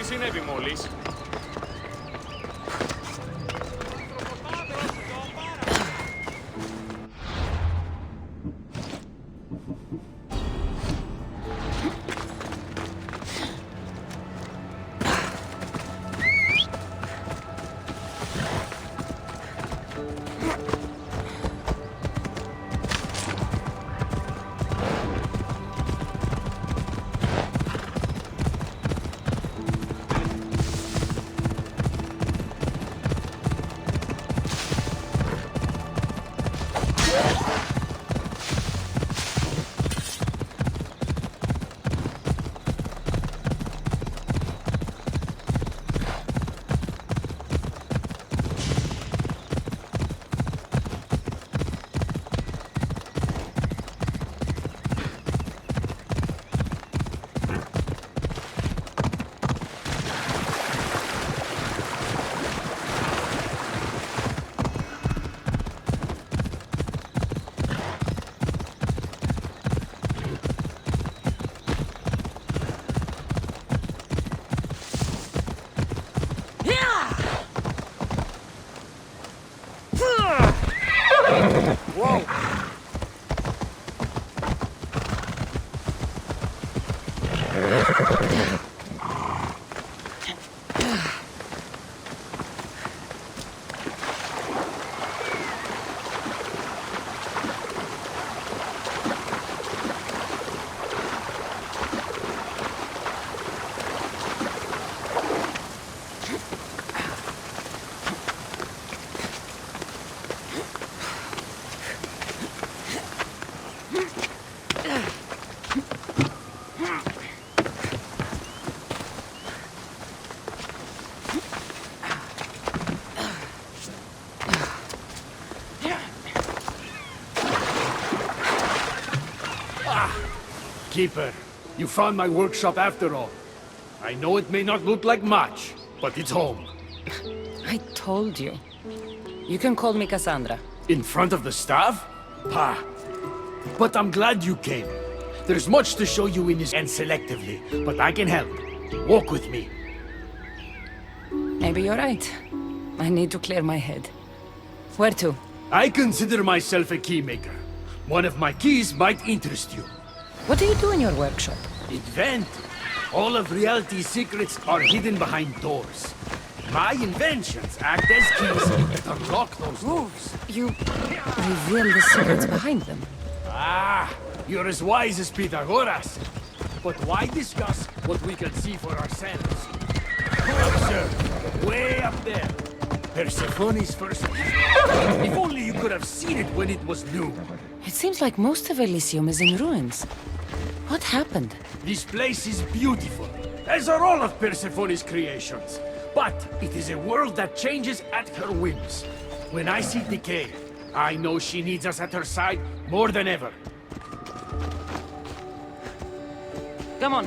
συνέβη μόλις? Keeper, you found my workshop after all. I know it may not look like much, but it's home. I told you. You can call me Cassandra. In front of the staff? Ha! But I'm glad you came. There's much to show you in this and selectively, but I can help. Walk with me. Maybe you're right. I need to clear my head. Where to? I consider myself a keymaker. One of my keys might interest you. What do you do in your workshop? Invent. All of reality's secrets are hidden behind doors. My inventions act as keys that unlock those doors. You reveal the secrets behind them. Ah, you're as wise as Pythagoras. But why discuss what we can see for ourselves? Observe, way up there. Persephone's first kiss. If only you could have seen it when it was new. It seems like most of Elysium is in ruins. What happened? This place is beautiful, as are all of Persephone's creations. But it is a world that changes at her whims. When I see decay, I know she needs us at her side more than ever. Come on.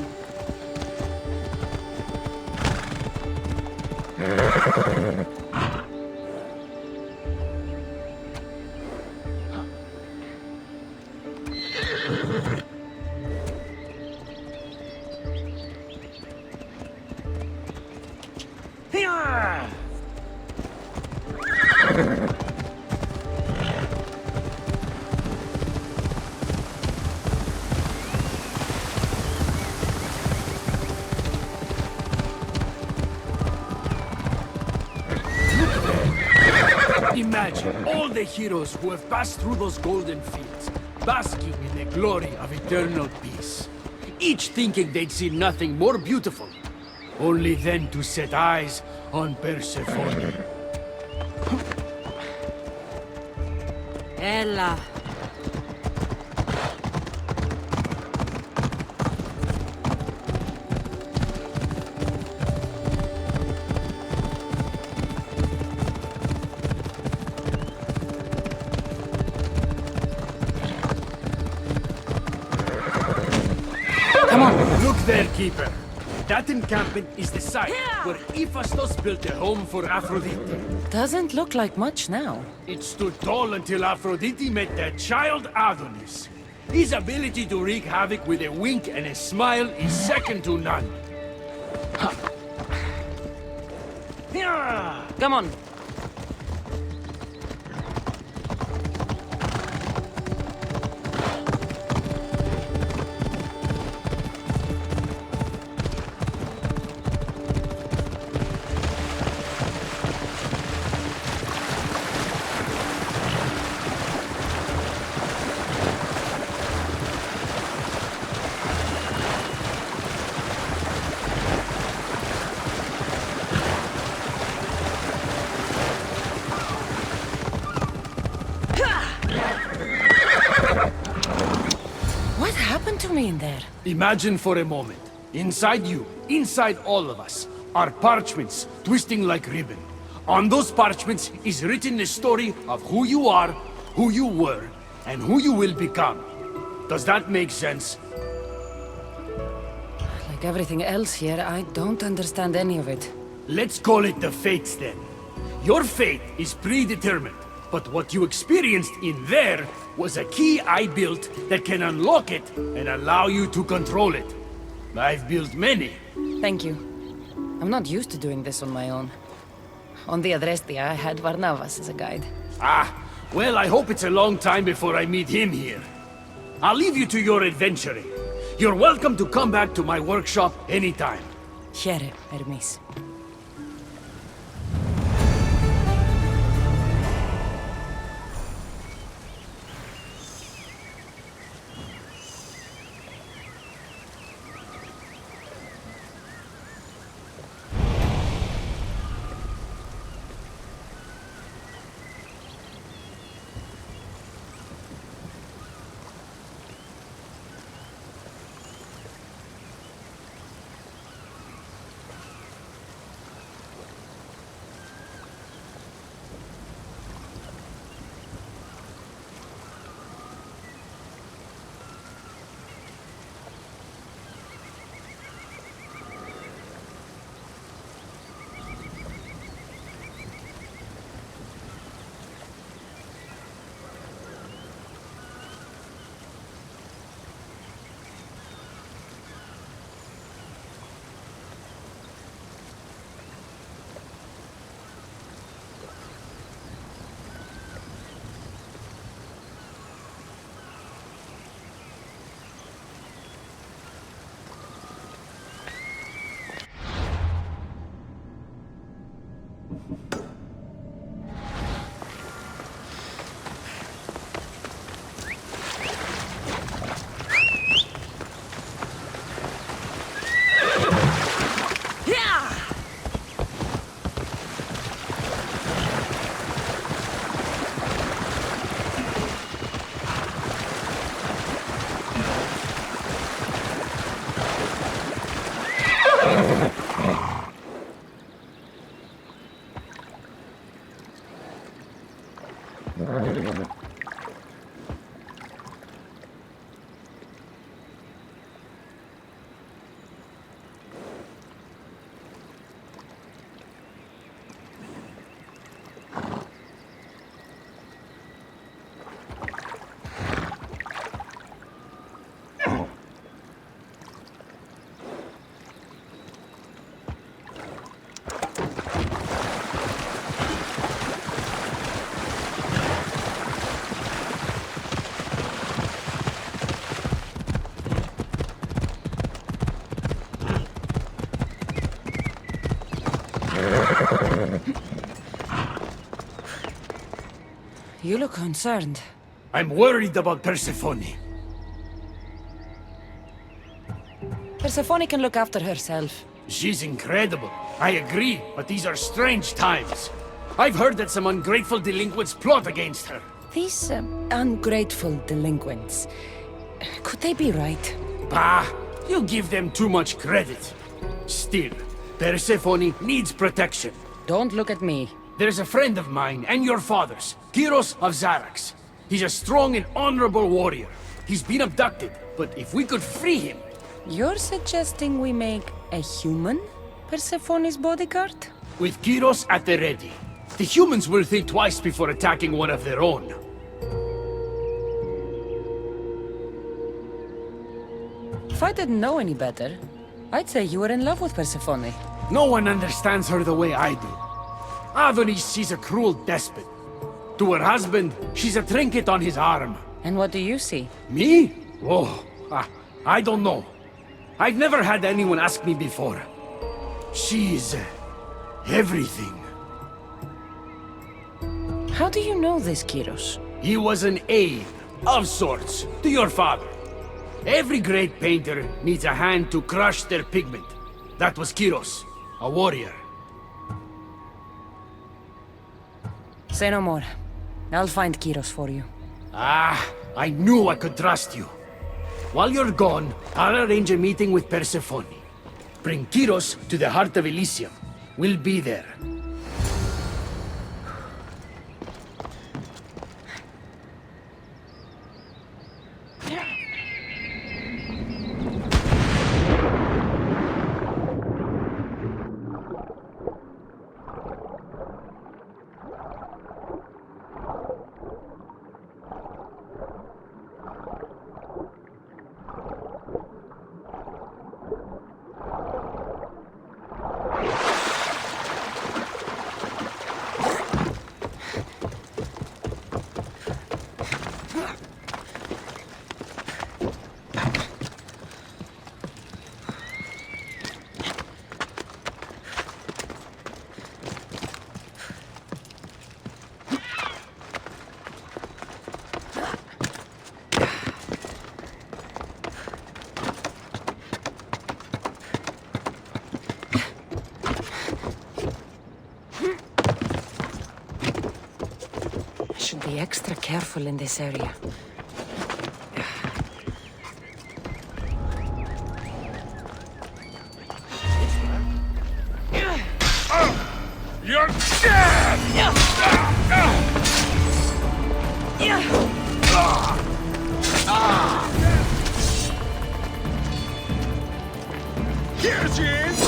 Imagine all the heroes who have passed through those golden fields, basking in the glory of eternal peace. Each thinking they'd see nothing more beautiful, only then to set eyes on Persephone. Ella. Look there, Keeper. That encampment is the site where Hephaestus built a home for Aphrodite. Doesn't look like much now. It stood tall until Aphrodite met their child Adonis. His ability to wreak havoc with a wink and a smile is second to none. Come on. What happened to me in there? Imagine for a moment, inside you, inside all of us, are parchments twisting like ribbon. On those parchments is written the story of who you are, who you were, and who you will become. Does that make sense? Like everything else here, I don't understand any of it. Let's call it the fates then. Your fate is predetermined, but what you experienced in there was a key I built that can unlock it and allow you to control it. I've built many. Thank you. I'm not used to doing this on my own. On the Adrestia, I had Varnavas as a guide. Ah, well, I hope it's a long time before I meet him here. I'll leave you to your adventuring. You're welcome to come back to my workshop anytime. Here, Hermes. You look concerned. I'm worried about Persephone. Persephone can look after herself. She's incredible. I agree, but these are strange times. I've heard that some ungrateful delinquents plot against her. These ungrateful delinquents. Could they be right? Bah! You give them too much credit. Still, Persephone needs protection. Don't look at me. There's a friend of mine and your father's, Kyros of Zarax. He's a strong and honorable warrior. He's been abducted, but if we could free him... You're suggesting we make a human Persephone's bodyguard? With Kyros at the ready, the humans will think twice before attacking one of their own. If I didn't know any better, I'd say you were in love with Persephone. No one understands her the way I do. Adonis, she's a cruel despot. To her husband, she's a trinket on his arm. And what do you see? Me? Oh, I don't know. I've never had anyone ask me before. She's everything. How do you know this, Kyros? He was an aide, of sorts, to your father. Every great painter needs a hand to crush their pigment. That was Kyros, a warrior. Say no more. I'll find Kyros for you. I knew I could trust you. While you're gone, I'll arrange a meeting with Persephone. Bring Kyros to the heart of Elysium. We'll be there. Should be extra careful in this area. You're dead! Here she is!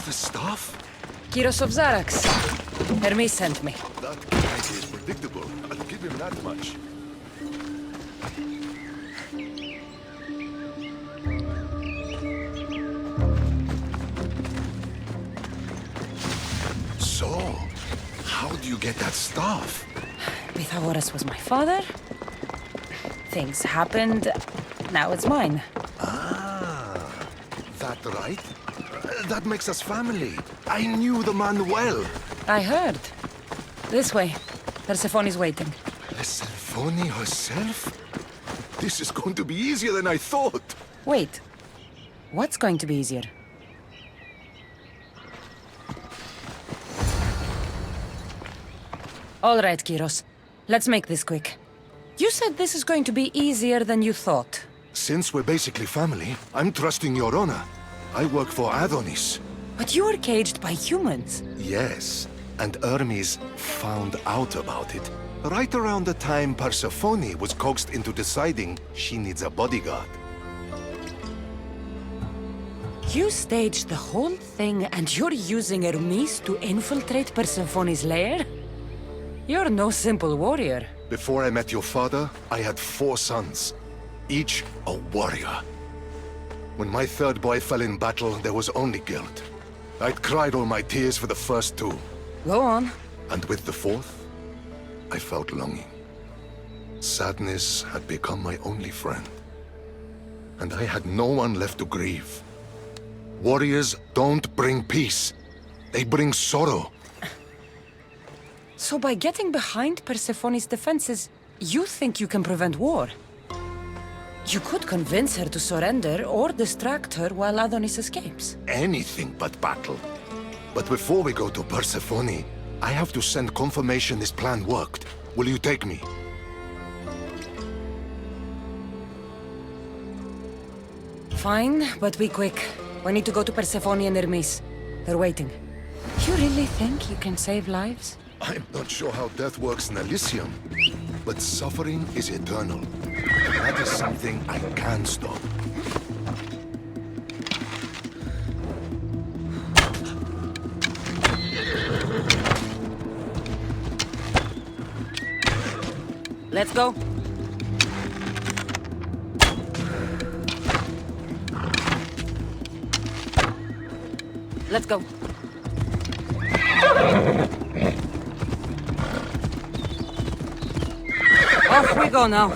The stuff? Kyros of Zarax. Hermes sent me. That guy is predictable. I'll give him that much. So, how do you get that stuff? Pythagoras was my father. Things happened. Now it's mine. Ah, that right? That makes us family. I knew the man well. I heard. This way. Persephone's waiting. Listen Persephone herself? This is going to be easier than I thought. Wait. What's going to be easier? All right, Kyros. Let's make this quick. You said this is going to be easier than you thought. Since we're basically family, I'm trusting your honor. I work for Adonis. But you were caged by humans. Yes, and Hermes found out about it. Right around the time Persephone was coaxed into deciding she needs a bodyguard. You staged the whole thing and you're using Hermes to infiltrate Persephone's lair? You're no simple warrior. Before I met your father, I had 4 sons, each a warrior. When my third boy fell in battle, there was only guilt. I'd cried all my tears for the first 2. Go on. And with the 4th, I felt longing. Sadness had become my only friend. And I had no one left to grieve. Warriors don't bring peace. They bring sorrow. So by getting behind Persephone's defenses, you think you can prevent war? You could convince her to surrender or distract her while Adonis escapes. Anything but battle. But before we go to Persephone, I have to send confirmation this plan worked. Will you take me? Fine, but be quick. We need to go to Persephone and Hermes. They're waiting. You really think you can save lives? I'm not sure how death works in Elysium, but suffering is eternal. That is something I can stop. Let's go. Let's go. Off we go now.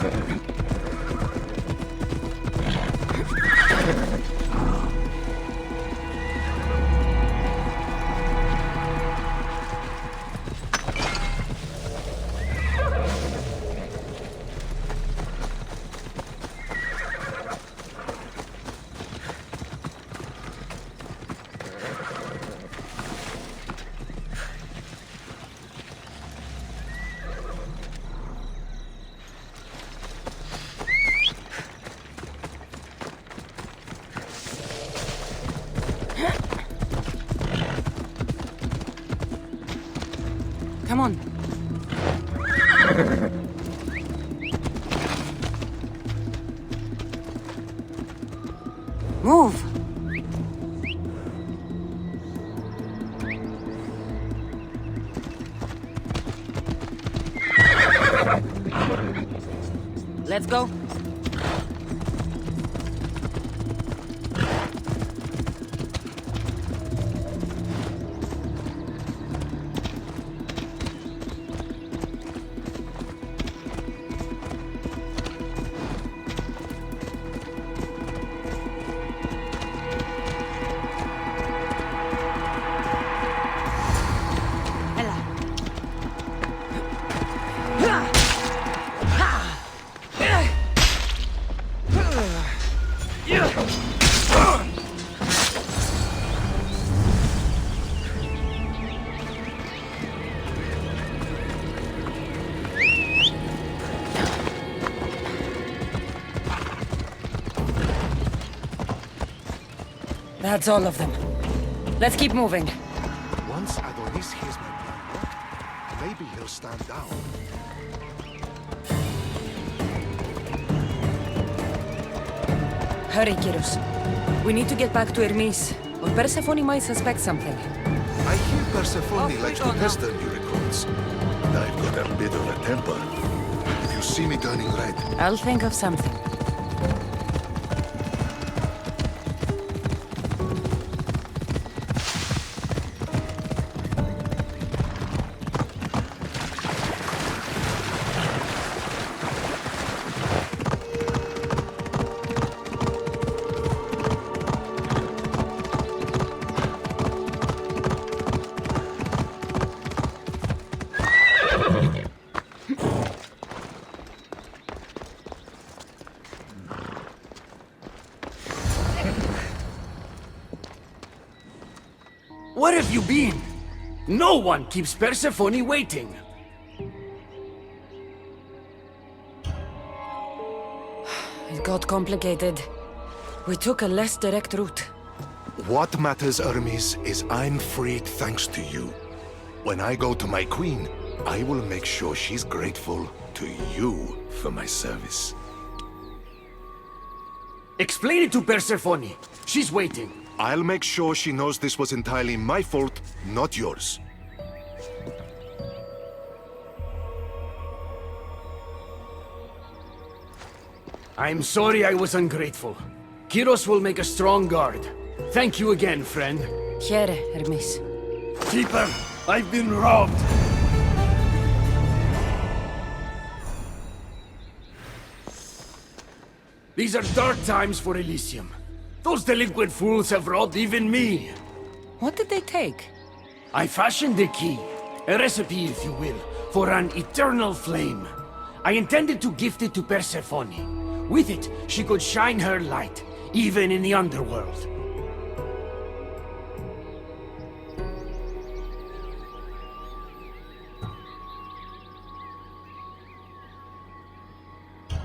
Come on. Move. Let's go. That's all of them. Let's keep moving. Once Adonis hears my plan worked, maybe he'll stand down. Hurry, Kyros. We need to get back to Hermes, or Persephone might suspect something. I hear Persephone Off we likes go to now. pester new recruits. And I've got a bit of a temper. If you see me turning red, I'll think of something. Where have you been? No one keeps Persephone waiting. It got complicated. We took a less direct route. What matters, Hermes, is I'm freed thanks to you. When I go to my queen, I will make sure she's grateful to you for my service. Explain it to Persephone. She's waiting. I'll make sure she knows this was entirely my fault, not yours. I'm sorry I was ungrateful. Kyros will make a strong guard. Thank you again, friend. Here, Hermes. Keeper, I've been robbed. These are dark times for Elysium. Those delinquent fools have robbed even me. What did they take? I fashioned a key, a recipe if you will, for an eternal flame. I intended to gift it to Persephone. With it, she could shine her light, even in the underworld.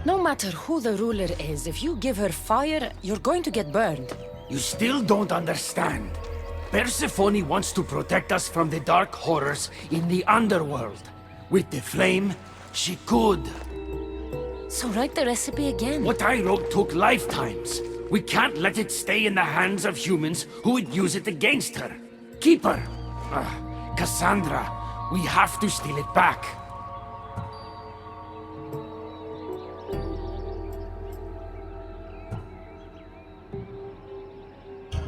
No matter who the ruler is, if you give her fire, you're going to get burned. You still don't understand. Persephone wants to protect us from the dark horrors in the underworld. With the flame, she could. So write the recipe again. What I wrote took lifetimes. We can't let it stay in the hands of humans who would use it against her. Keep her. Cassandra, we have to steal it back.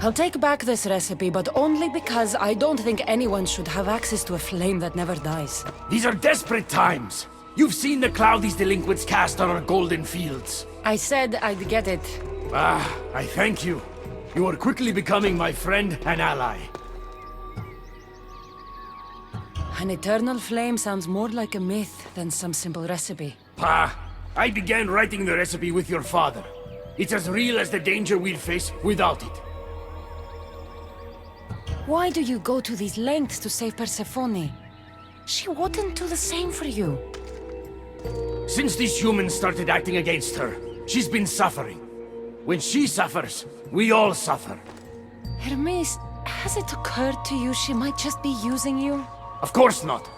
I'll take back this recipe, but only because I don't think anyone should have access to a flame that never dies. These are desperate times. You've seen the cloud these delinquents cast on our golden fields. I said I'd get it. I thank you. You are quickly becoming my friend and ally. An eternal flame sounds more like a myth than some simple recipe. I began writing the recipe with your father. It's as real as the danger we'll face without it. Why do you go to these lengths to save Persephone? She wouldn't do the same for you. Since these humans started acting against her, she's been suffering. When she suffers, we all suffer. Hermes, has it occurred to you she might just be using you? Of course not.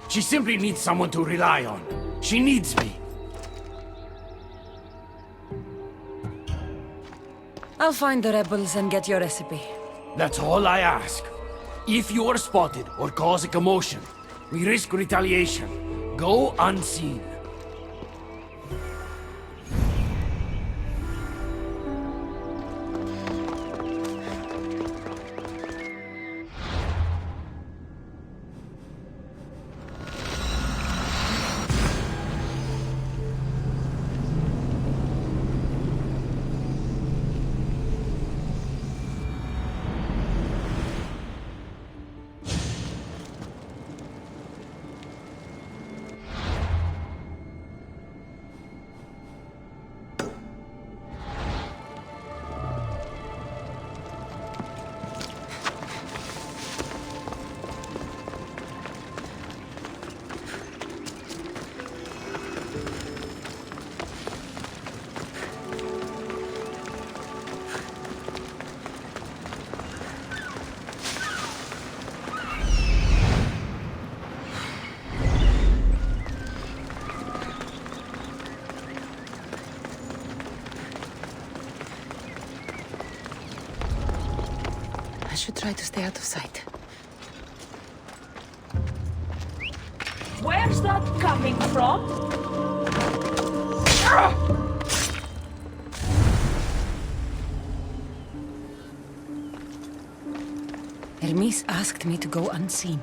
She simply needs someone to rely on. She needs me. I'll find the rebels and get your recipe. That's all I ask. If you are spotted or cause a commotion, we risk retaliation. Go unseen. I should try to stay out of sight. Where's that coming from? Hermes asked me to go unseen.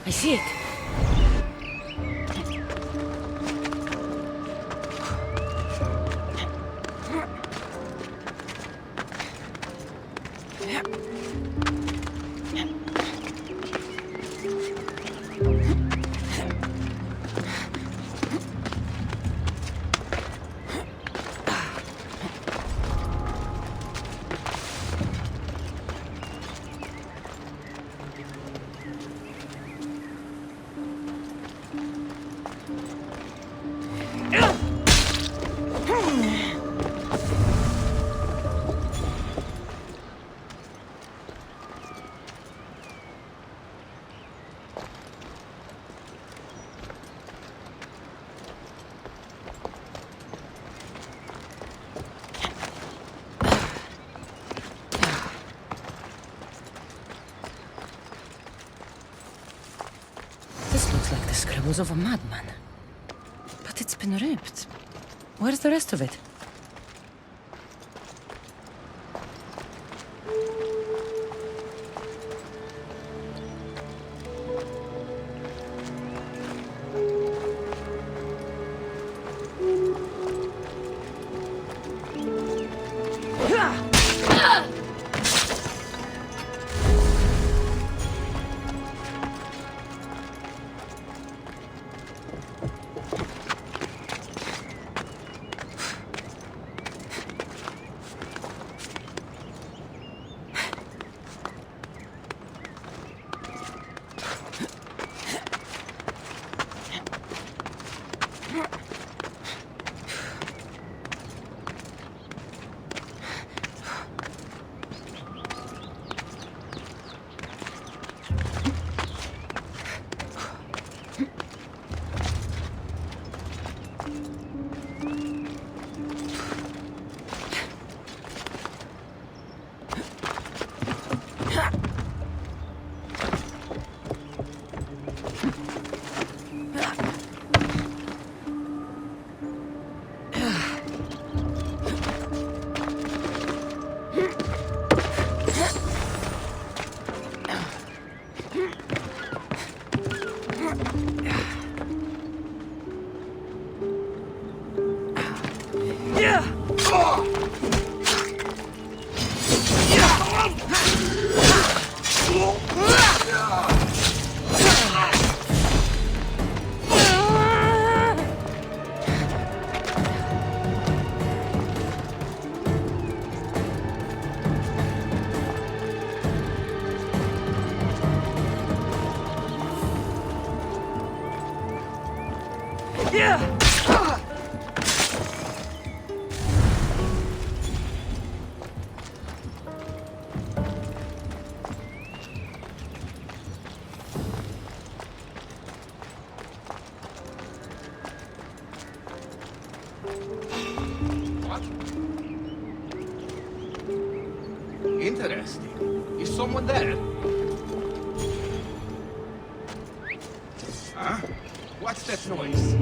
I see it. This looks like the scribbles of a madman. But it's been ripped. Where's the rest of it? Interesting. Is someone there? Huh? What's that noise?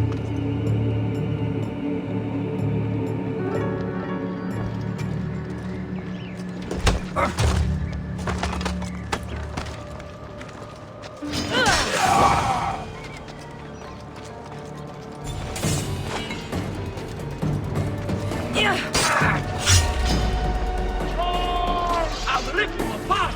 I'll rip you apart!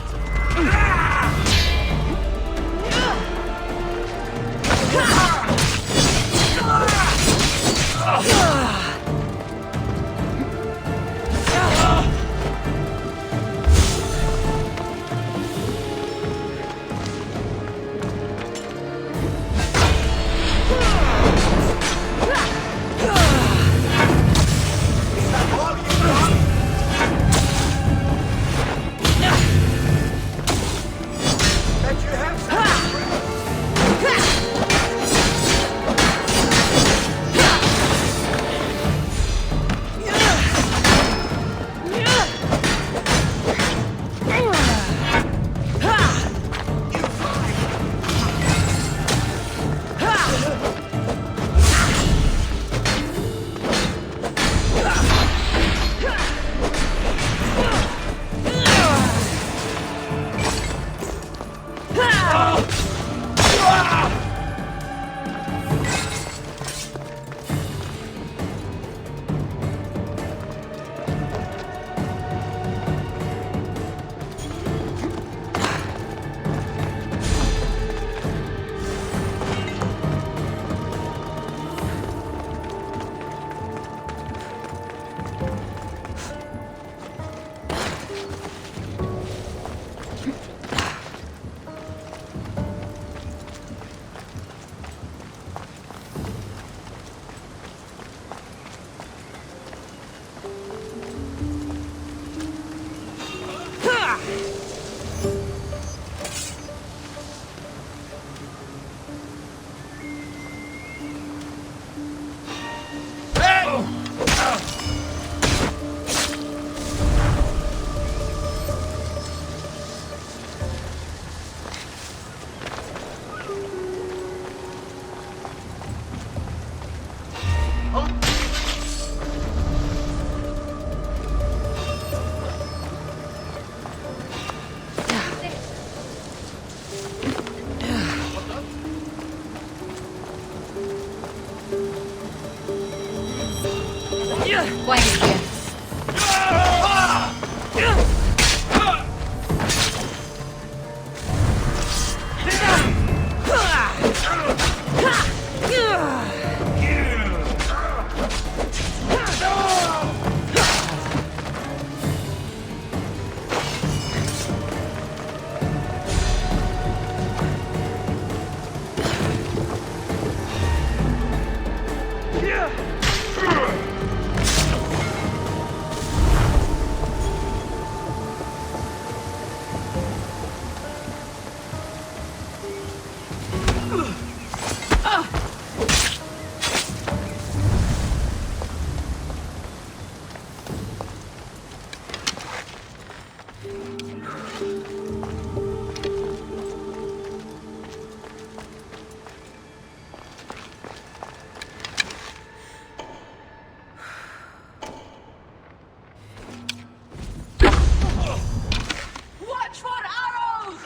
Watch for arrows!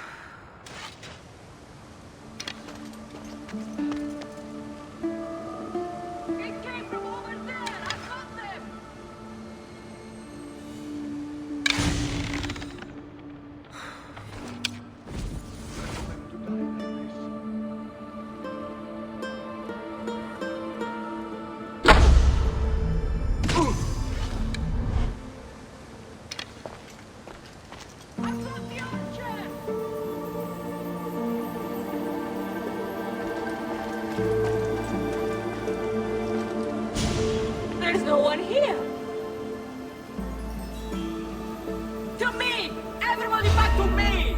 It came from over there! I got them! I got the archer! There's no one here! To me! Everybody back to me!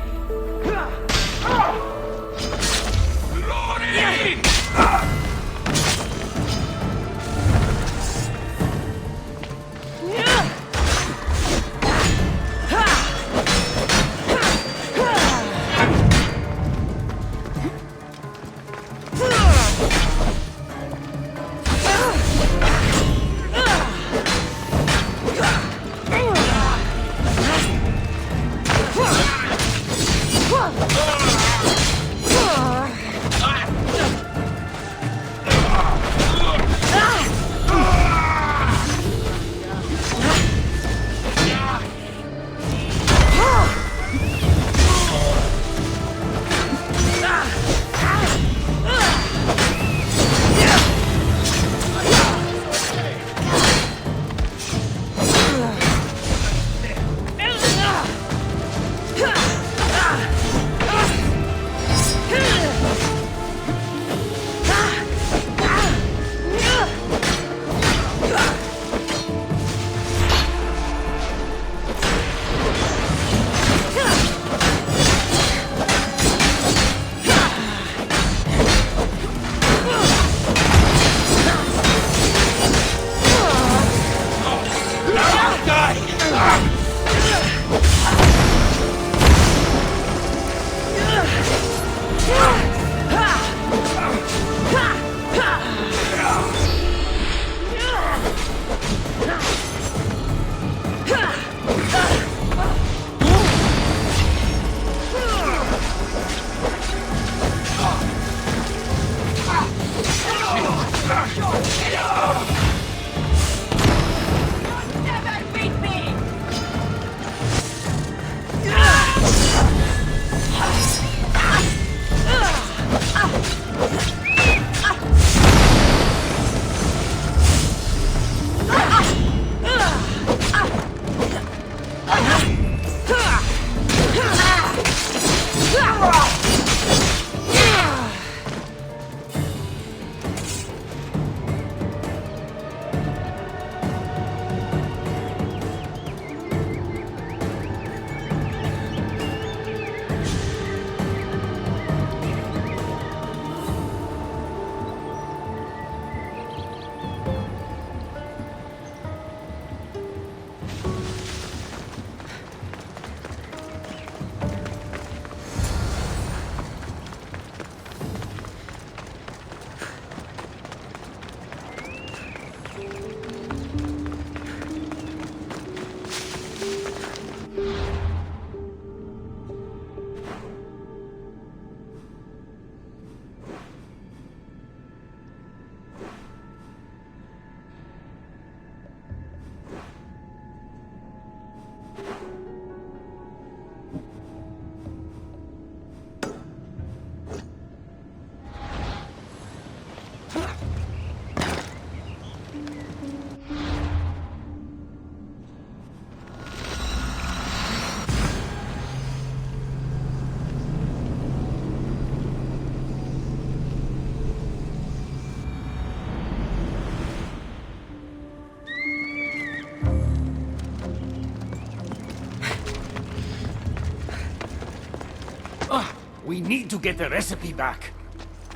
We need to get the recipe back.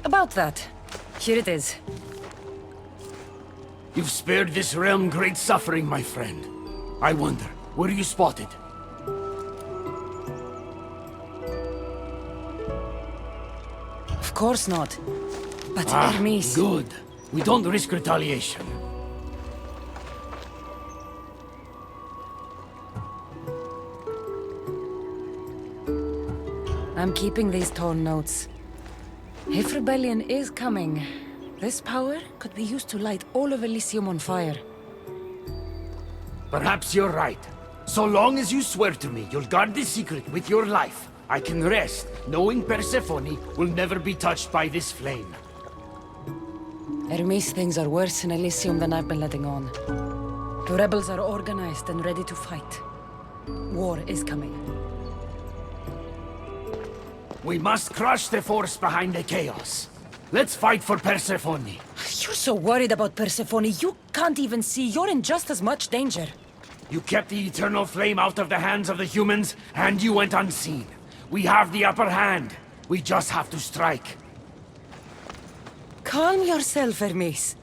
About that. Here it is. You've spared this realm great suffering, my friend. I wonder, were you spotted? Of course not. But Hermes... Good. We don't risk retaliation. I'm keeping these torn notes. If rebellion is coming, this power could be used to light all of Elysium on fire. Perhaps you're right. So long as you swear to me you'll guard this secret with your life, I can rest knowing Persephone will never be touched by this flame. Hermes, things are worse in Elysium than I've been letting on. The rebels are organized and ready to fight. War is coming. We must crush the force behind the chaos. Let's fight for Persephone. You're so worried about Persephone, you can't even see you're in just as much danger. You kept the eternal flame out of the hands of the humans, and you went unseen. We have the upper hand. We just have to strike. Calm yourself, Hermes.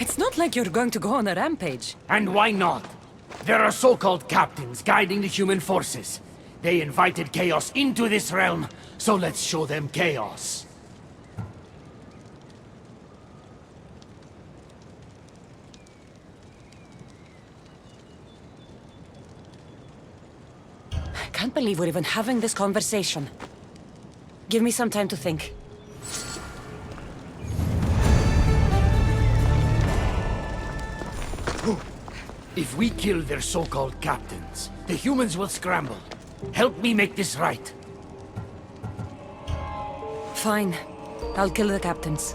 It's not like you're going to go on a rampage. And why not? There are so-called captains guiding the human forces. They invited chaos into this realm, so let's show them chaos. I can't believe we're even having this conversation. Give me some time to think. If we kill their so-called captains, the humans will scramble. Help me make this right. Fine. I'll kill the captains.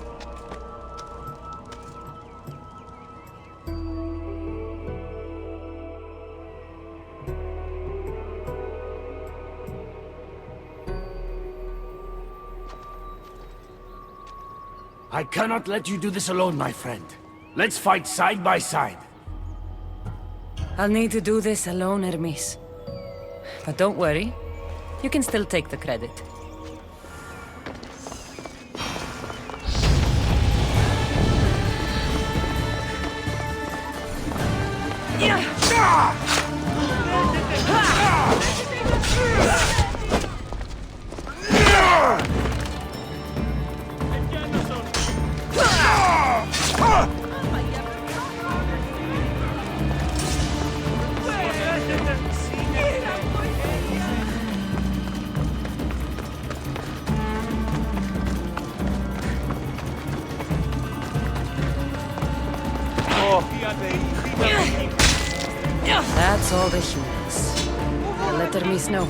I cannot let you do this alone, my friend. Let's fight side by side. I'll need to do this alone, Hermes. But don't worry. You can still take the credit. That's all the humans. I'll let Hermes know.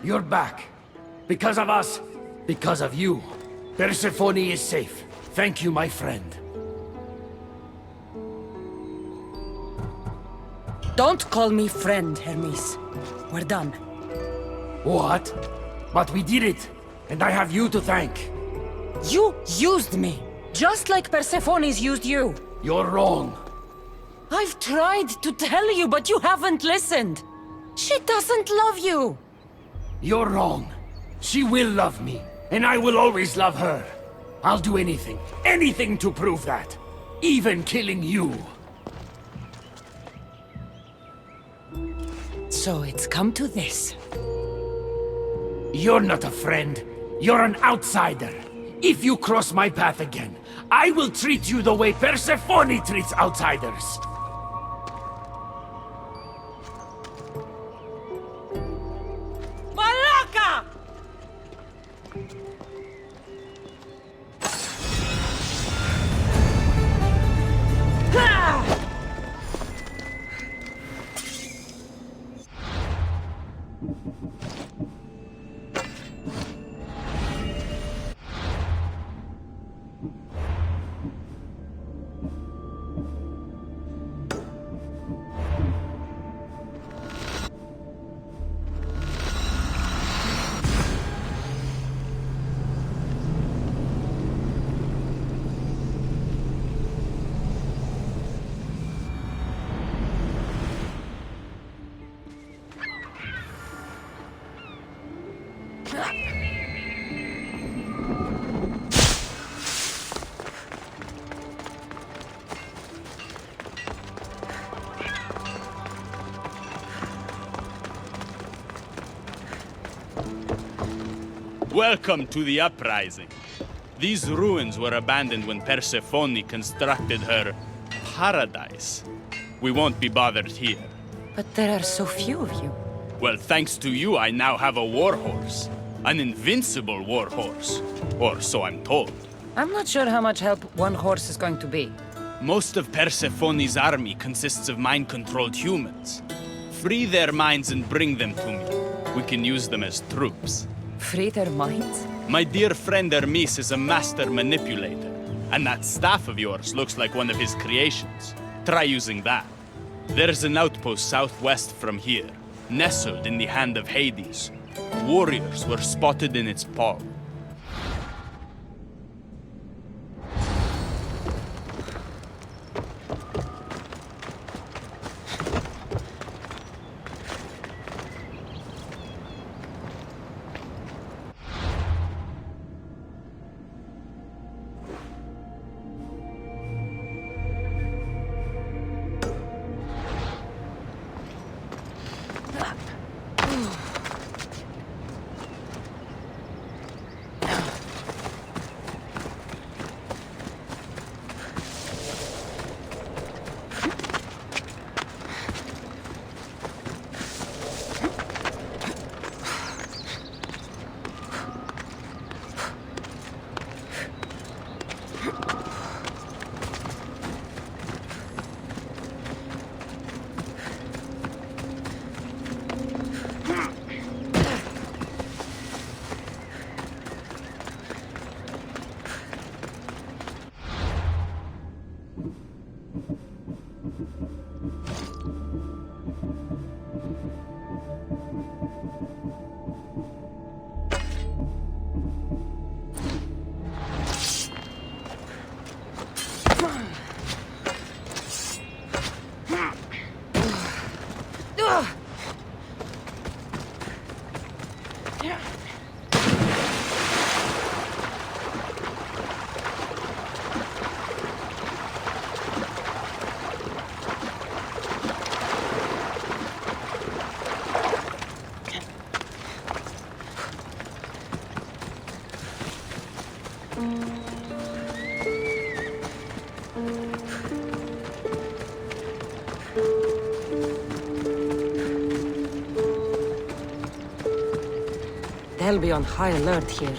You're back. Because of us, because of you. Persephone is safe. Thank you, my friend. Don't call me friend, Hermes. We're done. What? But we did it, and I have you to thank. You used me, just like Persephone's used you. You're wrong. I've tried to tell you, but you haven't listened. She doesn't love you. You're wrong. She will love me, and I will always love her. I'll do anything, anything to prove that. Even killing you. So it's come to this. You're not a friend. You're an outsider. If you cross my path again, I will treat you the way Persephone treats outsiders. Malaka! Welcome to the uprising. These ruins were abandoned when Persephone constructed her paradise. We won't be bothered here. But there are so few of you. Well, thanks to you, I now have a warhorse. An invincible warhorse. Or so I'm told. I'm not sure how much help one horse is going to be. Most of Persephone's army consists of mind-controlled humans. Free their minds and bring them to me. We can use them as troops. Free their minds? My dear friend Hermes is a master manipulator. And that staff of yours looks like one of his creations. Try using that. There's an outpost southwest from here, nestled in the hand of Hades. Warriors were spotted in its paw. They'll be on high alert here.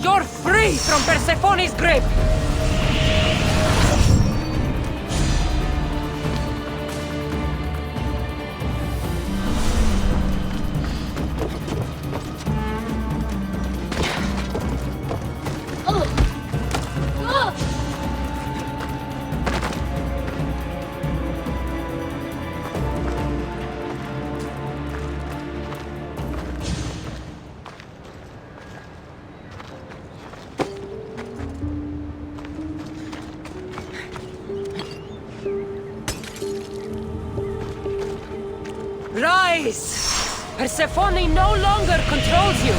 You're free from Persephone's grip! Rise! Persephone no longer controls you!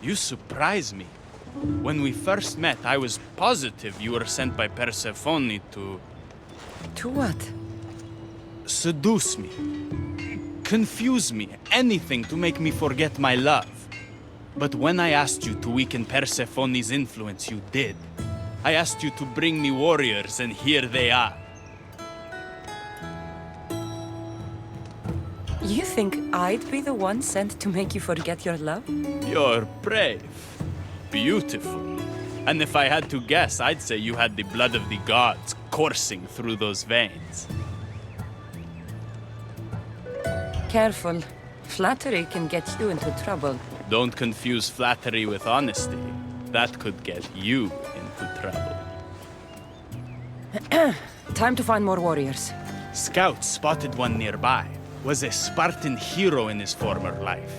You surprise me. When we first met, I was positive you were sent by Persephone to To what? seduce me, confuse me, anything to make me forget my love. But when I asked you to weaken Persephone's influence, you did. I asked you to bring me warriors, and here they are. You think I'd be the one sent to make you forget your love? You're brave, beautiful. And if I had to guess, I'd say you had the blood of the gods coursing through those veins. Careful. Flattery can get you into trouble. Don't confuse flattery with honesty. That could get you into trouble. Time to find more warriors. Scouts spotted one nearby. Was a Spartan hero in his former life.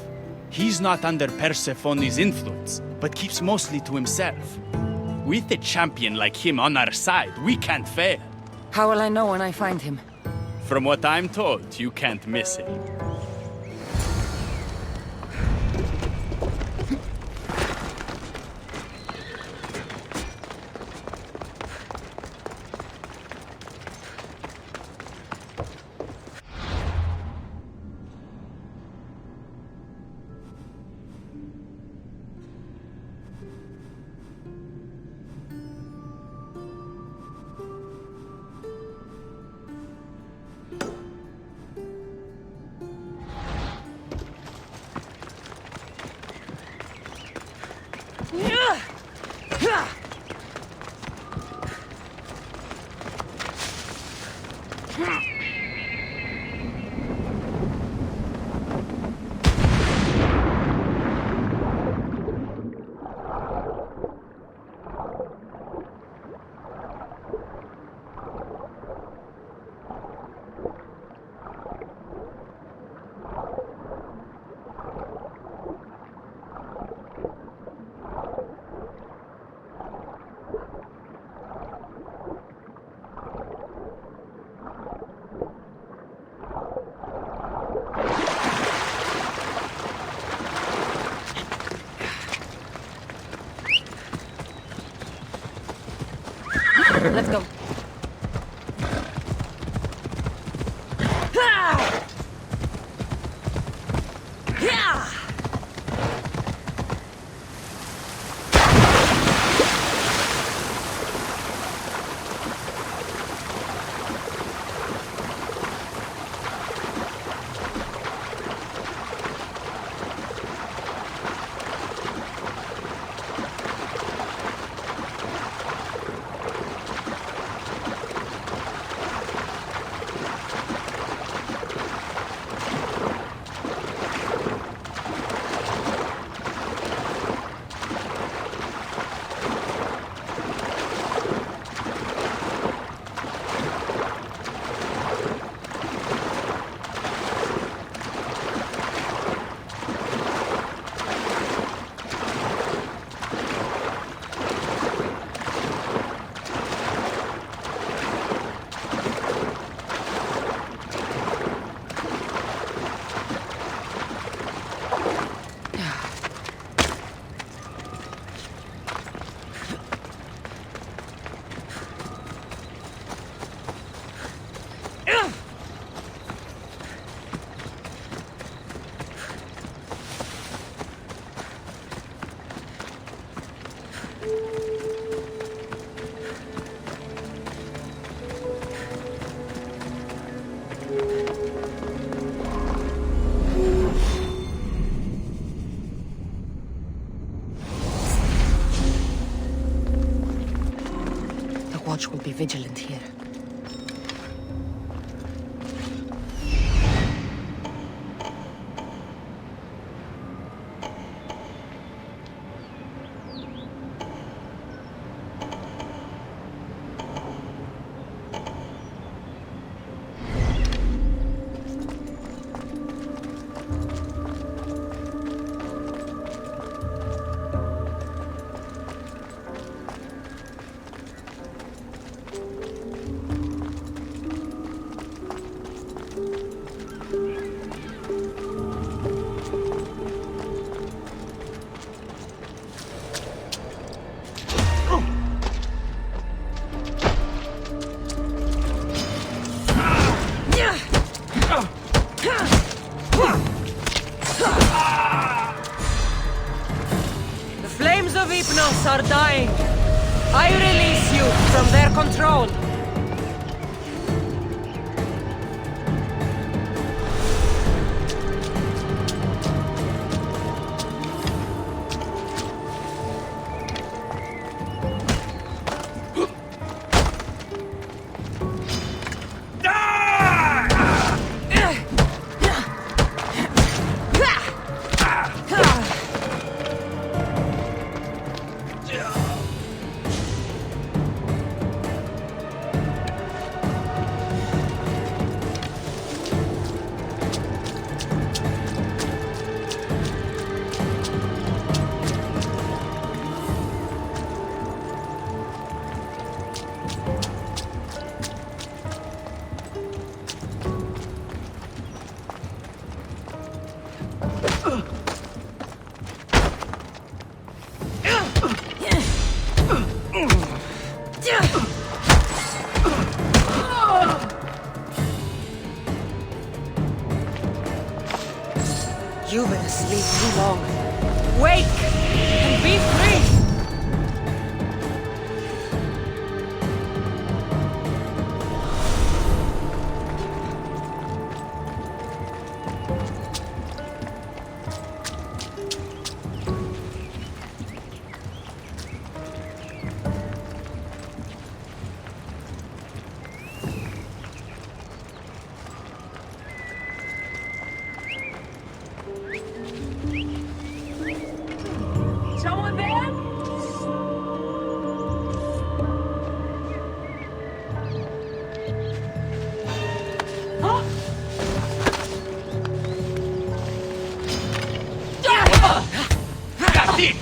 He's not under Persephone's influence, but keeps mostly to himself. With a champion like him on our side, we can't fail. How will I know when I find him? From what I'm told, you can't miss him. Let's go. Watch will be vigilant here. The flames of Hypnos are dying. I release you from their control. You've been asleep too long. Wake and be free! Someone there? Huh? That's it!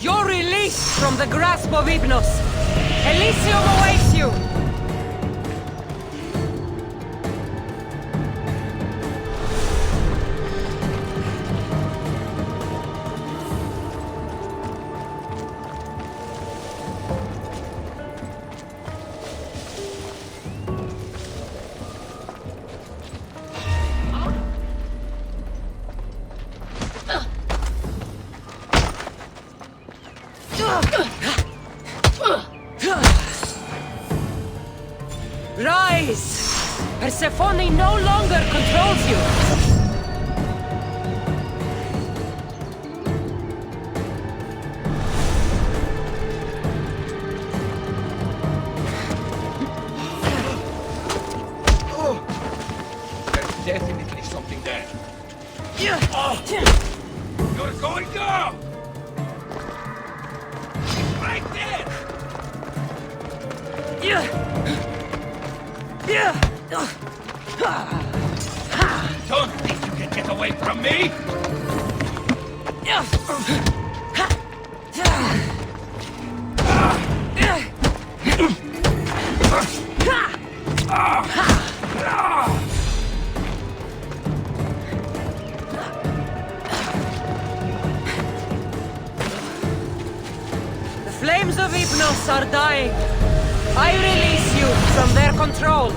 You're released from the grasp of Hypnos. Elysium awaits you! Rise! Persephone no longer controls you! There's definitely something there. You're going down! It's right there! Don't think you can get away from me! The flames of Hypnos are dying. I release you from their control.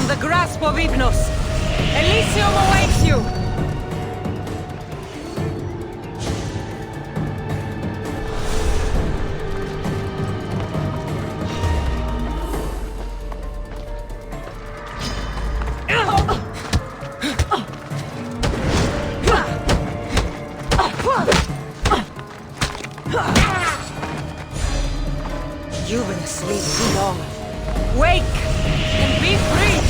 from the grasp of Hypnos. Elysium awaits you! You've been asleep too long. Wake and be free!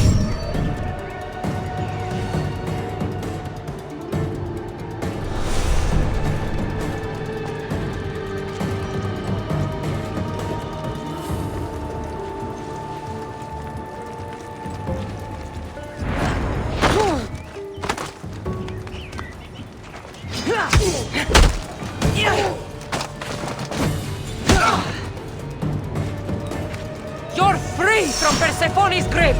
You're free from Persephone's grip!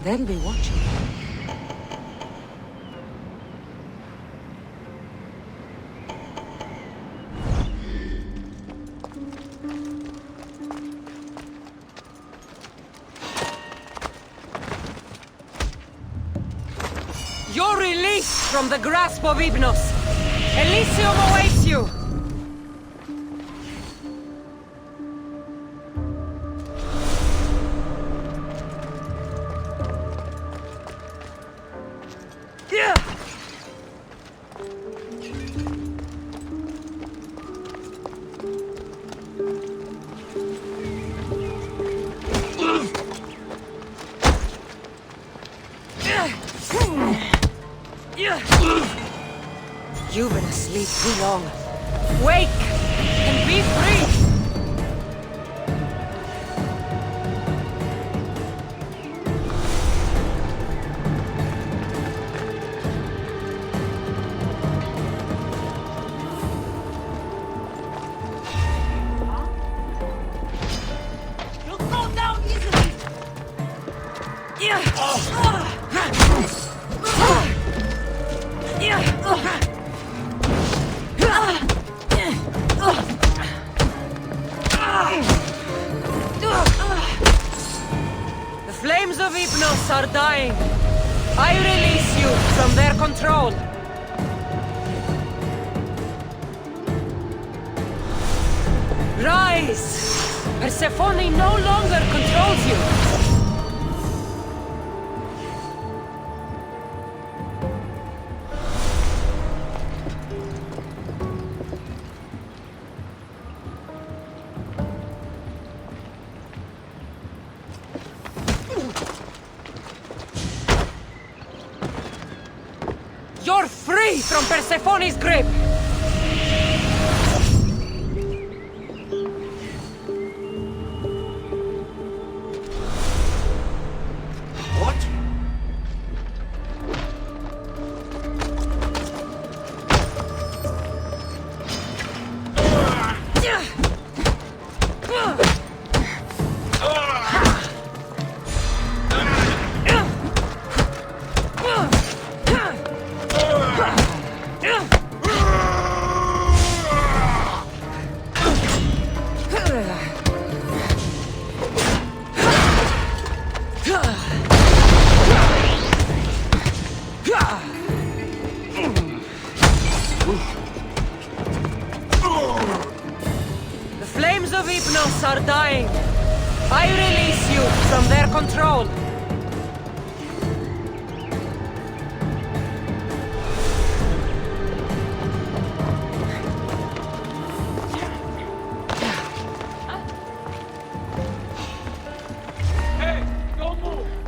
They'll be watching. You're released from the grasp of Hypnos. Elysium awaits you! You've been asleep too long. Wake and be free! You'll go down easily! The flames of Hypnos are dying. I release you from their control. Rise! Persephone no longer controls you. You're free from Persephone's grip! What? of Hypnos are dying. I release you from their control. Hey, don't move!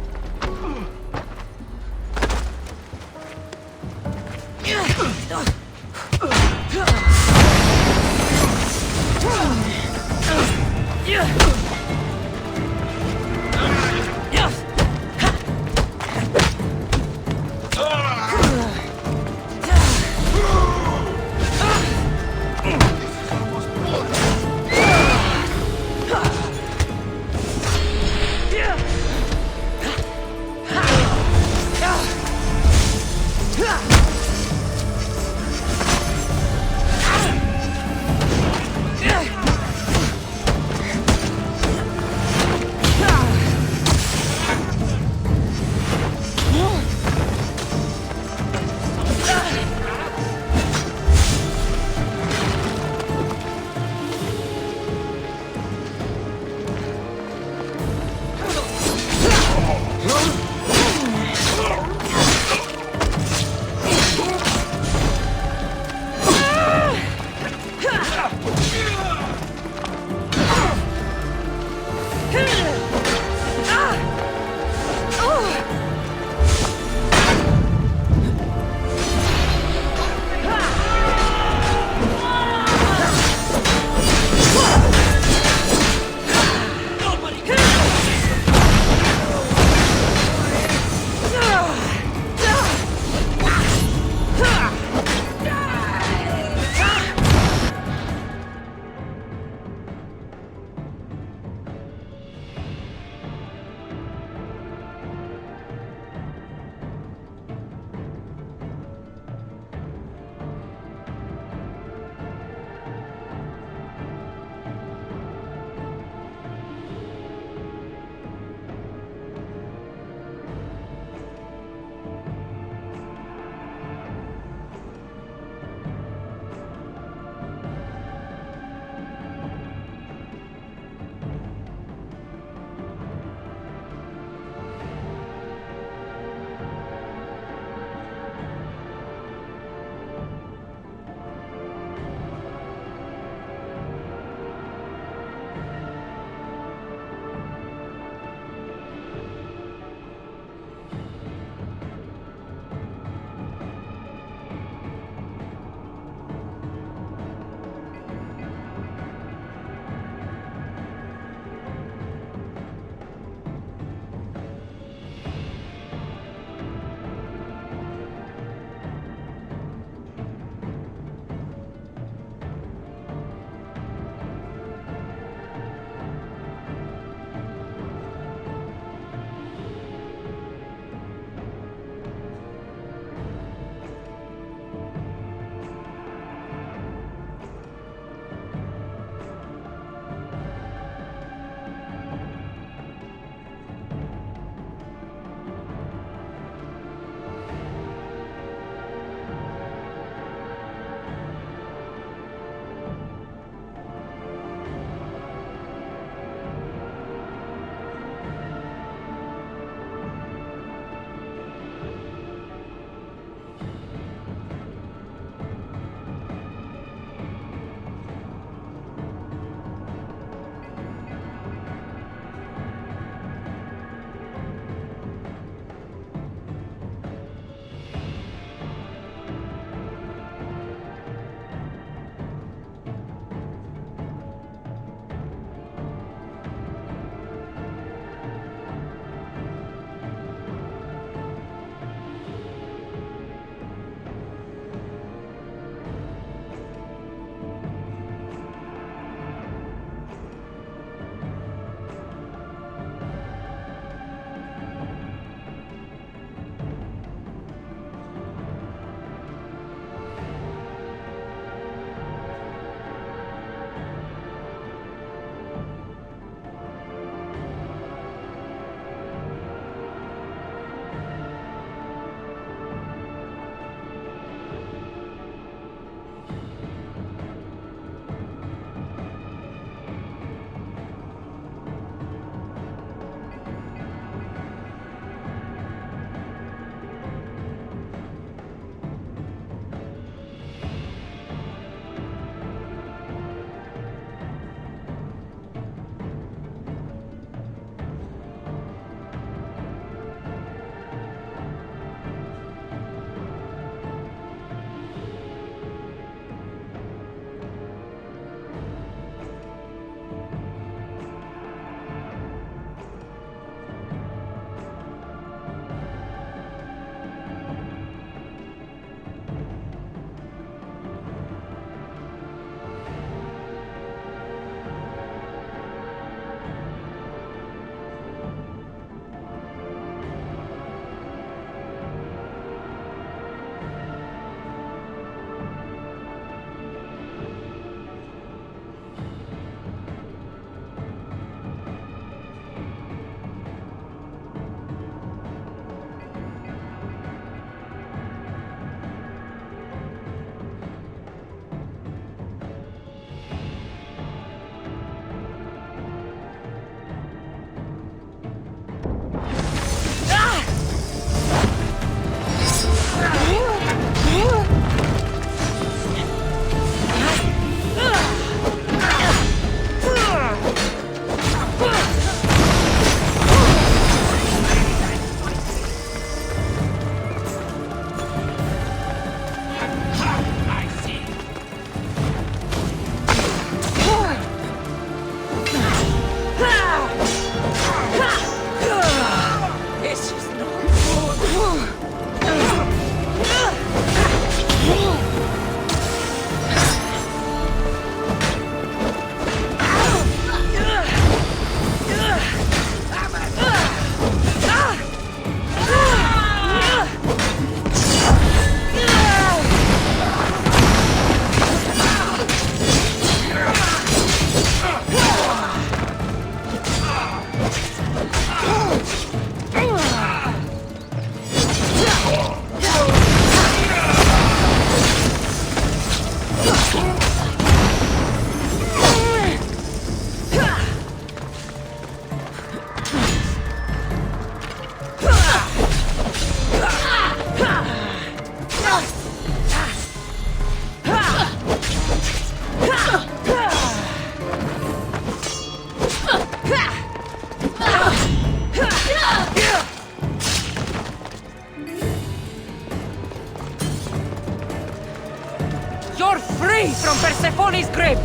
Persephone's grip!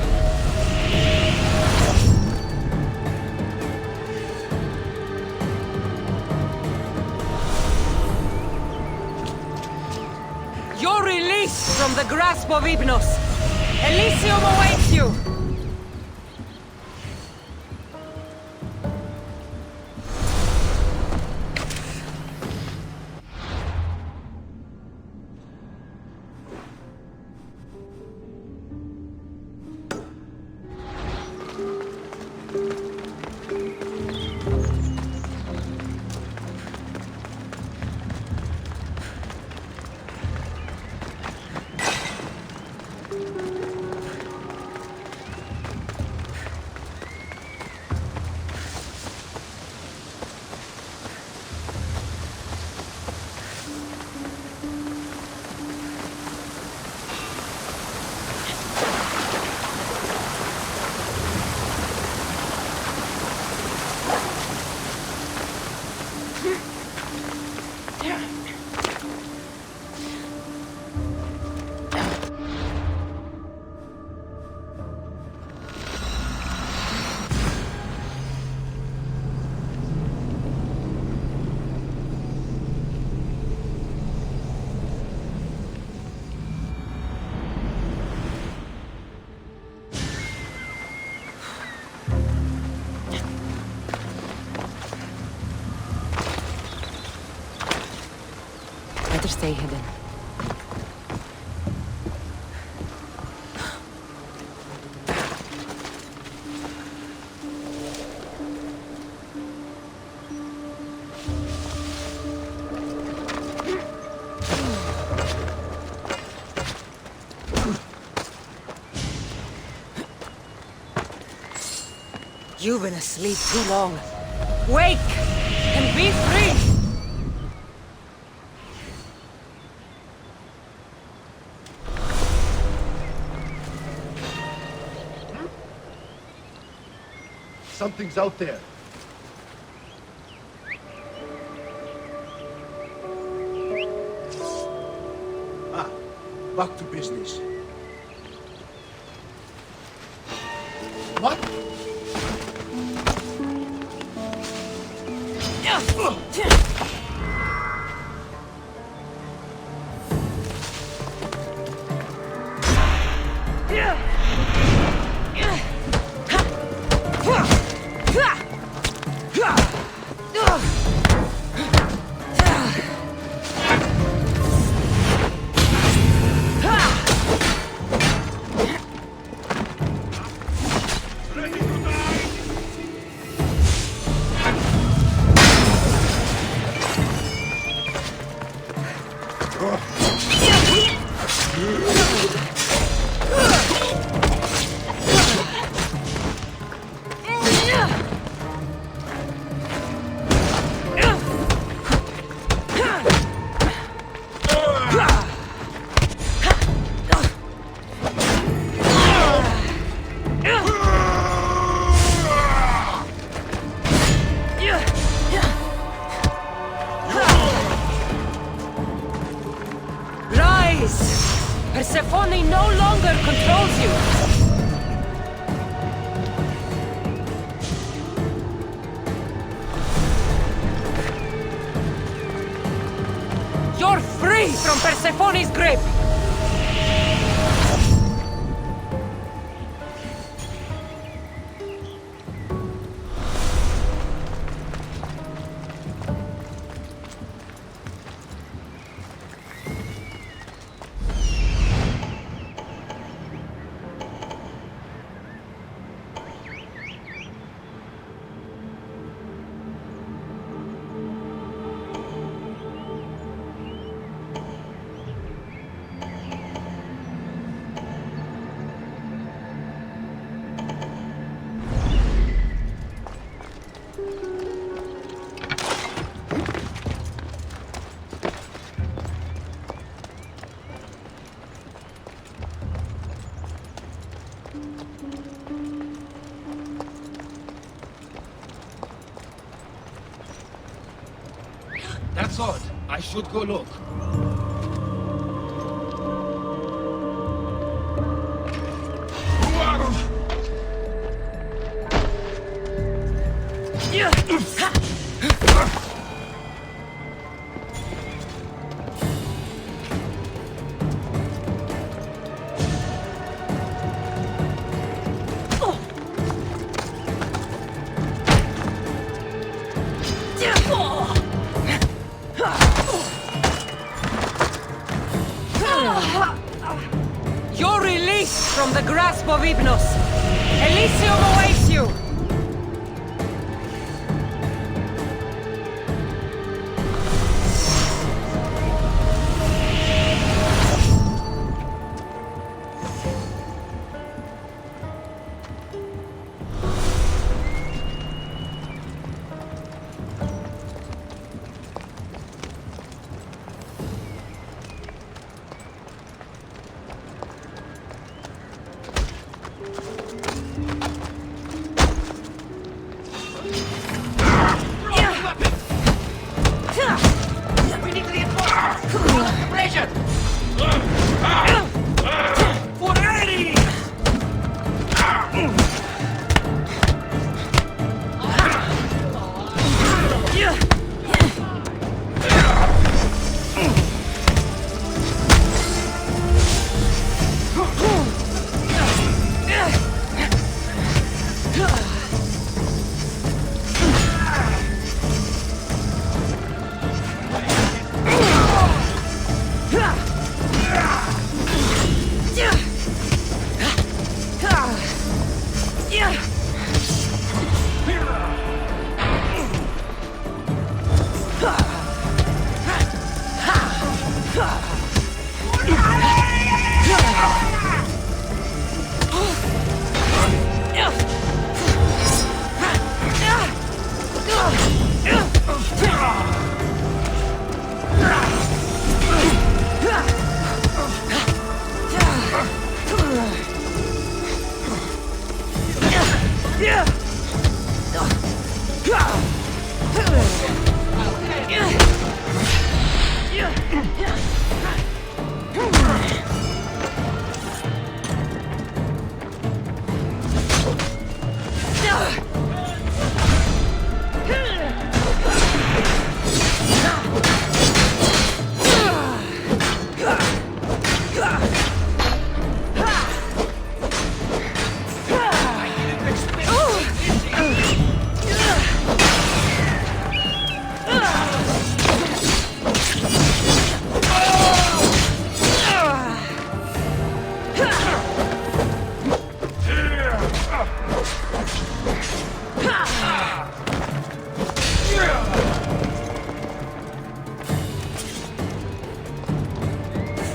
You're released from the grasp of Hypnos! Elysium awaits you! Better stay hidden. You've been asleep too long. Wake and be free! Something's out there. Back to business. What? Persephone no longer controls you! You're free from Persephone's grip! That's odd. I should go look. You're released from the grasp of Hypnos. Elysium awaits you! We need reinforcements! Pressure! For Eddie!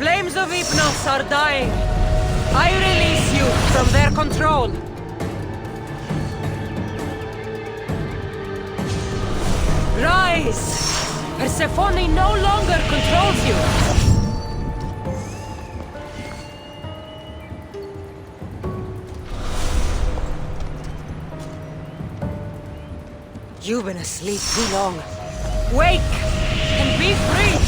Flames of Hypnos are dying. I release you from their control. Rise! Persephone no longer controls you. You've been asleep too long. Wake and be free!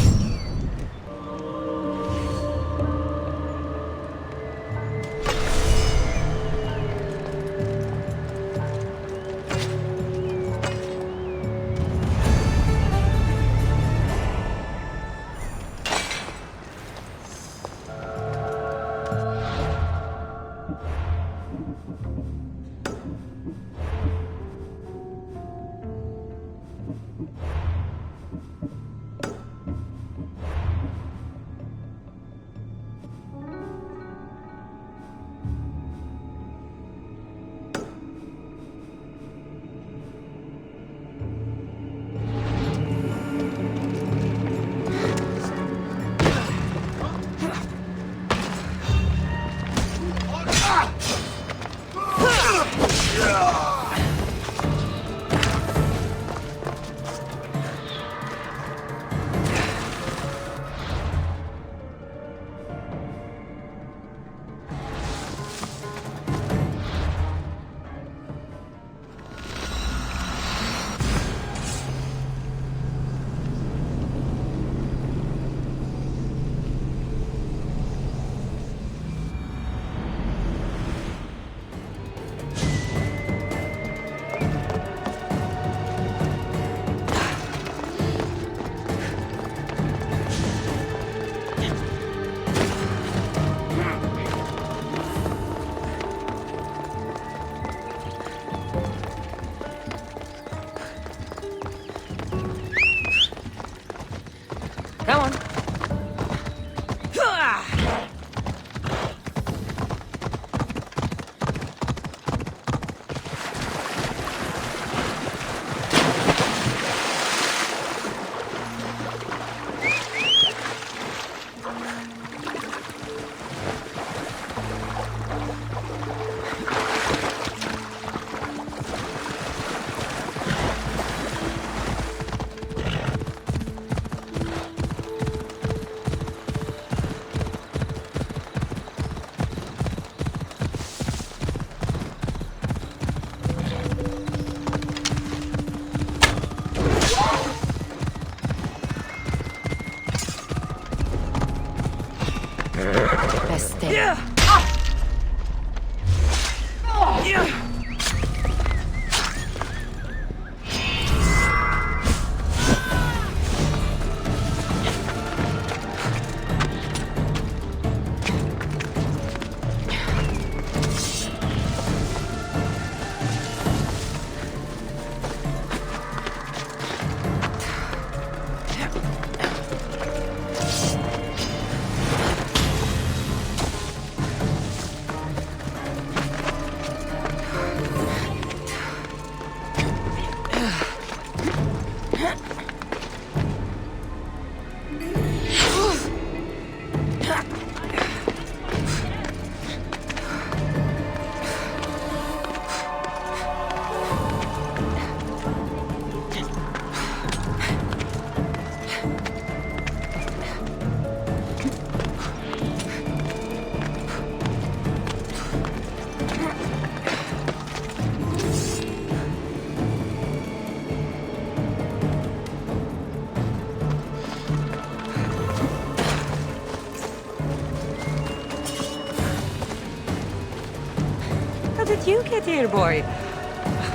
dear boy.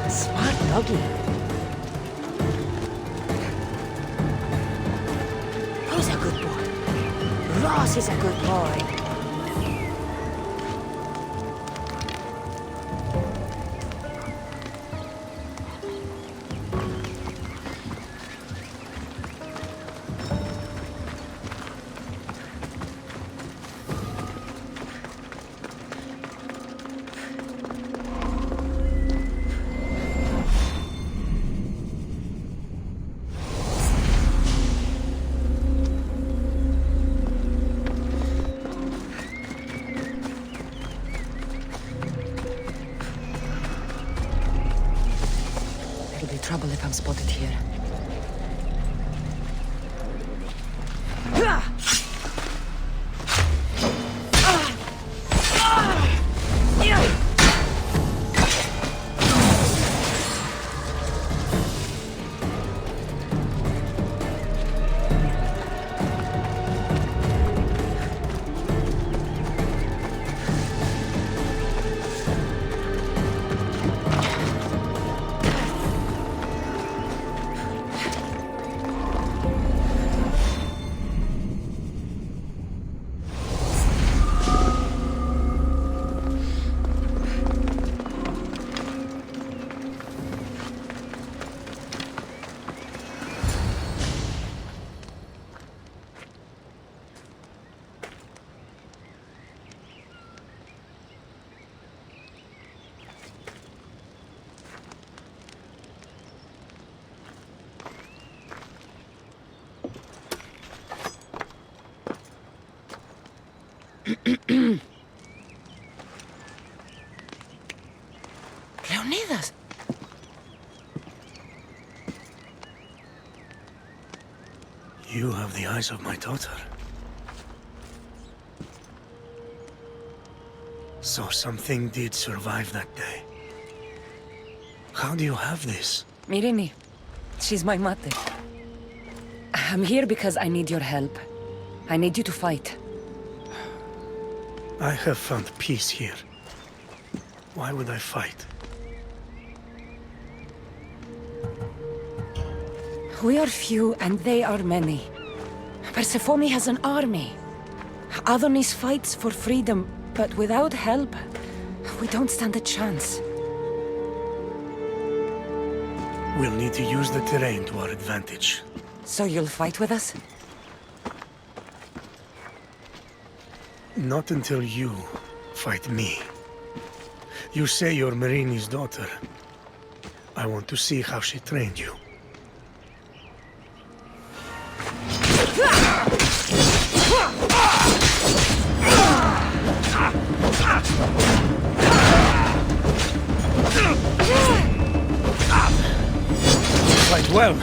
Smart doggy. He's a good boy. Ross is a good boy. Trouble if I'm spotted here. Leonidas! You have the eyes of my daughter. So something did survive that day. How do you have this? Mirini. She's my mother. I'm here because I need your help. I need you to fight. I have found peace here. Why would I fight? We are few and they are many. Persephone has an army. Adonis fights for freedom, but without help, we don't stand a chance. We'll need to use the terrain to our advantage. So you'll fight with us? Not until you fight me. You say you're Marini's daughter. I want to see how she trained you. Fight well.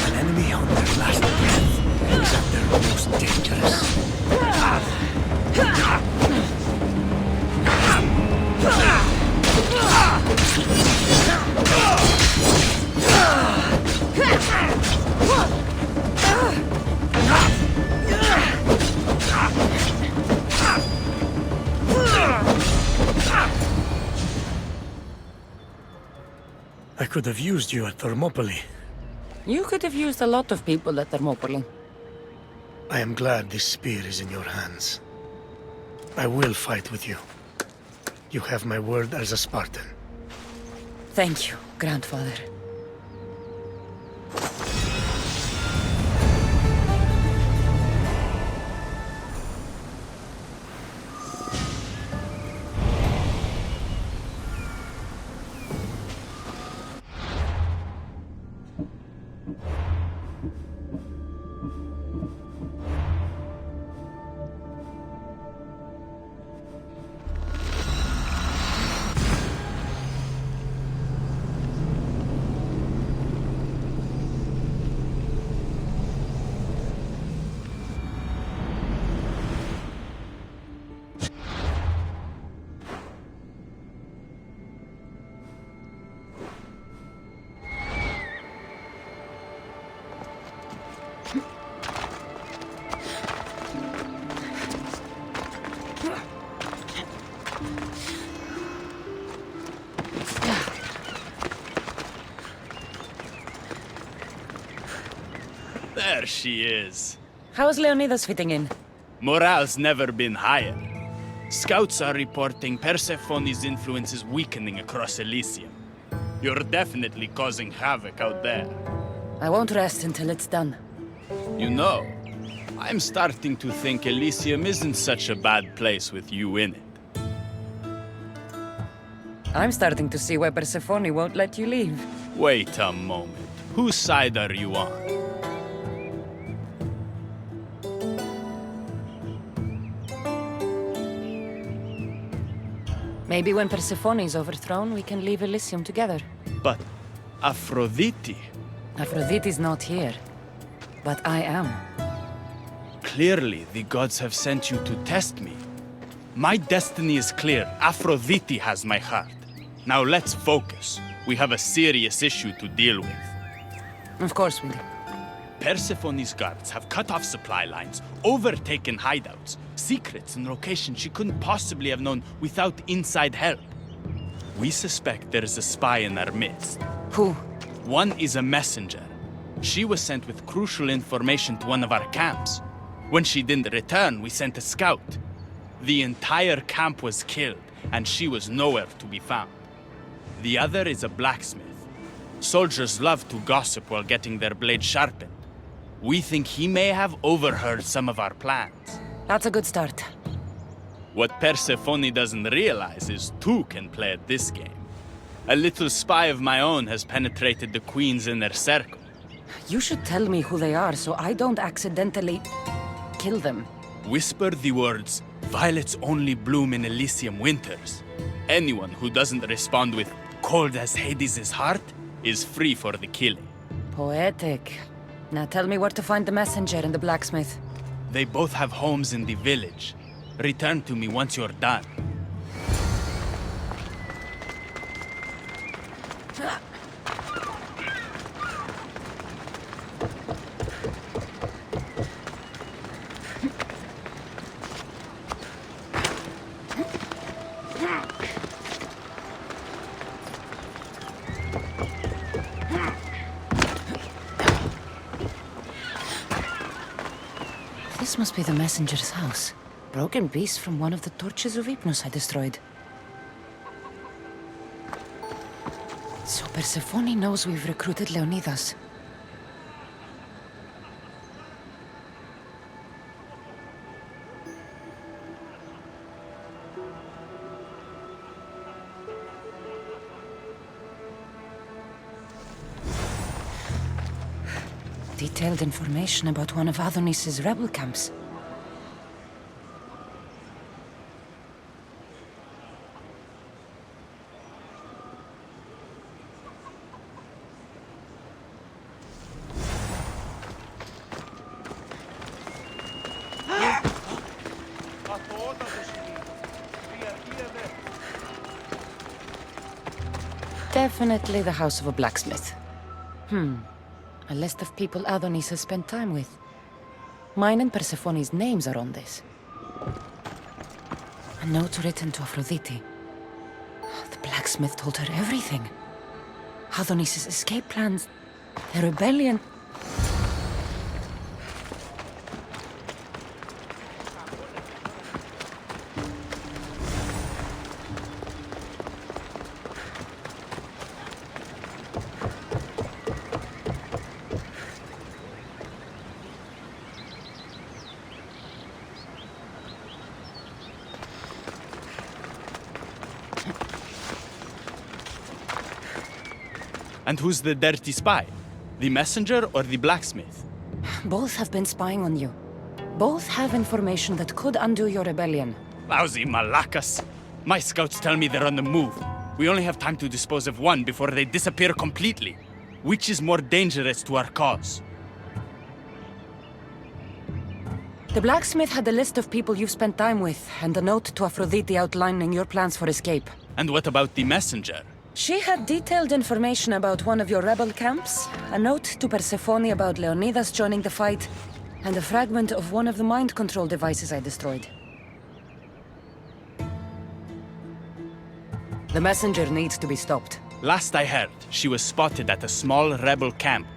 An enemy on their last breath is at their most dangerous. I could have used you at Thermopylae. You could have used a lot of people at Thermopylae. I am glad this spear is in your hands. I will fight with you. You have my word as a Spartan. Thank you, grandfather. There she is. How's Leonidas fitting in? Morale's never been higher. Scouts are reporting Persephone's influence is weakening across Elysium. You're definitely causing havoc out there. I won't rest until it's done. You know, I'm starting to think Elysium isn't such a bad place with you in it. I'm starting to see why Persephone won't let you leave. Wait a moment. Whose side are you on? Maybe when Persephone is overthrown, we can leave Elysium together. But Aphrodite. Aphrodite's not here, but I am. Clearly, the gods have sent you to test me. My destiny is clear. Aphrodite has my heart. Now let's focus. We have a serious issue to deal with. Of course we do. Persephone's guards have cut off supply lines, overtaken hideouts, secrets and locations she couldn't possibly have known without inside help. We suspect there's a spy in our midst. Who? One is a messenger. She was sent with crucial information to one of our camps. When she didn't return, we sent a scout. The entire camp was killed, and she was nowhere to be found. The other is a blacksmith. Soldiers love to gossip while getting their blades sharpened. We think he may have overheard some of our plans. That's a good start. What Persephone doesn't realize is two can play at this game. A little spy of my own has penetrated the queen's inner circle. You should tell me who they are so I don't accidentally kill them. Whisper the words, "Violets only bloom in Elysium winters." Anyone who doesn't respond with "cold as Hades' heart" is free for the killing. Poetic. Now tell me where to find the messenger and the blacksmith. They both have homes in the village. Return to me once you're done. This must be the messenger's house. Broken piece from one of the torches of Hypnos I destroyed. So Persephone knows we've recruited Leonidas. Detailed information about one of Adonis's rebel camps. Definitely the house of a blacksmith. A list of people Adonis has spent time with. Mine and Persephone's names are on this. A note written to Aphrodite. The blacksmith told her everything. Adonis's escape plans, the rebellion. And who's the dirty spy? The messenger or the blacksmith? Both have been spying on you. Both have information that could undo your rebellion. Lousy malacas. My scouts tell me they're on the move. We only have time to dispose of one before they disappear completely. Which is more dangerous to our cause? The blacksmith had a list of people you've spent time with, and a note to Aphrodite outlining your plans for escape. And what about the messenger? She had detailed information about one of your rebel camps, a note to Persephone about Leonidas joining the fight, and a fragment of one of the mind control devices I destroyed. The messenger needs to be stopped. Last I heard, she was spotted at a small rebel camp.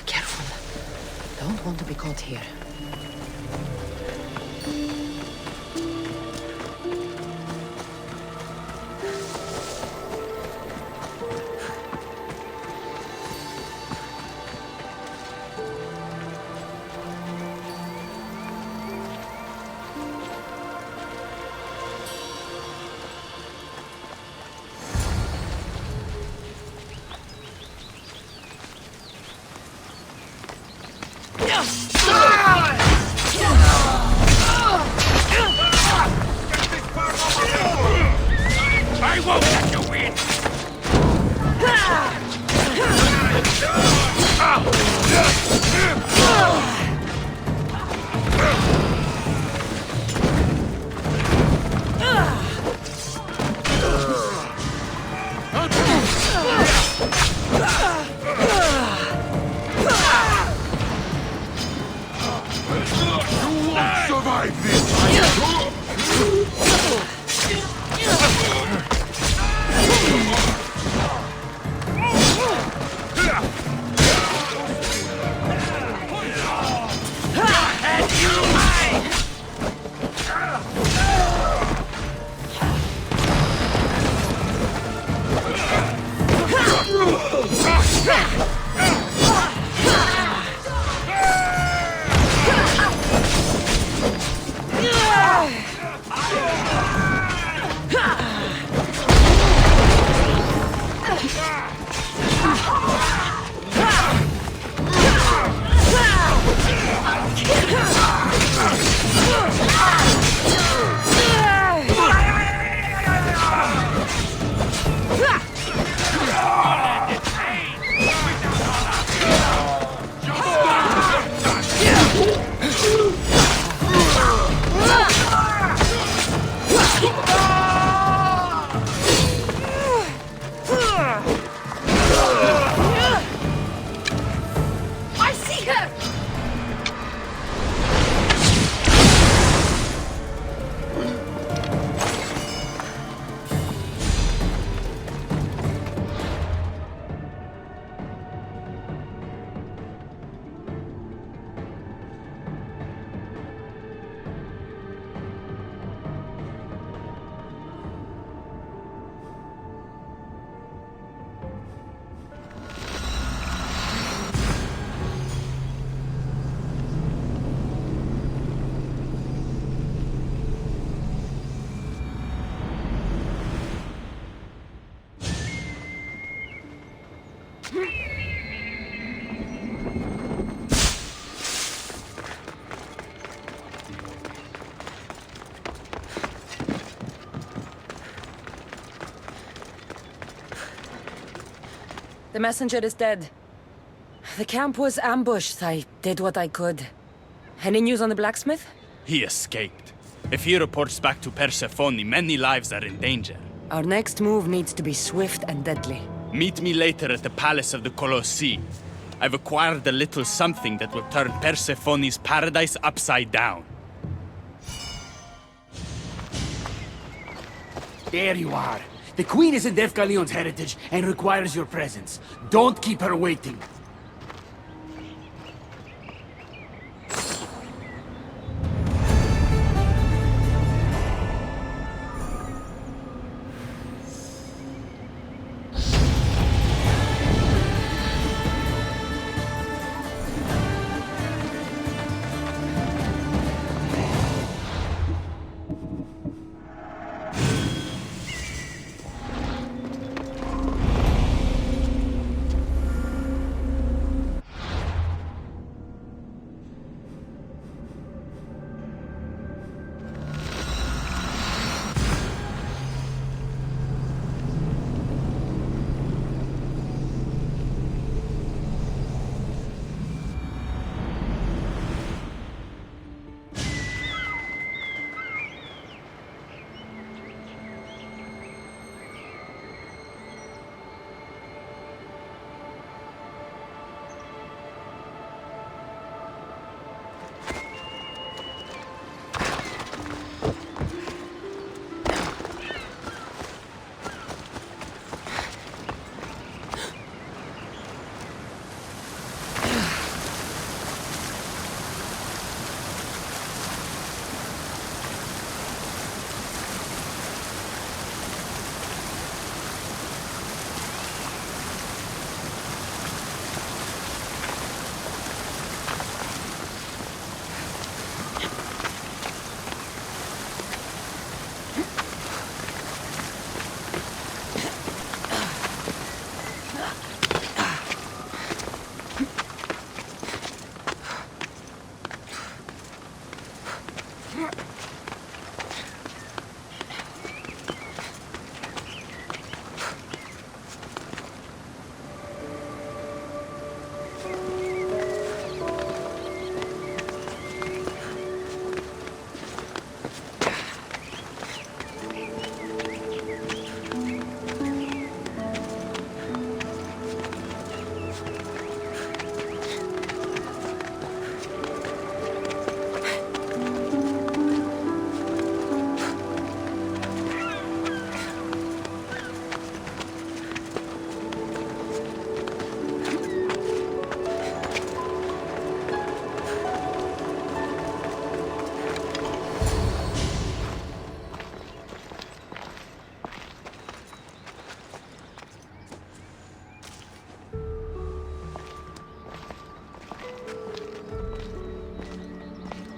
Careful. Don't want to be caught here. I won't let you win! You won't survive this! I see her! The messenger is dead. The camp was ambushed. I did what I could. Any news on the blacksmith? He escaped. If he reports back to Persephone, many lives are in danger. Our next move needs to be swift and deadly. Meet me later at the Palace of the Colossi. I've acquired a little something that will turn Persephone's paradise upside down. There you are. The Queen is in Defgalion's heritage and requires your presence. Don't keep her waiting.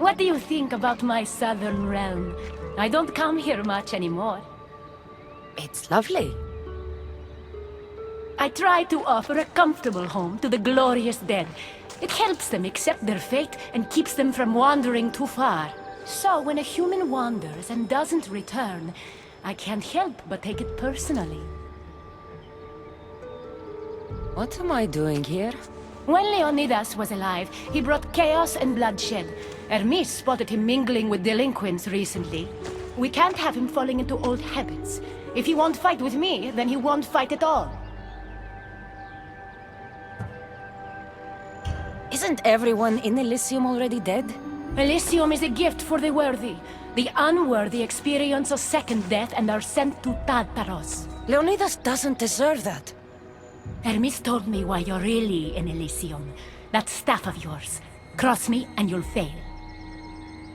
What do you think about my southern realm? I don't come here much anymore. It's lovely. I try to offer a comfortable home to the glorious dead. It helps them accept their fate and keeps them from wandering too far. So when a human wanders and doesn't return, I can't help but take it personally. What am I doing here? When Leonidas was alive, he brought chaos and bloodshed. Hermes spotted him mingling with delinquents recently. We can't have him falling into old habits. If he won't fight with me, then he won't fight at all. Isn't everyone in Elysium already dead? Elysium is a gift for the worthy. The unworthy experience a second death and are sent to Tartaros. Leonidas doesn't deserve that. Hermes told me why you're really in Elysium. That staff of yours. Cross me and you'll fail.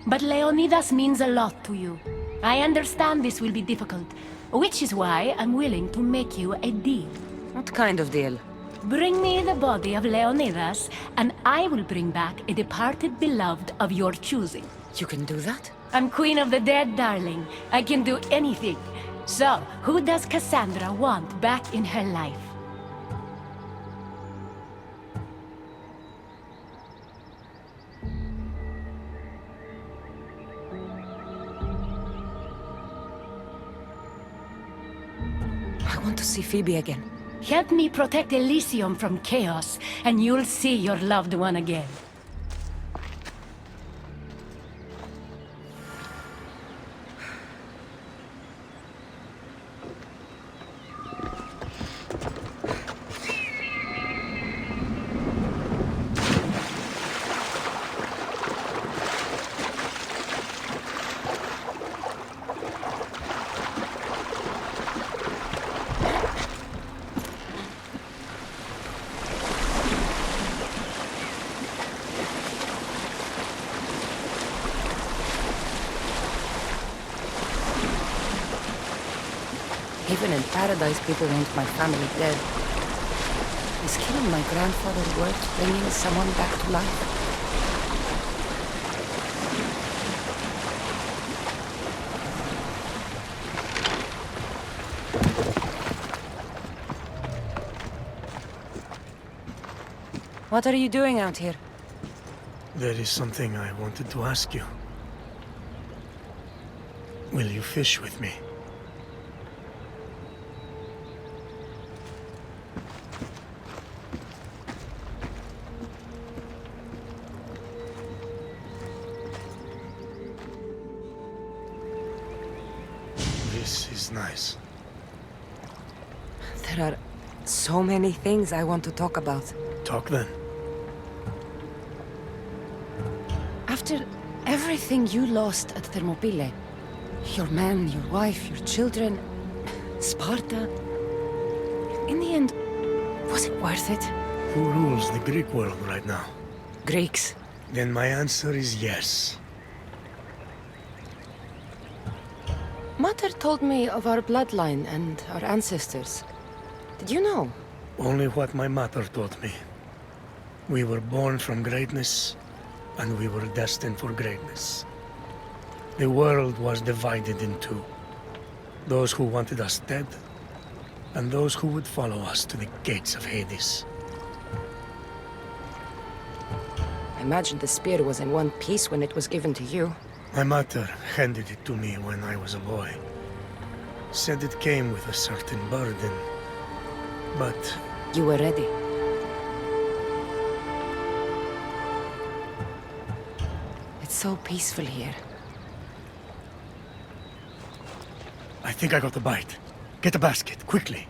But Leonidas means a lot to you. I understand this will be difficult, which is why I'm willing to make you a deal. What kind of deal? Bring me the body of Leonidas, and I will bring back a departed beloved of your choosing. You can do that? I'm Queen of the Dead, darling. I can do anything. So, who does Cassandra want back in her life? I want to see Phoebe again. Help me protect Elysium from chaos, and you'll see your loved one again. Even in paradise, people want my family dead. Is killing my grandfather worth bringing someone back to life? What are you doing out here? There is something I wanted to ask you. Will you fish with me? This is nice. There are so many things I want to talk about. Talk then. After everything you lost at Thermopylae, your men, your wife, your children, Sparta, in the end, was it worth it? Who rules the Greek world right now? Greeks. Then my answer is yes. Mater told me of our bloodline and our ancestors. Did you know? Only what my mother taught me. We were born from greatness, and we were destined for greatness. The world was divided in two. Those who wanted us dead, and those who would follow us to the gates of Hades. I imagine the spear was in one piece when it was given to you. My mother handed it to me when I was a boy. Said it came with a certain burden, but You were ready. It's so peaceful here. I think I got a bite. Get a basket, quickly.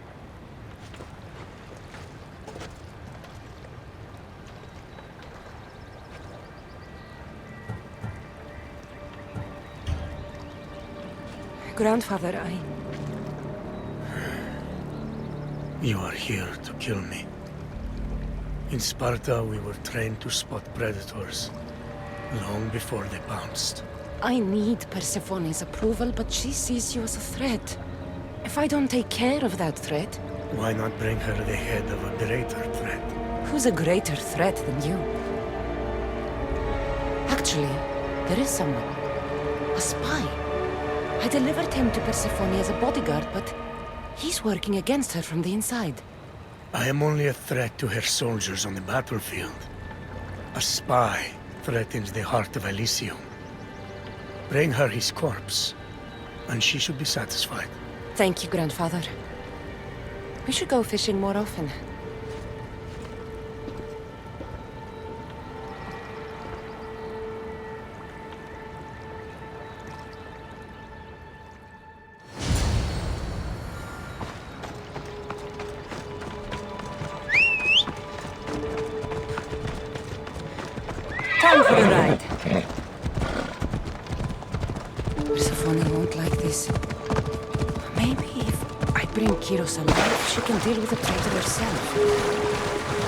Grandfather, You are here to kill me. In Sparta, we were trained to spot predators, long before they pounced. I need Persephone's approval, but she sees you as a threat. If I don't take care of that threat, Why not bring her the head of a greater threat? who's a greater threat than you? Actually, there is someone. A spy. I delivered him to Persephone as a bodyguard, but he's working against her from the inside. I am only a threat to her soldiers on the battlefield. A spy threatens the heart of Elysium. Bring her his corpse, and she should be satisfied. Thank you, Grandfather. We should go fishing more often. Time for a ride. Persephone won't like this. Maybe if I bring Kyros alive, she can deal with the traitor herself.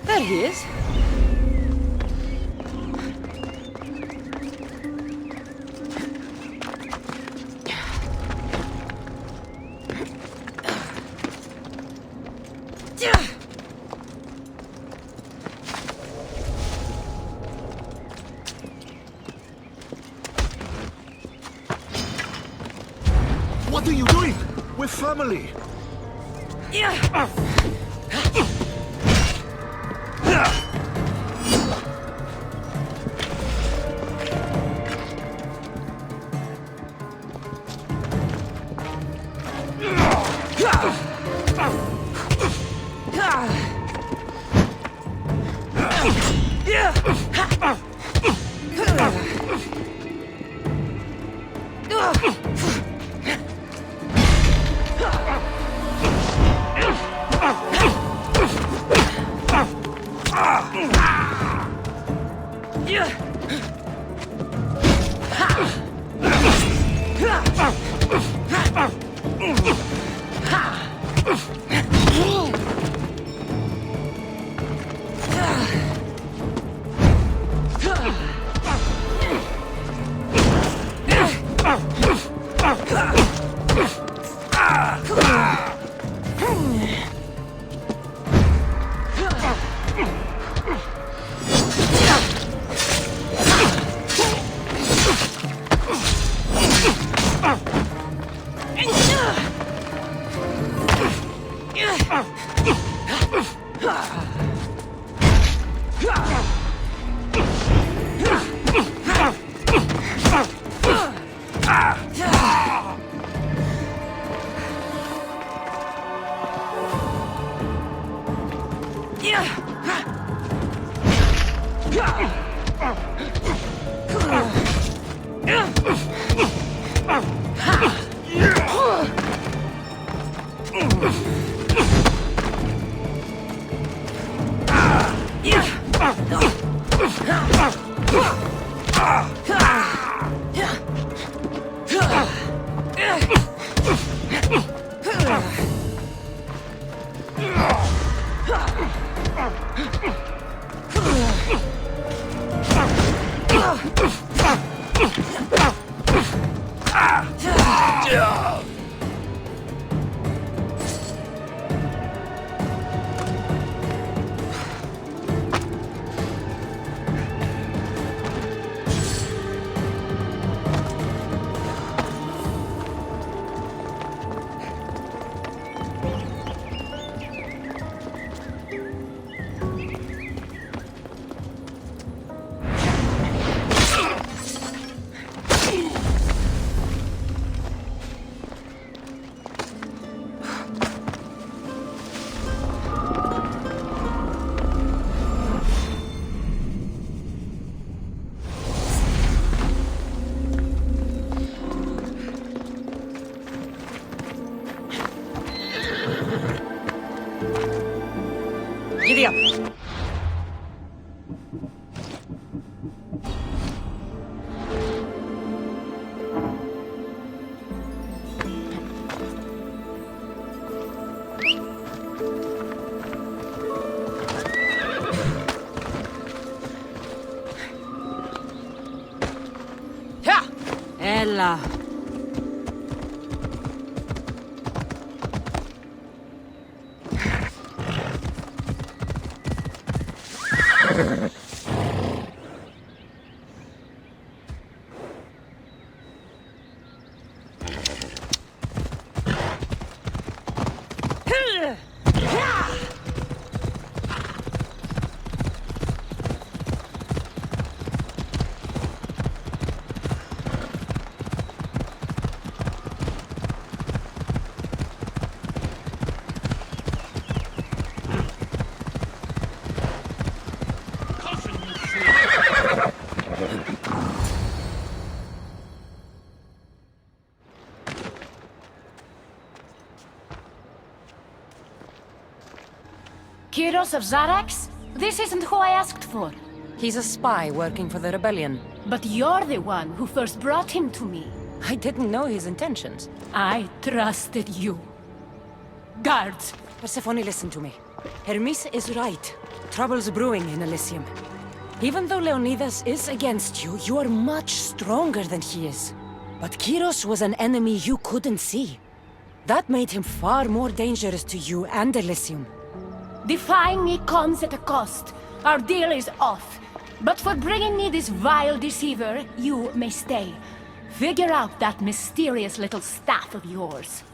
There he is. What are you doing? We're family. Giddy up. Ha! Ella. Kyros of Zarax? This isn't who I asked for. He's a spy working for the rebellion. But you're the one who first brought him to me. I didn't know his intentions. I trusted you. Guards! Persephone, listen to me. Hermes is right. trouble's brewing in Elysium. Even though Leonidas is against you, you are much stronger than he is. But Kyros was an enemy you couldn't see. That made him far more dangerous to you and Elysium. Defying me comes at a cost. Our deal is off. But for bringing me this vile deceiver, you may stay. Figure out that mysterious little staff of yours.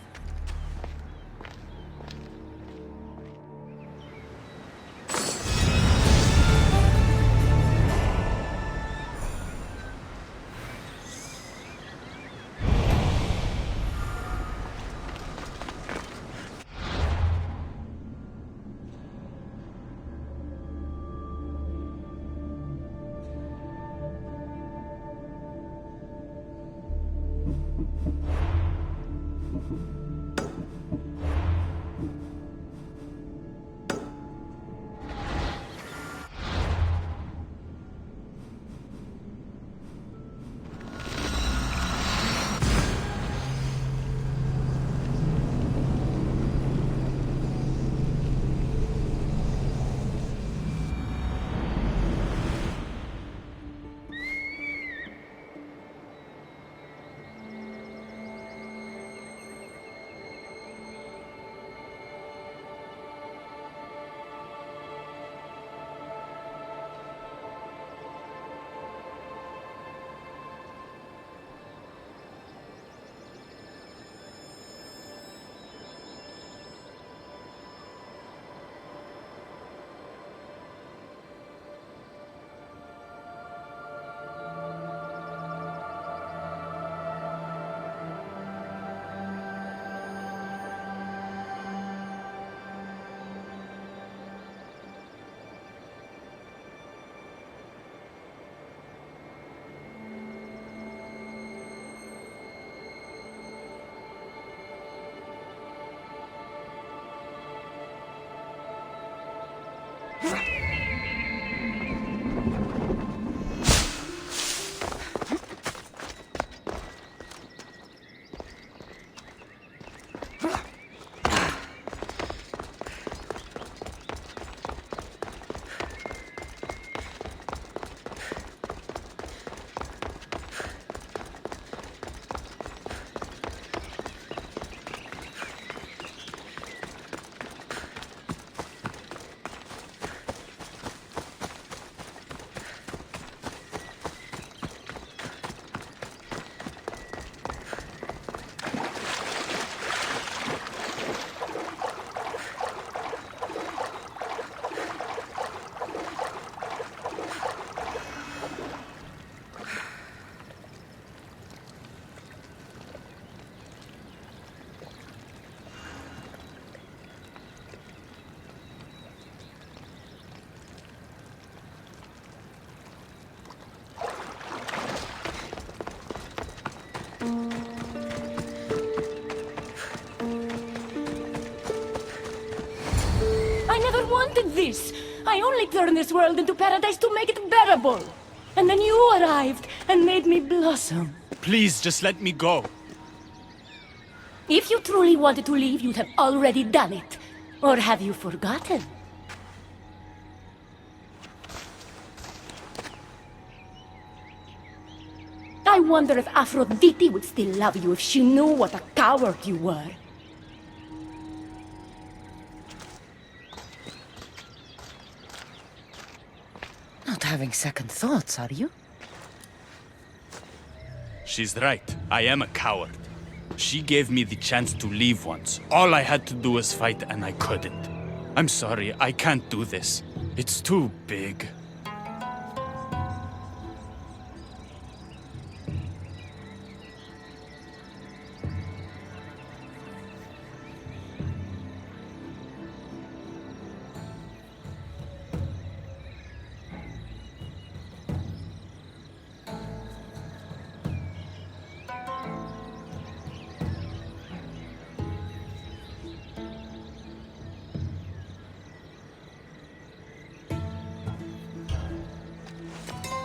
Wanted this. I only turned this world into paradise to make it bearable. And then you arrived and made me blossom. Please, just let me go. If you truly wanted to leave, you'd have already done it. Or have you forgotten? I wonder if Aphrodite would still love you if she knew what a coward you were. Not having second thoughts, are you? She's right. I am a coward. She gave me the chance to leave once. All I had to do was fight, and I couldn't. I'm sorry, I can't do this. It's too big.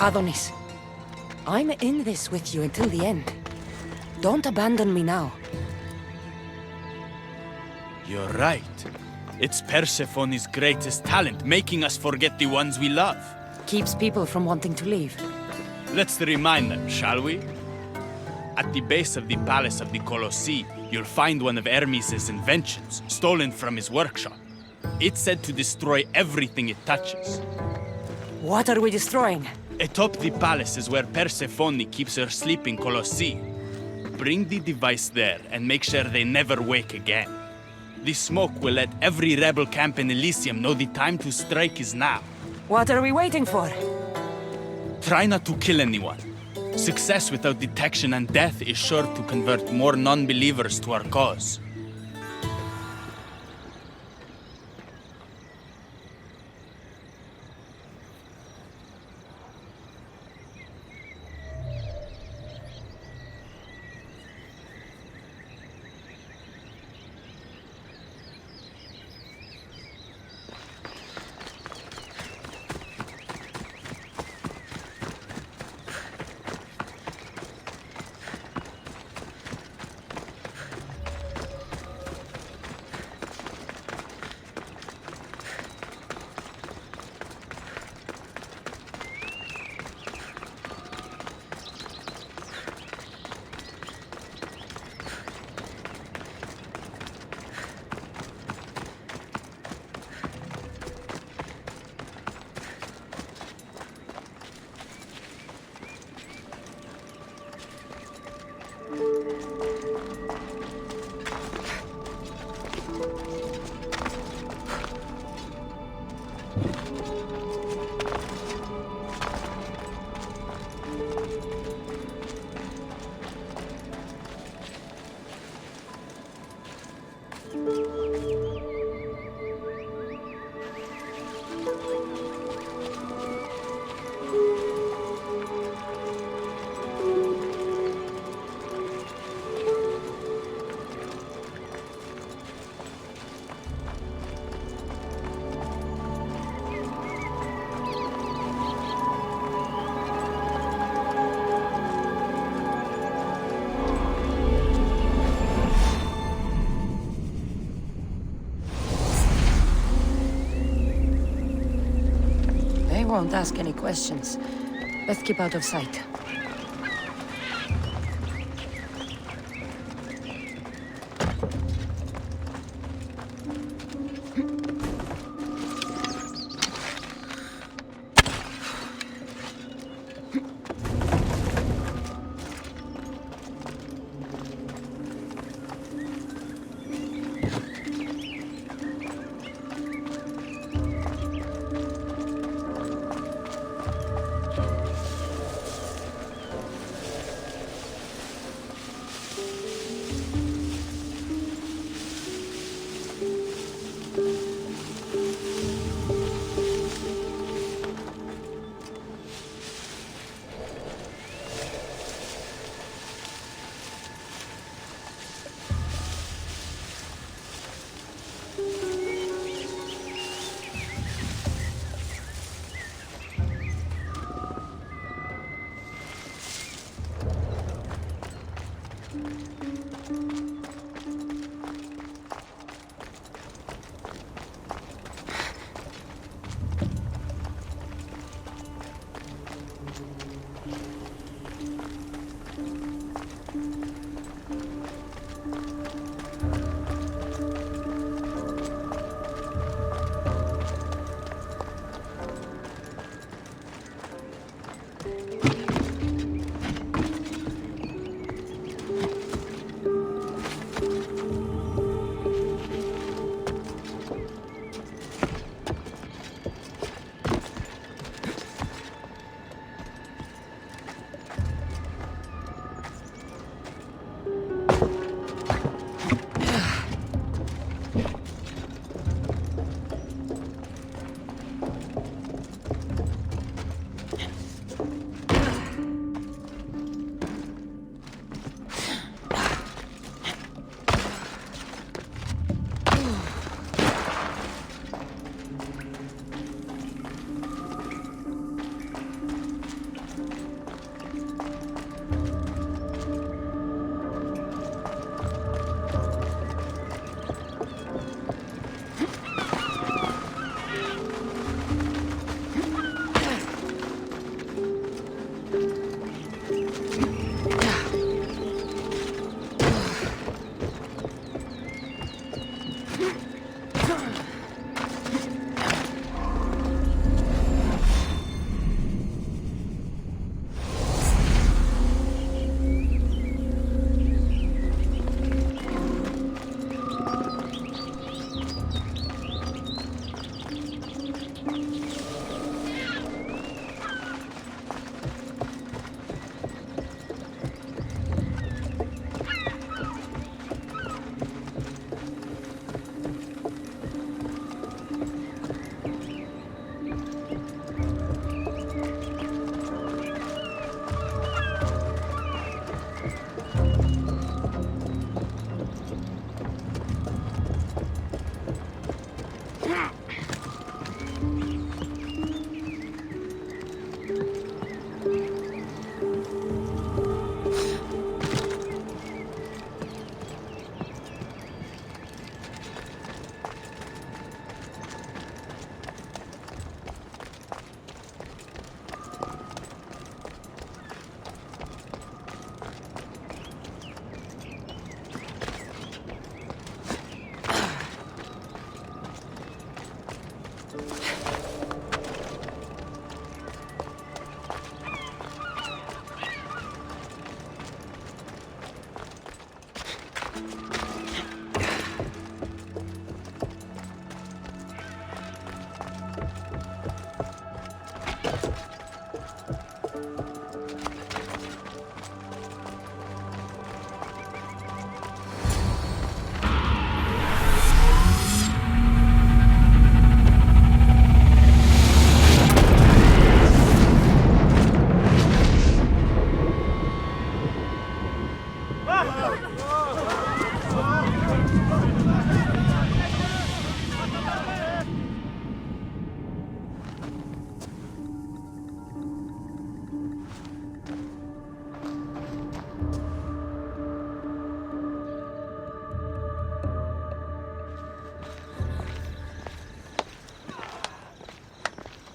Adonis, I'm in this with you until the end. Don't abandon me now. You're right. It's Persephone's greatest talent, making us forget the ones we love. Keeps people from wanting to leave. Let's remind them, shall we? At the base of the Palace of the Colossi, you'll find one of Hermes' inventions, stolen from his workshop. It's said to destroy everything it touches. What are we destroying? Atop the palace is where Persephone keeps her sleeping Colossi. Bring the device there and make sure they never wake again. The smoke will let every rebel camp in Elysium know the time to strike is now. What are we waiting for? Try not to kill anyone. Success without detection and death is sure to convert more non-believers to our cause. They won't ask any questions. Let's keep out of sight.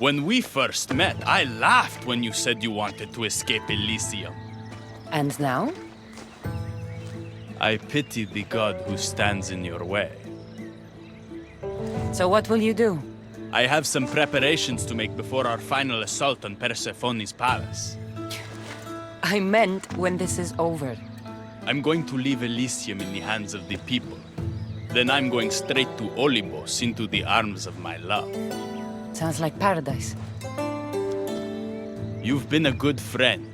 When we first met, I laughed when you said you wanted to escape Elysium. And now? I pity the god who stands in your way. So what will you do? I have some preparations to make before our final assault on Persephone's palace. I meant when this is over. I'm going to leave Elysium in the hands of the people. Then I'm going straight to Olympus, into the arms of my love. Sounds like paradise. You've been a good friend.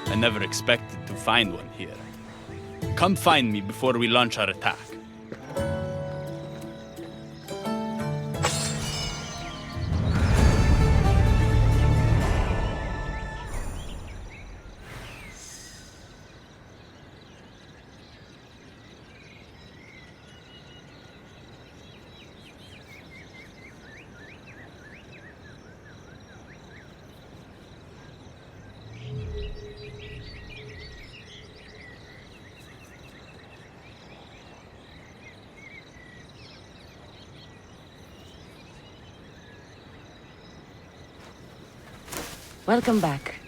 I never expected to find one here. Come find me before we launch our attack. Welcome back.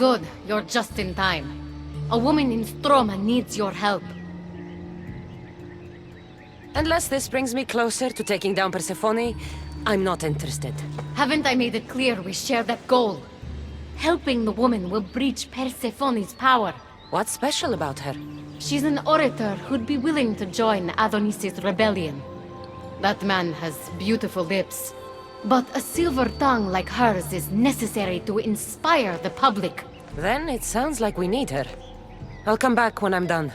Good, you're just in time. A woman in Stroma needs your help. Unless this brings me closer to taking down Persephone, I'm not interested. Haven't I made it clear we share that goal? Helping the woman will breach Persephone's power. What's special about her? She's an orator who'd be willing to join Adonis's rebellion. That man has beautiful lips, but a silver tongue like hers is necessary to inspire the public. Then it sounds like we need her. I'll come back when I'm done.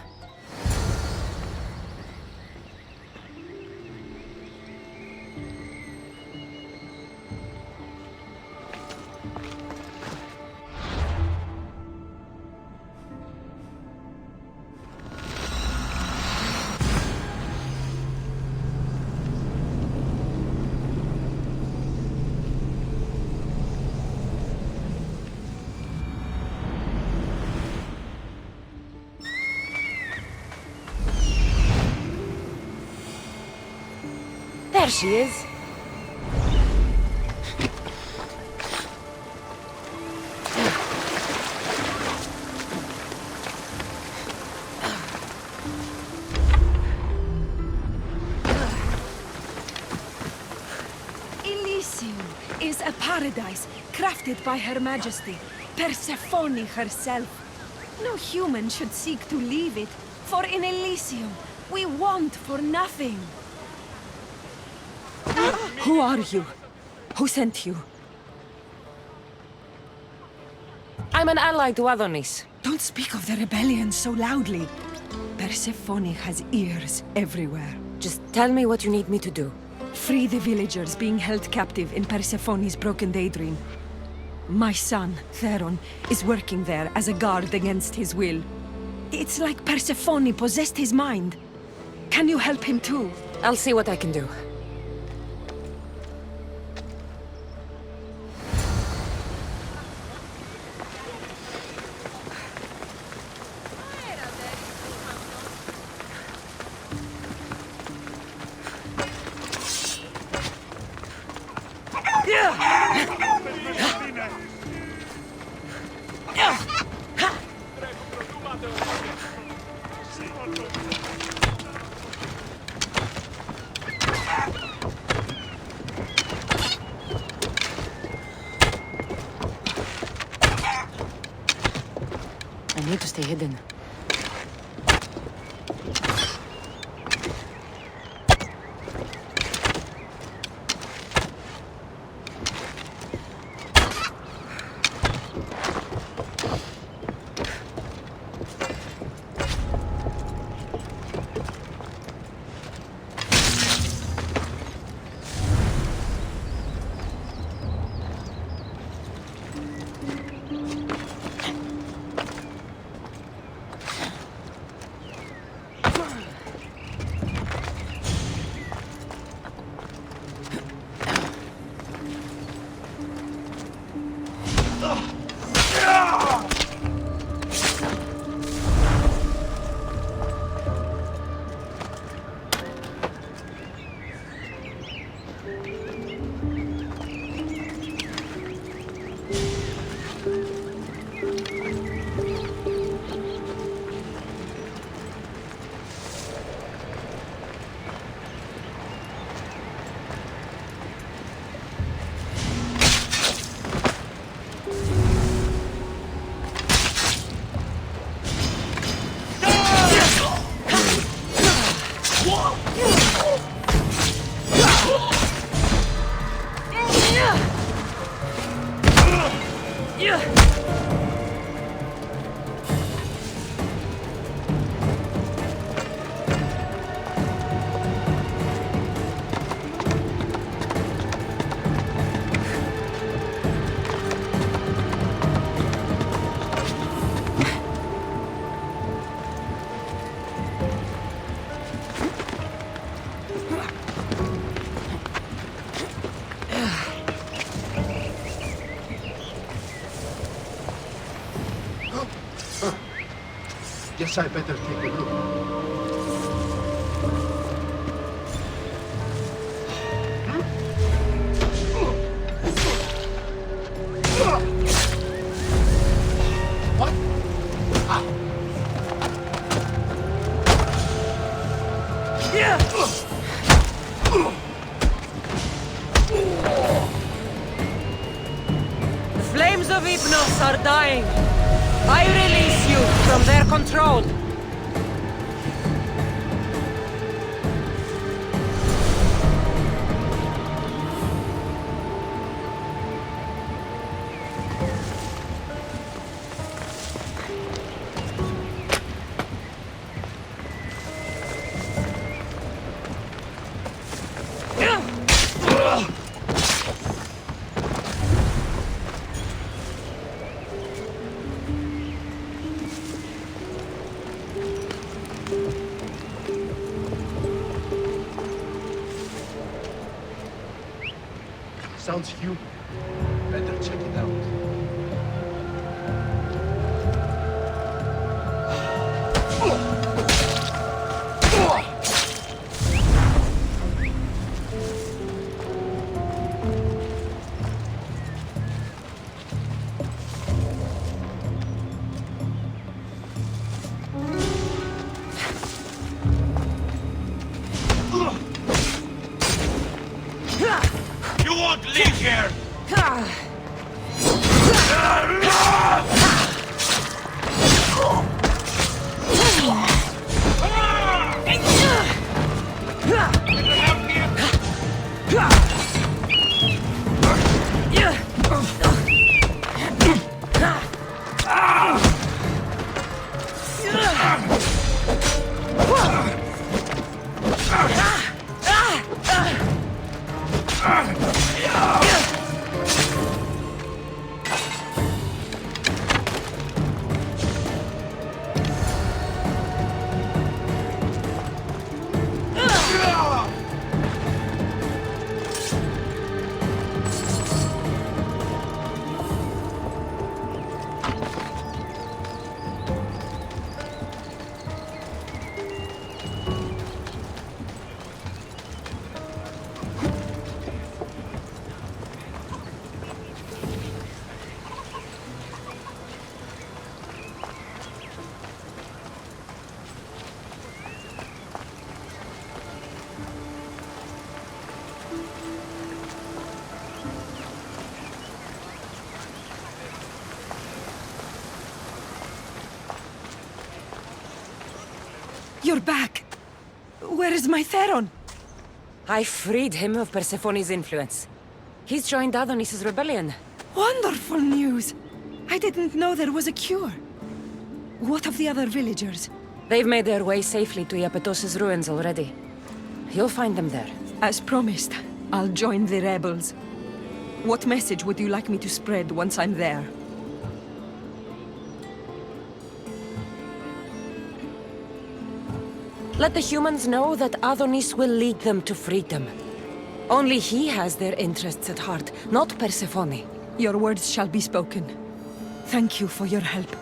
There she is. Elysium is a paradise crafted by Her Majesty, Persephone herself. No human should seek to leave it, for in Elysium we want for nothing. Who are you? Who sent you? I'm an ally to Adonis. Don't speak of the rebellion so loudly. Persephone has ears everywhere. Just tell me what you need me to do. Free the villagers being held captive in Persephone's broken daydream. My son, Theron, is working there as a guard against his will. It's like Persephone possessed his mind. Can you help him too? I'll see what I can do. I need to stay hidden. Guess I better take a look. lying. I release you from their control. Sounds human. Better check it out. You won't leave here! You're back! Where is my Theron? I freed him of Persephone's influence. He's joined Adonis's rebellion. Wonderful news! I didn't know there was a cure. What of the other villagers? They've made their way safely to Iapetos' ruins already. You'll find them there. As promised, I'll join the rebels. What message would you like me to spread once I'm there? Let the humans know that Adonis will lead them to freedom. Only he has their interests at heart, not Persephone. Your words shall be spoken. Thank you for your help.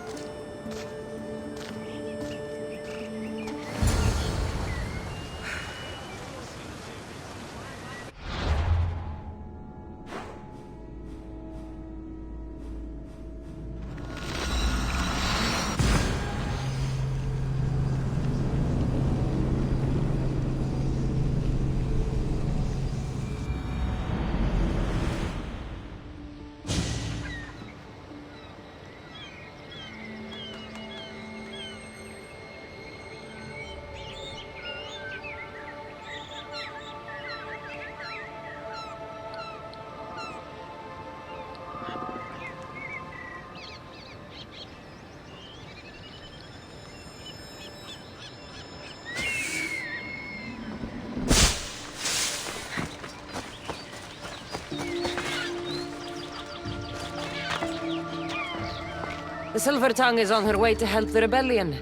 The Silver Tongue is on her way to help the rebellion.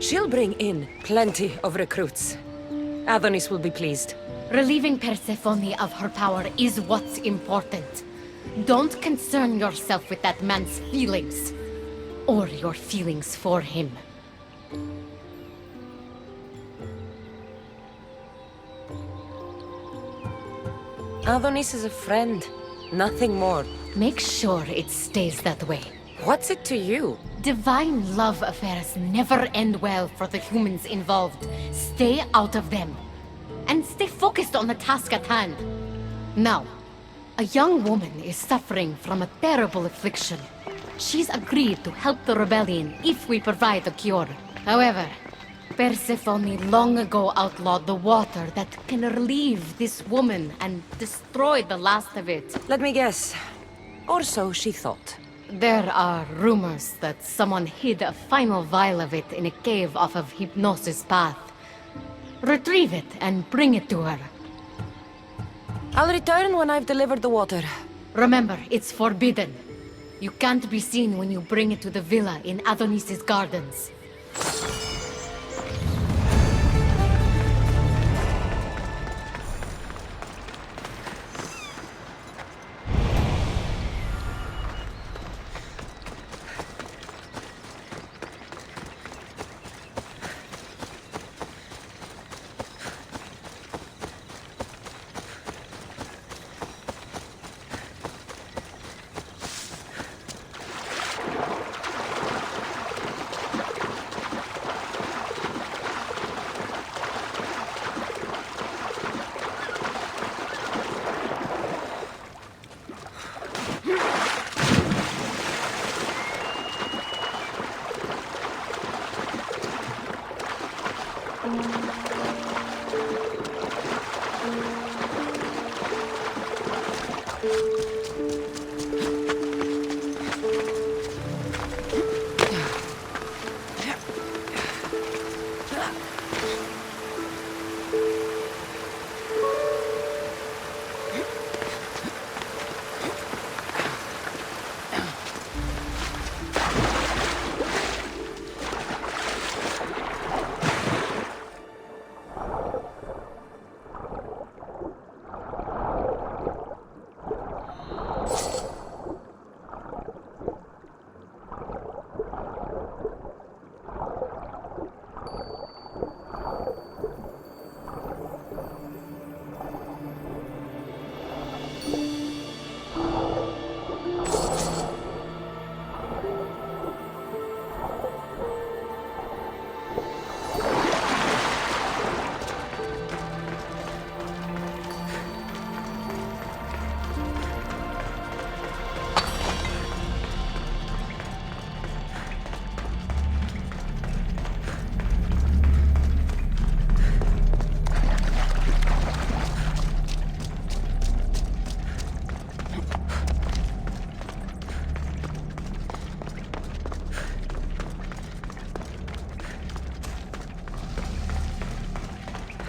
She'll bring in plenty of recruits. Adonis will be pleased. Relieving Persephone of her power is what's important. Don't concern yourself with that man's feelings. Or your feelings for him. Adonis is a friend, nothing more. Make sure it stays that way. What's it to you? Divine love affairs never end well for the humans involved. Stay out of them. And stay focused on the task at hand. Now, a young woman is suffering from a terrible affliction. She's agreed to help the rebellion if we provide a cure. However, Persephone long ago outlawed the water that can relieve this woman and destroy the last of it. Let me guess. Or so she thought. There are rumors that someone hid a final vial of it in a cave off of Hypnosis Path. Retrieve it and bring it to her. I'll return when I've delivered the water. Remember, it's forbidden. You can't be seen when you bring it to the villa in Adonis's gardens.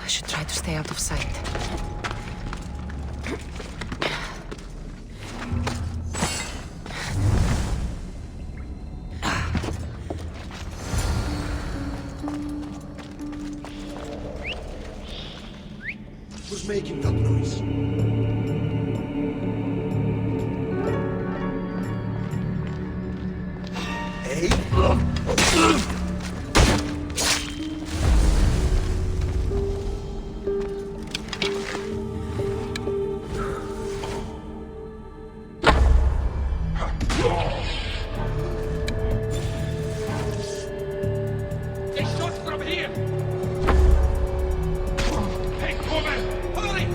I should try to stay out of sight. Who's making that noise? Hey? They shot from here! Take cover! Hurry!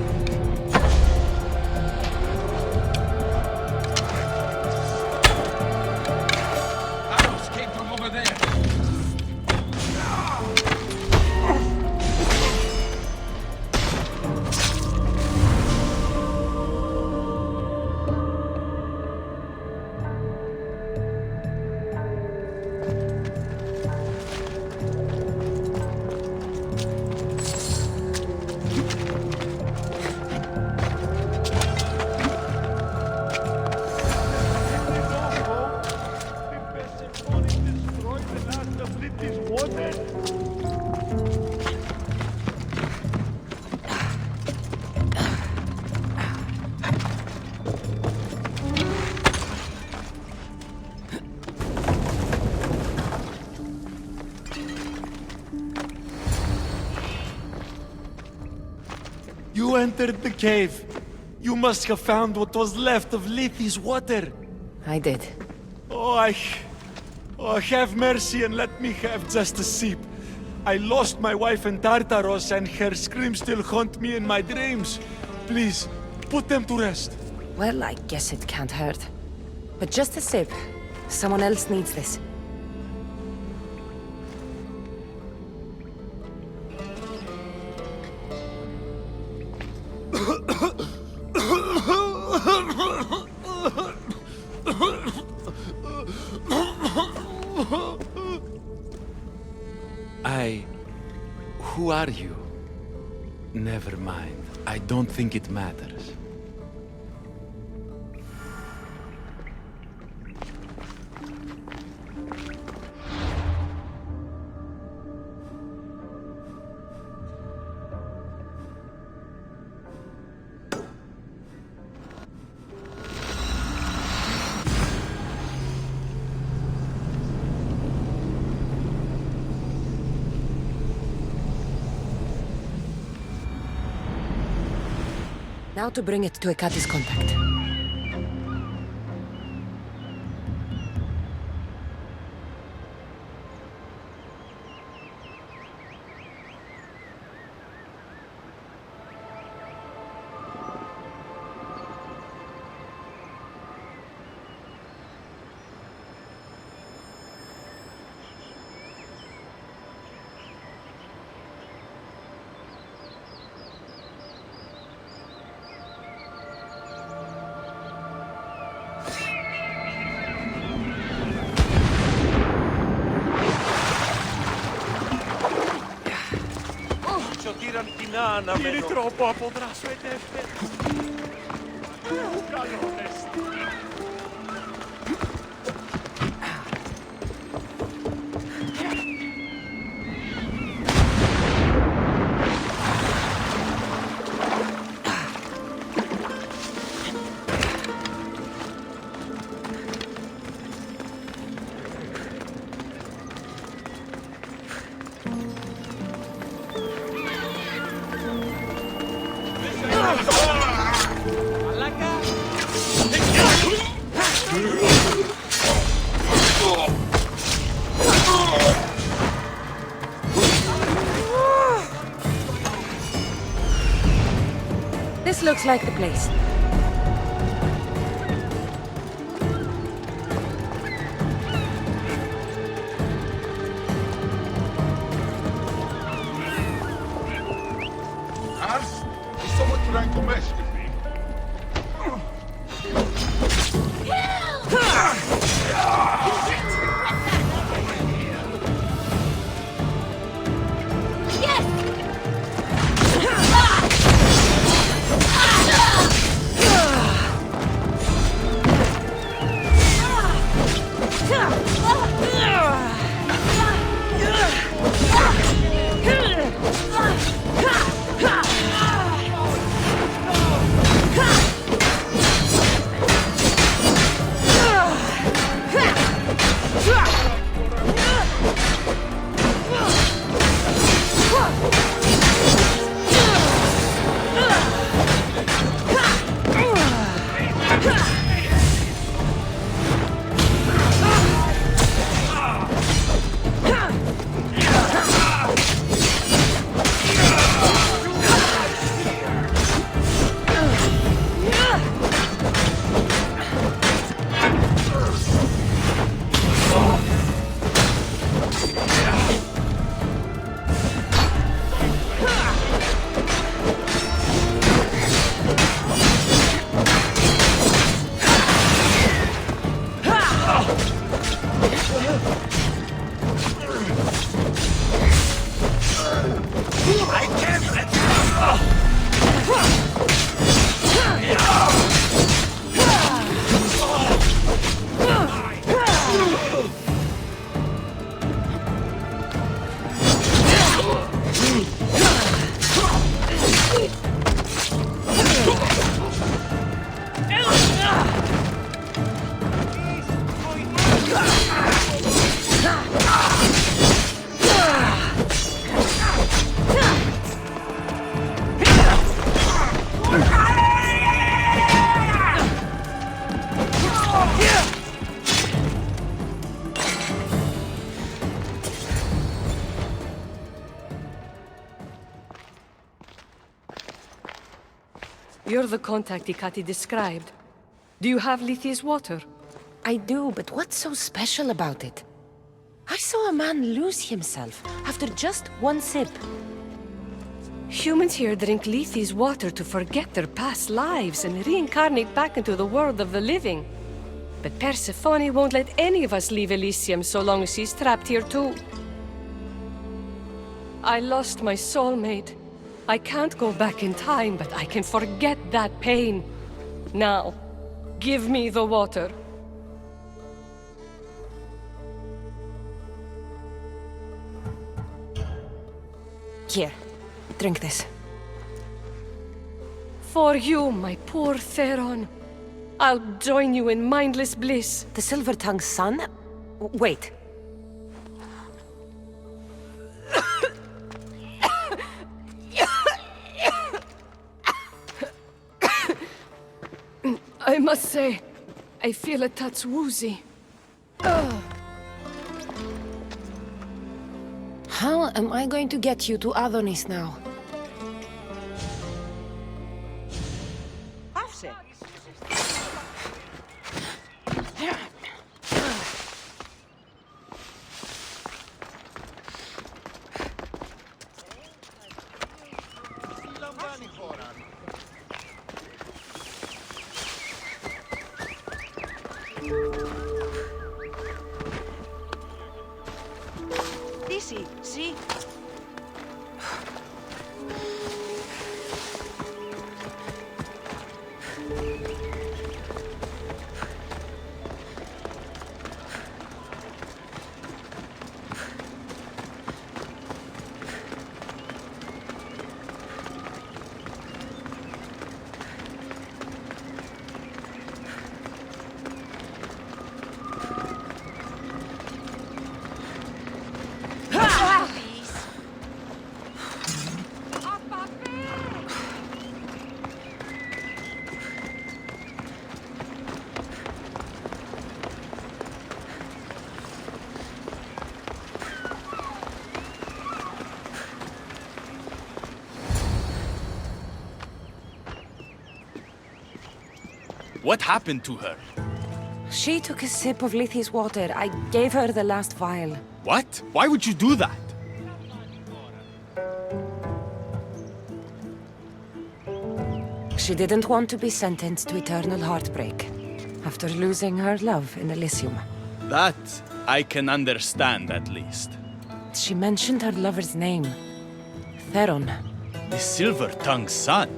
Arrows came from over there. You entered the cave. You must have found what was left of Lethe's water. I did. Oh, have mercy and let me have just a sip. I lost my wife in Tartaros and her screams still haunt me in my dreams. Please, put them to rest. Well, I guess it can't hurt. But just a sip. Someone else needs this. Who are you? Never mind. I don't think it matters. Now to bring it to Hekate's contact. Vieni troppo a podrasso e te. This looks like the place. Ars? Is someone trying to mess with me? You're the contact Hekate described. Do you have Lithia's water? I do, but what's so special about it? I saw a man lose himself after just one sip. Humans here drink Lethe's water to forget their past lives and reincarnate back into the world of the living. But Persephone won't let any of us leave Elysium so long as she's trapped here too. I lost my soulmate. I can't go back in time, but I can forget that pain. Now, give me the water. Here, drink this. For you, my poor Theron. I'll join you in mindless bliss. The Silver-Tongue's son? Wait. I must say, I feel a touch woozy. How am I going to get you to Adonis now? Odyssey, see? What happened to her? She took a sip of Lethe's water. I gave her the last vial. What? Why would you do that? She didn't want to be sentenced to eternal heartbreak after losing her love in Elysium. That I can understand, at least. She mentioned her lover's name. Theron. The Silver-Tongue's son.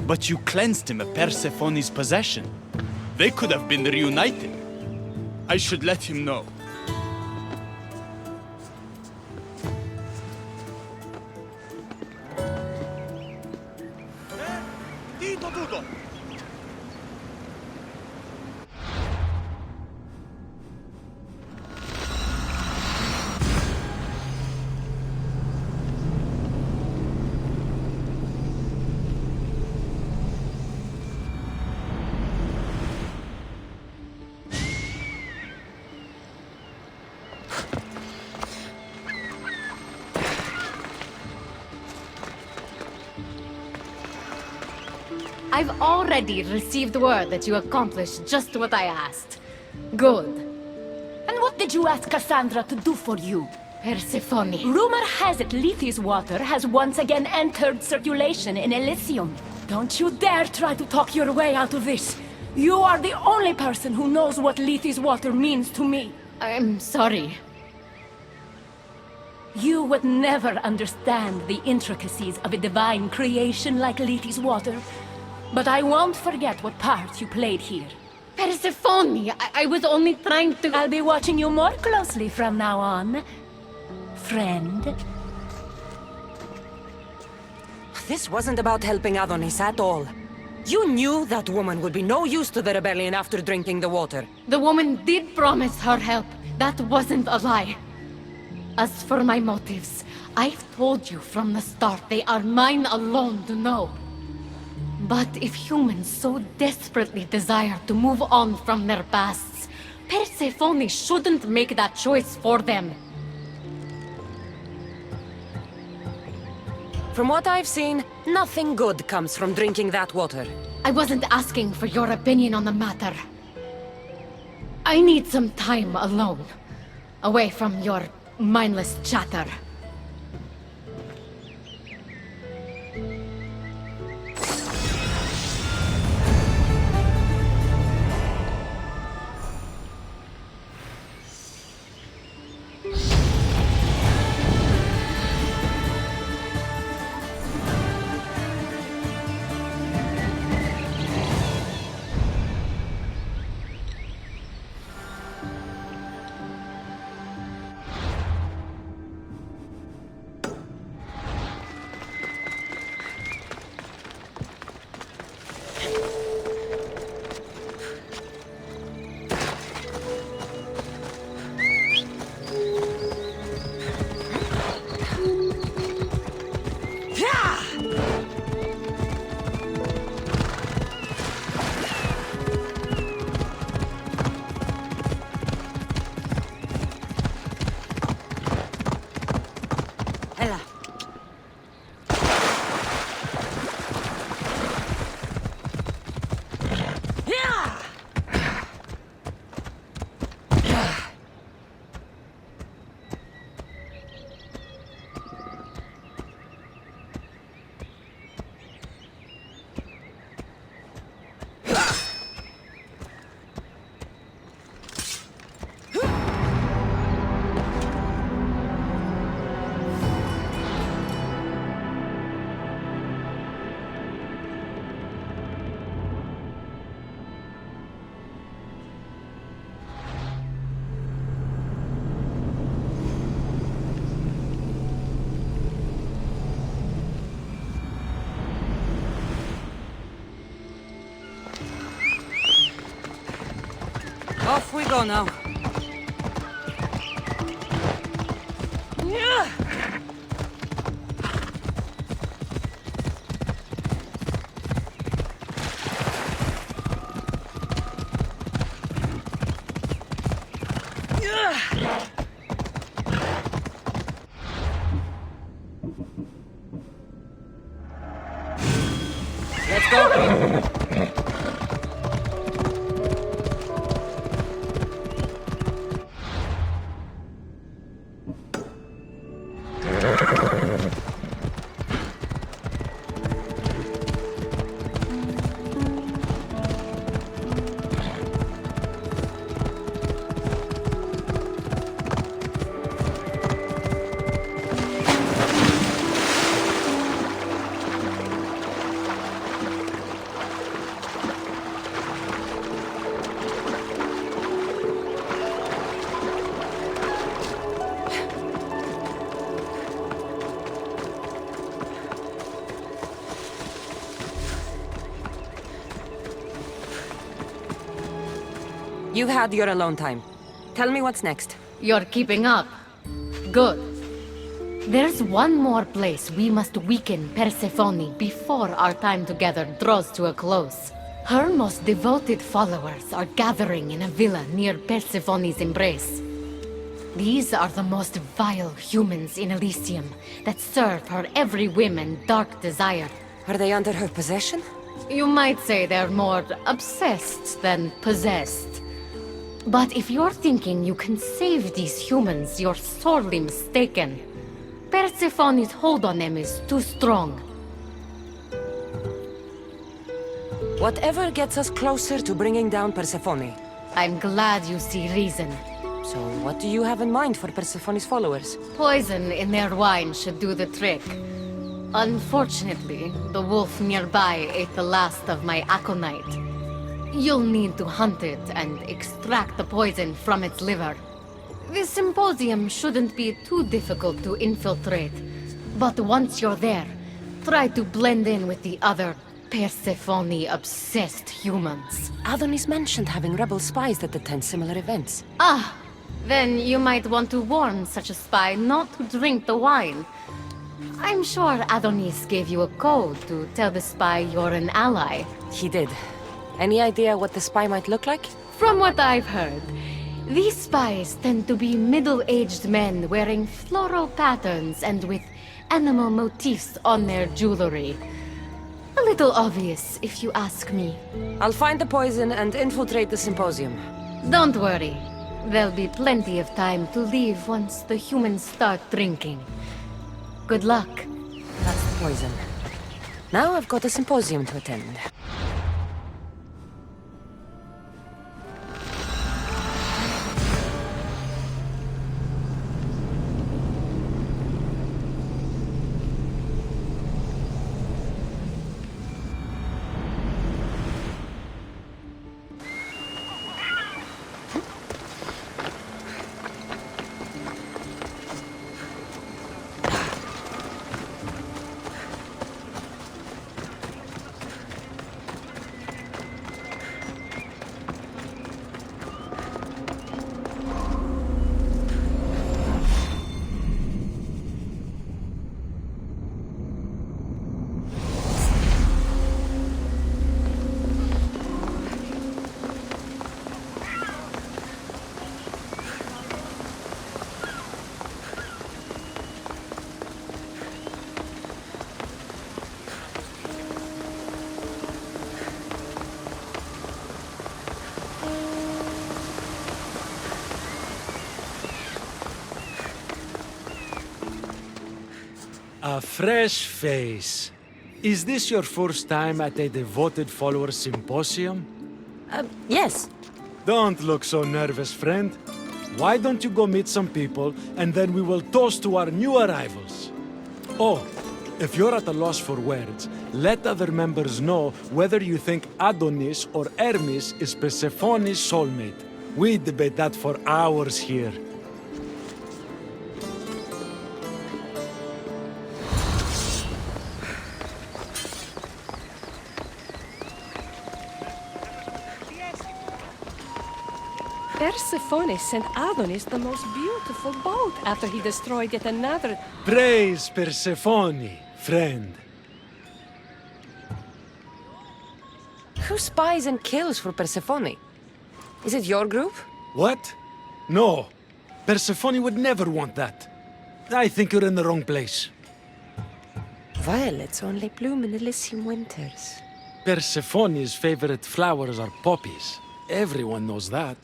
But you cleansed him of Persephone's possession. They could have been reunited. I should let him know. I've already received word that you accomplished just what I asked. Good. And what did you ask Cassandra to do for you? Persephone. Rumor has it Lethe's water has once again entered circulation in Elysium. Don't you dare try to talk your way out of this. You are the only person who knows what Lethe's water means to me. I'm sorry. You would never understand the intricacies of a divine creation like Lethe's water. But I won't forget what part you played here. Persephone, I was only trying to... I'll be watching you more closely from now on, friend. This wasn't about helping Adonis at all. You knew that woman would be no use to the rebellion after drinking the water. The woman did promise her help. That wasn't a lie. As for my motives, I've told you from the start they are mine alone to know. But if humans so desperately desire to move on from their pasts, Persephone shouldn't make that choice for them. From what I've seen, nothing good comes from drinking that water. I wasn't asking for your opinion on the matter. I need some time alone. Away from your mindless chatter. Off we go now. Let's go. You've had your alone time. Tell me what's next. You're keeping up. Good. There's one more place we must weaken Persephone before our time together draws to a close. Her most devoted followers are gathering in a villa near Persephone's embrace. These are the most vile humans in Elysium that serve her every whim and dark desire. Are they under her possession? You might say they're more obsessed than possessed. But if you're thinking you can save these humans, you're sorely mistaken. Persephone's hold on them is too strong. Whatever gets us closer to bringing down Persephone. I'm glad you see reason. So what do you have in mind for Persephone's followers? Poison in their wine should do the trick. Unfortunately, the wolf nearby ate the last of my aconite. You'll need to hunt it and extract the poison from its liver. This symposium shouldn't be too difficult to infiltrate. But once you're there, try to blend in with the other Persephone-obsessed humans. Adonis mentioned having rebel spies that attend similar events. Ah, then you might want to warn such a spy not to drink the wine. I'm sure Adonis gave you a code to tell the spy you're an ally. He did. Any idea what the spy might look like? From what I've heard, these spies tend to be middle-aged men wearing floral patterns and with animal motifs on their jewelry. A little obvious, if you ask me. I'll find the poison and infiltrate the symposium. Don't worry. There'll be plenty of time to leave once the humans start drinking. Good luck. That's the poison. Now I've got a symposium to attend. A fresh face. Is this your first time at a devoted follower symposium? Yes. Don't look so nervous, friend. Why don't you go meet some people, and then we will toast to our new arrivals? Oh, if you're at a loss for words, let other members know whether you think Adonis or Hermes is Persephone's soulmate. We debate that for hours here. Persephone sent Adonis the most beautiful boat after he destroyed yet another. Praise Persephone, friend. Who spies and kills for Persephone? Is it your group? What? No. Persephone would never want that. I think you're in the wrong place. Violets only bloom in Elysium winters. Persephone's favorite flowers are poppies. Everyone knows that.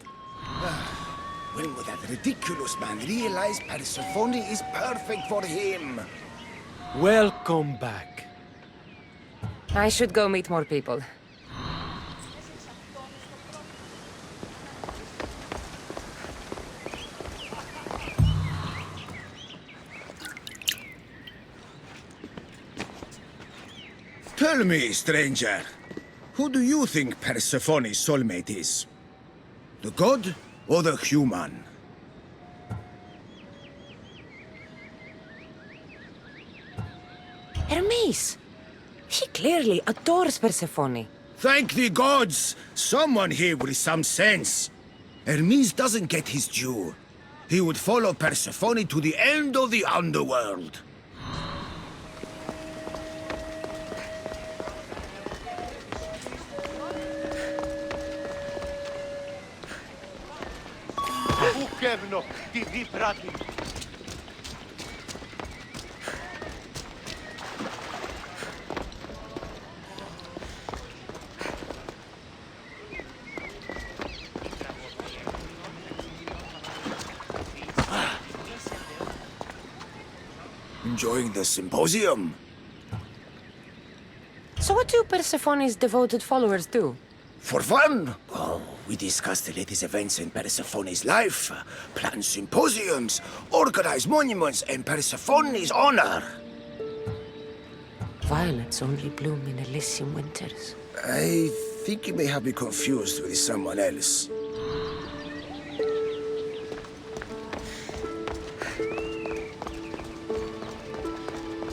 When will that ridiculous man realize Persephone is perfect for him? Welcome back. I should go meet more people. Tell me, stranger, who do you think Persephone's soulmate is? The god or the human? Hermes! He clearly adores Persephone. Thank the gods! Someone here with some sense. Hermes doesn't get his due. He would follow Persephone to the end of the underworld. Enjoying the symposium? So what do Persephone's devoted followers do? For fun? Oh, we discuss the latest events in Persephone's life, plan symposiums, organize monuments in Persephone's honor. Violets only bloom in Elysium winters. I think you may have me confused with someone else.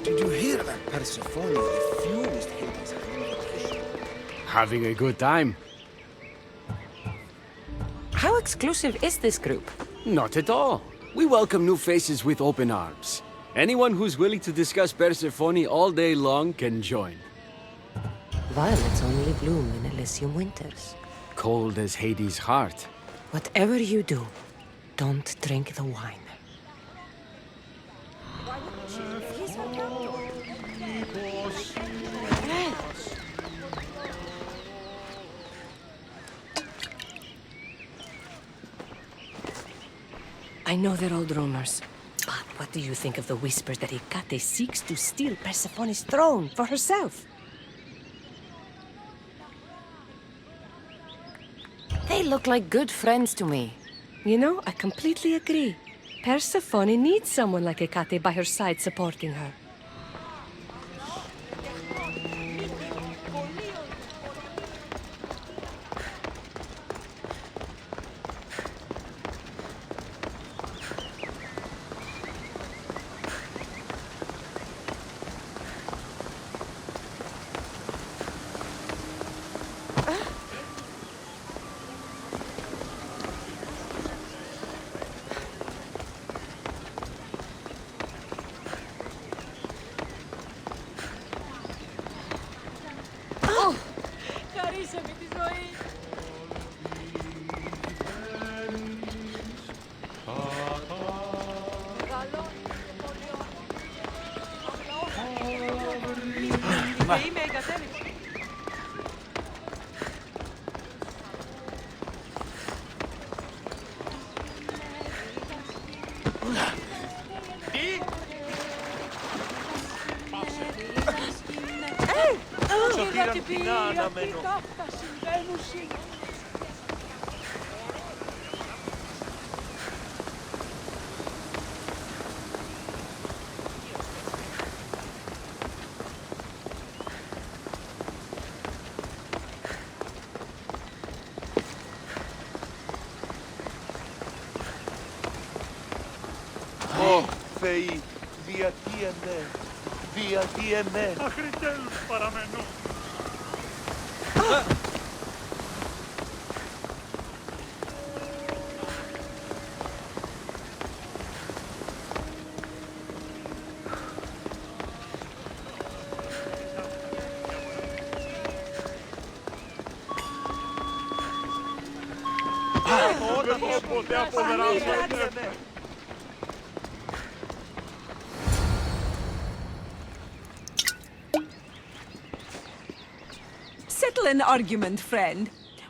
Did you hear that Persephone refused Hades an invitation? Having a good time? How exclusive is this group? Not at all. We welcome new faces with open arms. Anyone who's willing to discuss Persephone all day long can join. Violets only bloom in Elysium winters. Cold as Hades' heart. Whatever you do, don't drink the wine. I know they're old rumors. But what do you think of the whispers that Hecate seeks to steal Persephone's throne for herself? They look like good friends to me. You know, I completely agree. Persephone needs someone like Hecate by her side supporting her. Θεοί, γιατί εμέ, γιατί εμέ. Άχρη τέλους παραμένω. Δεν μπορώ ποτέ αποδράσω. Settle an argument, friend.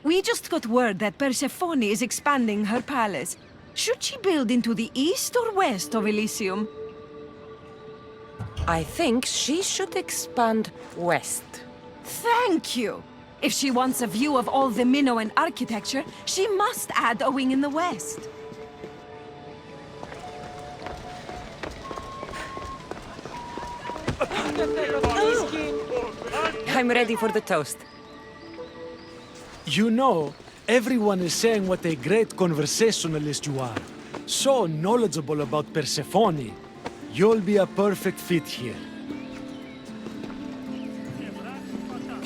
We just got word that Persephone is expanding her palace. Should she build into the east or west of Elysium? I think she should expand west. Thank you! If she wants a view of all the Minoan architecture, she must add a wing in the west. I'm ready for the toast. You know, everyone is saying what a great conversationalist you are. So knowledgeable about Persephone. You'll be a perfect fit here.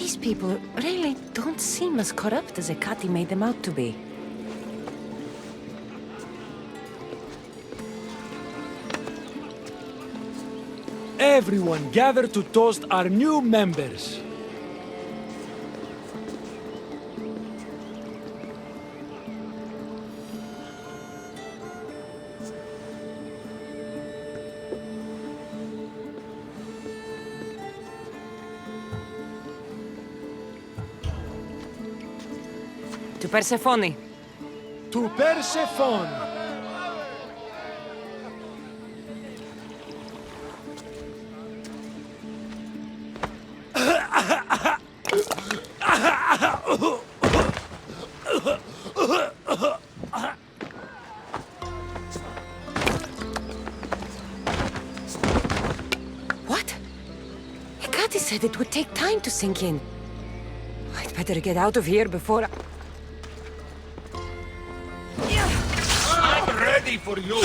These people really don't seem as corrupt as Hecate made them out to be. Everyone gather to toast our new members. To Persephone. To Persephone! What? Hecate said it would take time to sink in. I'd better get out of here before I'm ready for you!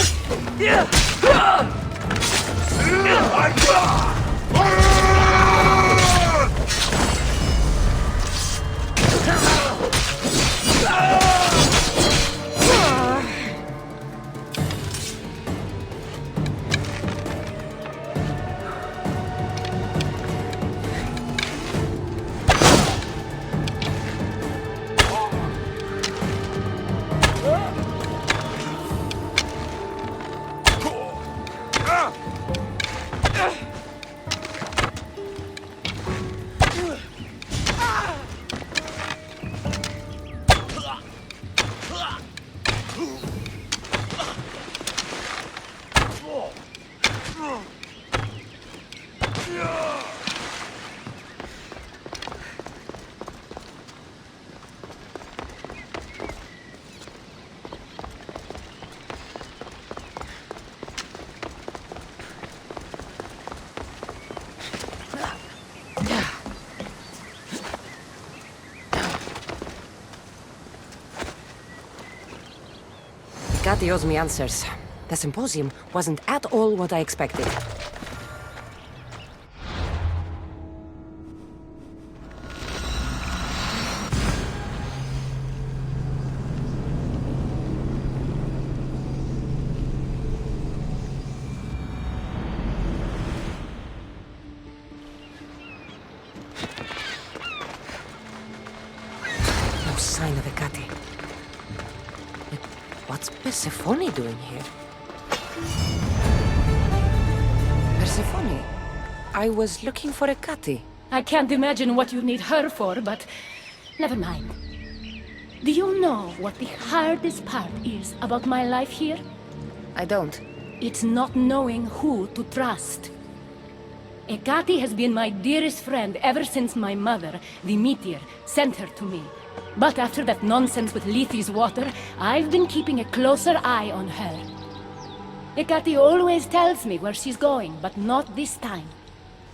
Ekati owes me answers. The symposium wasn't at all what I expected. No sign of Ekati. What's Persephone doing here? Persephone? I was looking for Ekati. I can't imagine what you need her for, but never mind. Do you know what the hardest part is about my life here? I don't. It's not knowing who to trust. Ekati has been my dearest friend ever since my mother, the meteor, sent her to me. But after that nonsense with Lethe's water, I've been keeping a closer eye on her. Ekati always tells me where she's going, but not this time.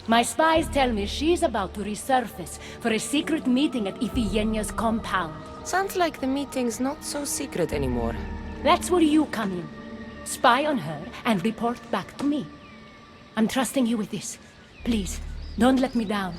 My spies tell me she's about to resurface for a secret meeting at Iphigenia's compound. Sounds like the meeting's not so secret anymore. That's where you come in. Spy on her and report back to me. I'm trusting you with this. Please, don't let me down.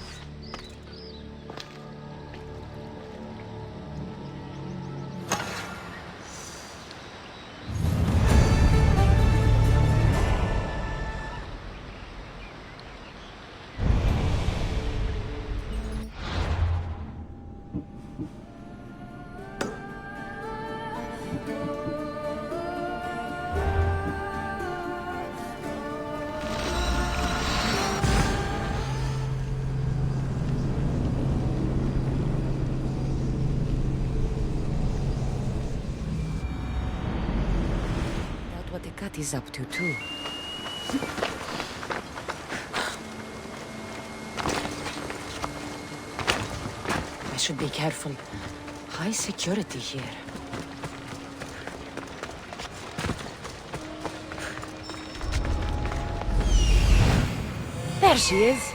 What Ekati's up to, too. I should be careful. High security here. There she is.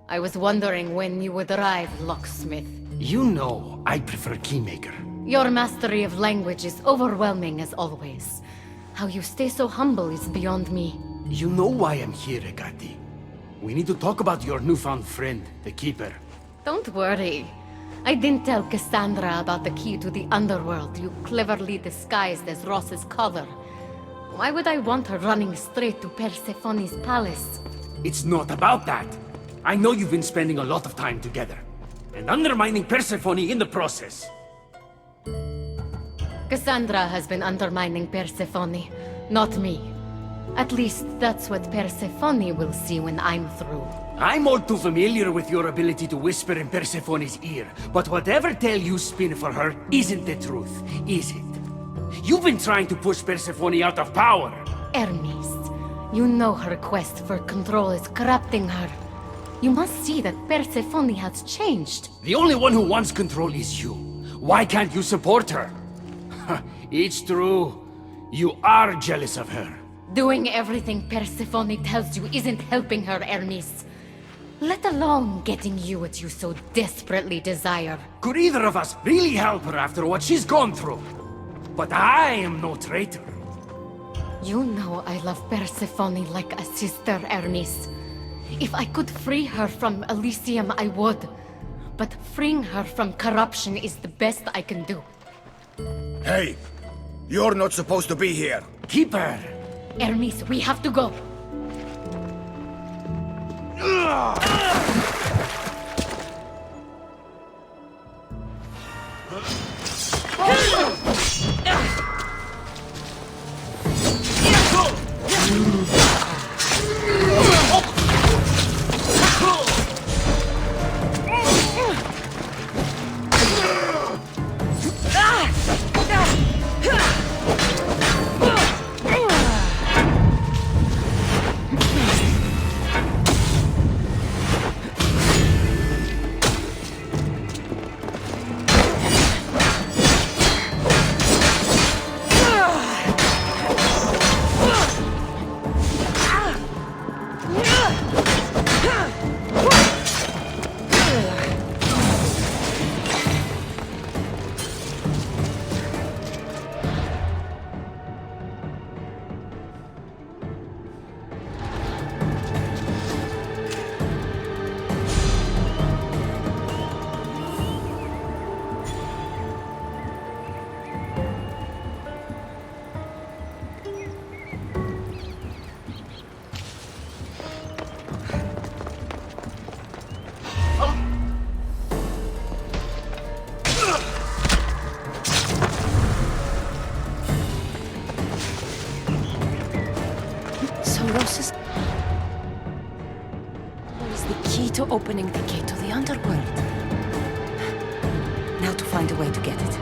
I was wondering when you would arrive, locksmith. You know, I prefer Keymaker. Your mastery of language is overwhelming as always. How you stay so humble is beyond me. You know why I'm here, Ekati. We need to talk about your newfound friend, the Keeper. Don't worry. I didn't tell Cassandra about the key to the underworld you cleverly disguised as Ross's cover. Why would I want her running straight to Persephone's palace? It's not about that. I know you've been spending a lot of time together, and undermining Persephone in the process. Cassandra has been undermining Persephone, not me. At least that's what Persephone will see when I'm through. I'm all too familiar with your ability to whisper in Persephone's ear, but whatever tale you spin for her isn't the truth, is it? You've been trying to push Persephone out of power. Hermes, you know her quest for control is corrupting her. You must see that Persephone has changed. The only one who wants control is you. Why can't you support her? It's true. You are jealous of her. Doing everything Persephone tells you isn't helping her, Hermes. Let alone getting you what you so desperately desire. Could either of us really help her after what she's gone through? But I am no traitor. You know I love Persephone like a sister, Hermes. If I could free her from Elysium, I would. But freeing her from corruption is the best I can do. Hey! You're not supposed to be here! Keeper! Hermes, we have to go. So Rose's... is the key to opening the gate to the underworld. Now to find a way to get it.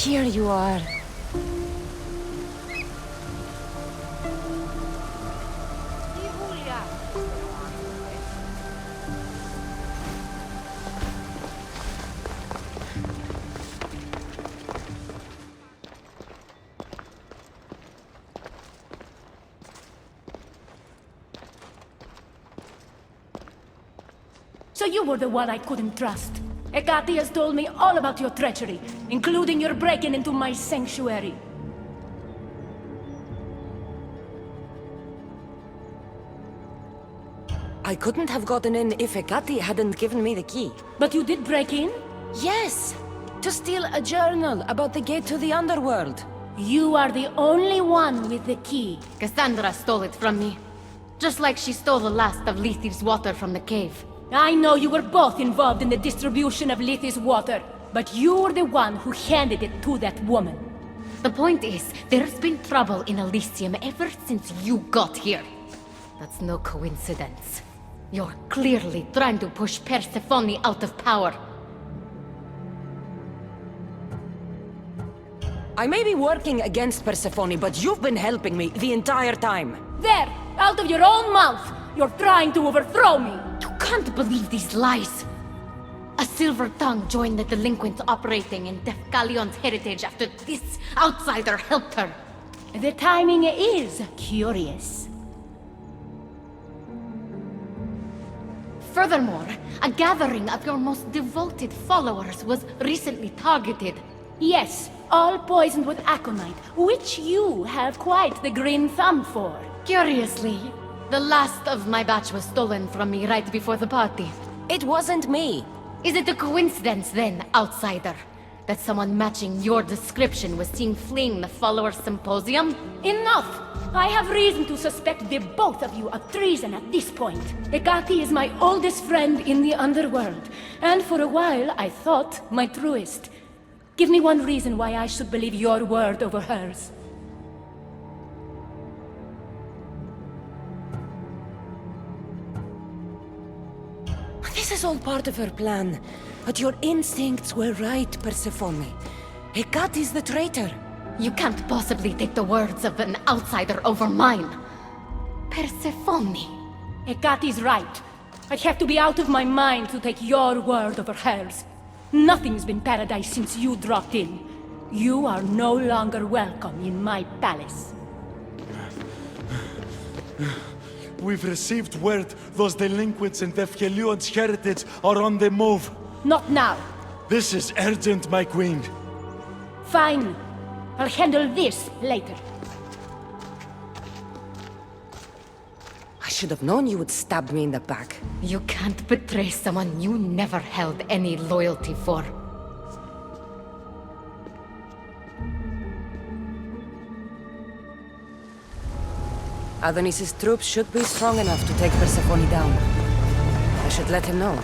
Here you are. So you were the one I couldn't trust. Hecate has told me all about your treachery, including your breaking into my sanctuary. I couldn't have gotten in if Hecate hadn't given me the key. But you did break in? Yes! To steal a journal about the gate to the underworld. You are the only one with the key. Cassandra stole it from me. Just like she stole the last of Lethe's water from the cave. I know you were both involved in the distribution of Lethe's water, but you were the one who handed it to that woman. The point is, there's been trouble in Elysium ever since you got here. That's no coincidence. You're clearly trying to push Persephone out of power. I may be working against Persephone, but you've been helping me the entire time. There! Out of your own mouth! You're trying to overthrow me! You can't believe these lies! A silver tongue joined the delinquents operating in Defcalion's heritage after this outsider helped her. The timing is curious. Furthermore, a gathering of your most devoted followers was recently targeted. Yes, all poisoned with aconite, which you have quite the green thumb for. Curiously, the last of my batch was stolen from me right before the party. It wasn't me. Is it a coincidence then, outsider, that someone matching your description was seen fleeing the followers' symposium? Enough! I have reason to suspect the both of you of treason at this point. Hecate is my oldest friend in the underworld, and for a while I thought my truest. Give me one reason why I should believe your word over hers. This is all part of her plan. But your instincts were right, Persephone. Hecate is the traitor. You can't possibly take the words of an outsider over mine. Persephone. Hecate's right. I'd have to be out of my mind to take your word over hers. Nothing's been paradise since you dropped in. You are no longer welcome in my palace. We've received word those delinquents in Defkelion's heritage are on the move. Not now. This is urgent, my queen. Fine. I'll handle this later. I should have known you would stab me in the back. You can't betray someone you never held any loyalty for. Adonis's troops should be strong enough to take Persephone down. I should let him know.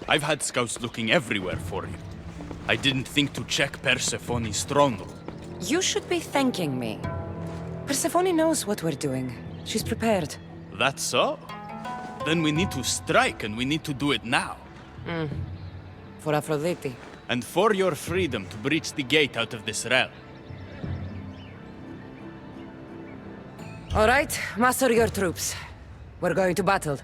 I've had scouts looking everywhere for you. I didn't think to check Persephone's throne room. You should be thanking me. Persephone knows what we're doing. She's prepared. That's so? Then we need to strike, and we need to do it now. For Aphrodite. And for your freedom to breach the gate out of this realm. All right, muster your troops. We're going to battle.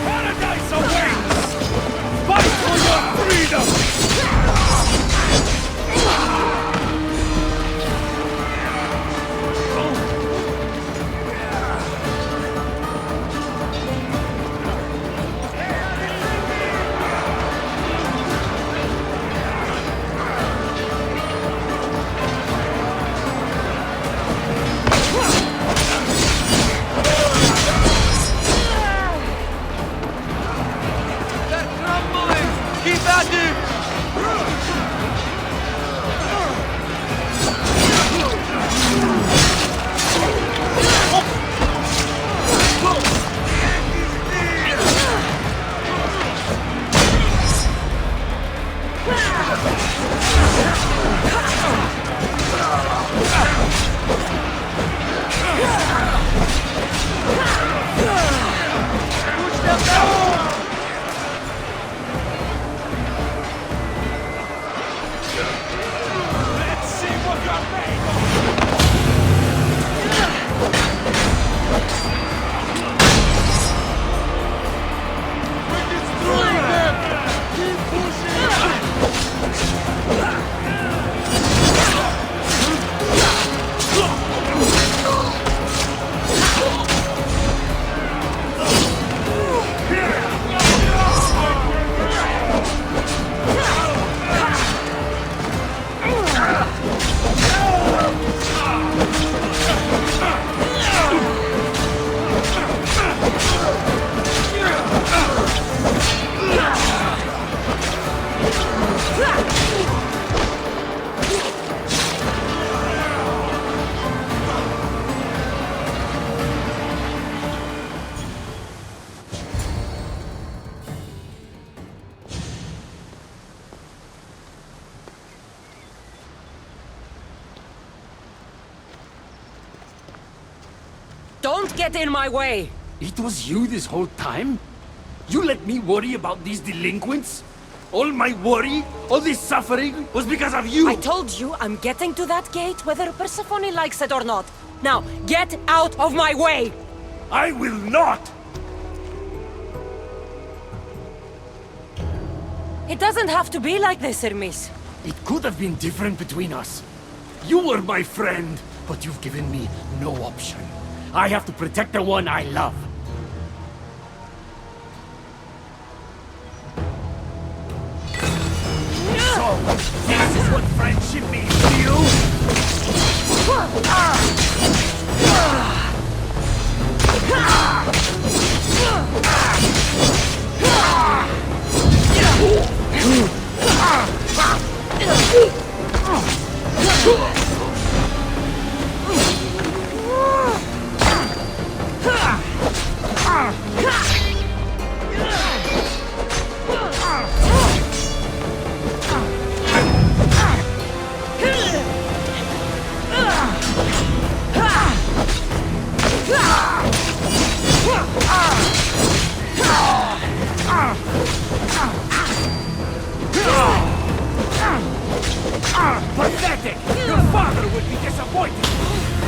Paradise awaits! Fight for your freedom! Don't get in my way! It was you this whole time? You let me worry about these delinquents? All my worry, all this suffering, was because of you! I told you I'm getting to that gate whether Persephone likes it or not. Now, get out of my way! I will not! It doesn't have to be like this, Hermes. It could have been different between us. You were my friend. but you've given me no option. I have to protect the one I love. So, this is what friendship means to you? Pathetic! Your father would be disappointed!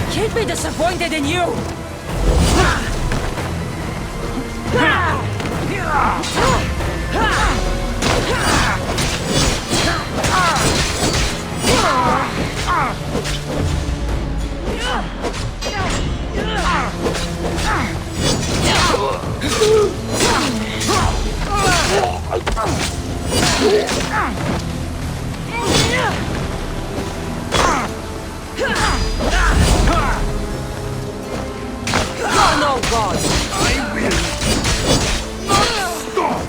He'd be disappointed in you! You're no god! I will not stop!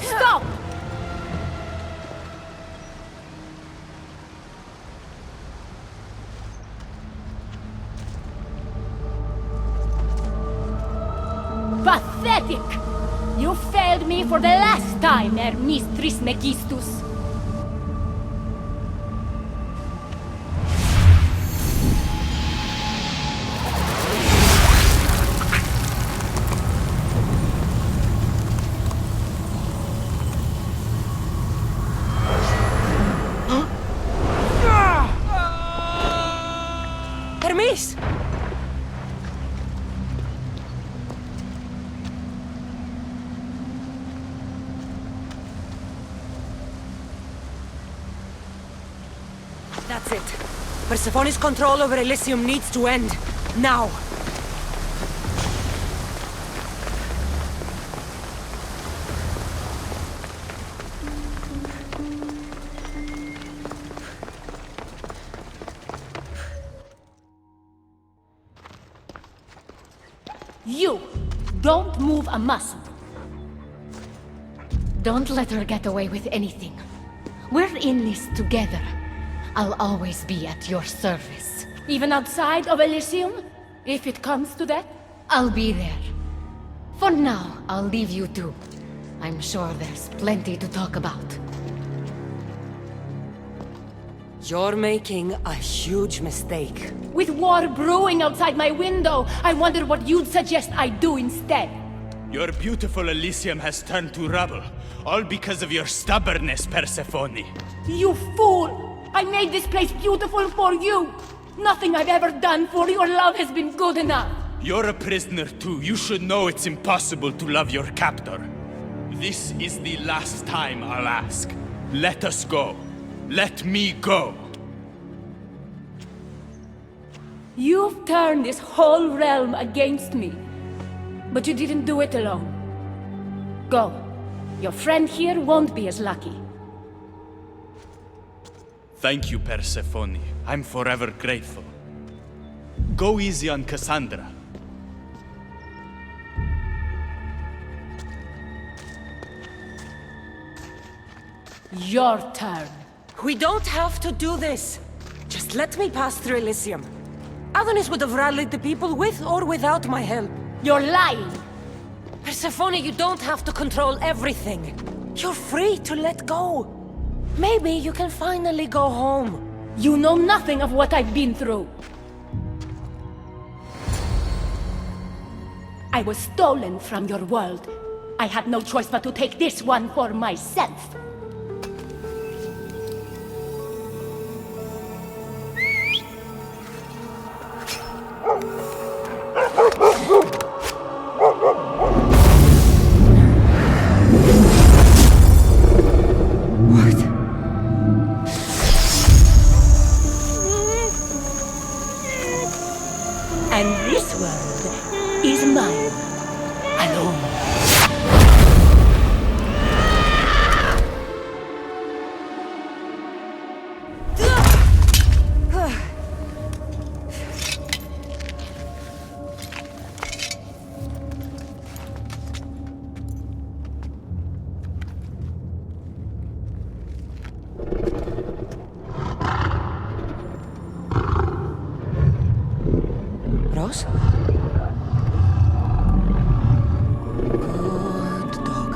Stop! Pathetic! You failed me for the last time, Hermes Trismegistus. Hermes! That's it. Persephone's control over Elysium needs to end. Now! You! Don't move a muscle. Don't let her get away with anything. We're in this together. I'll always be at your service. Even outside of Elysium? If it comes to that? I'll be there. For now, I'll leave you two. I'm sure there's plenty to talk about. You're making a huge mistake. With war brewing outside my window, I wonder what you'd suggest I do instead. Your beautiful Elysium has turned to rubble, all because of your stubbornness, Persephone. You fool! I made this place beautiful for you! Nothing I've ever done for your love has been good enough! You're a prisoner too. You should know it's impossible to love your captor. This is the last time I'll ask. Let us go. Let me go. You've turned this whole realm against me. But you didn't do it alone. Go. Your friend here won't be as lucky. Thank you, Persephone. I'm forever grateful. Go easy on Cassandra. Your turn. We don't have to do this. Just let me pass through Elysium. Adonis would have rallied the people with or without my help. You're lying! Persephone, you don't have to control everything. You're free to let go. Maybe you can finally go home. You know nothing of what I've been through. I was stolen from your world. I had no choice but to take this one for myself. And this world is mine, alone. Rose? Good dog.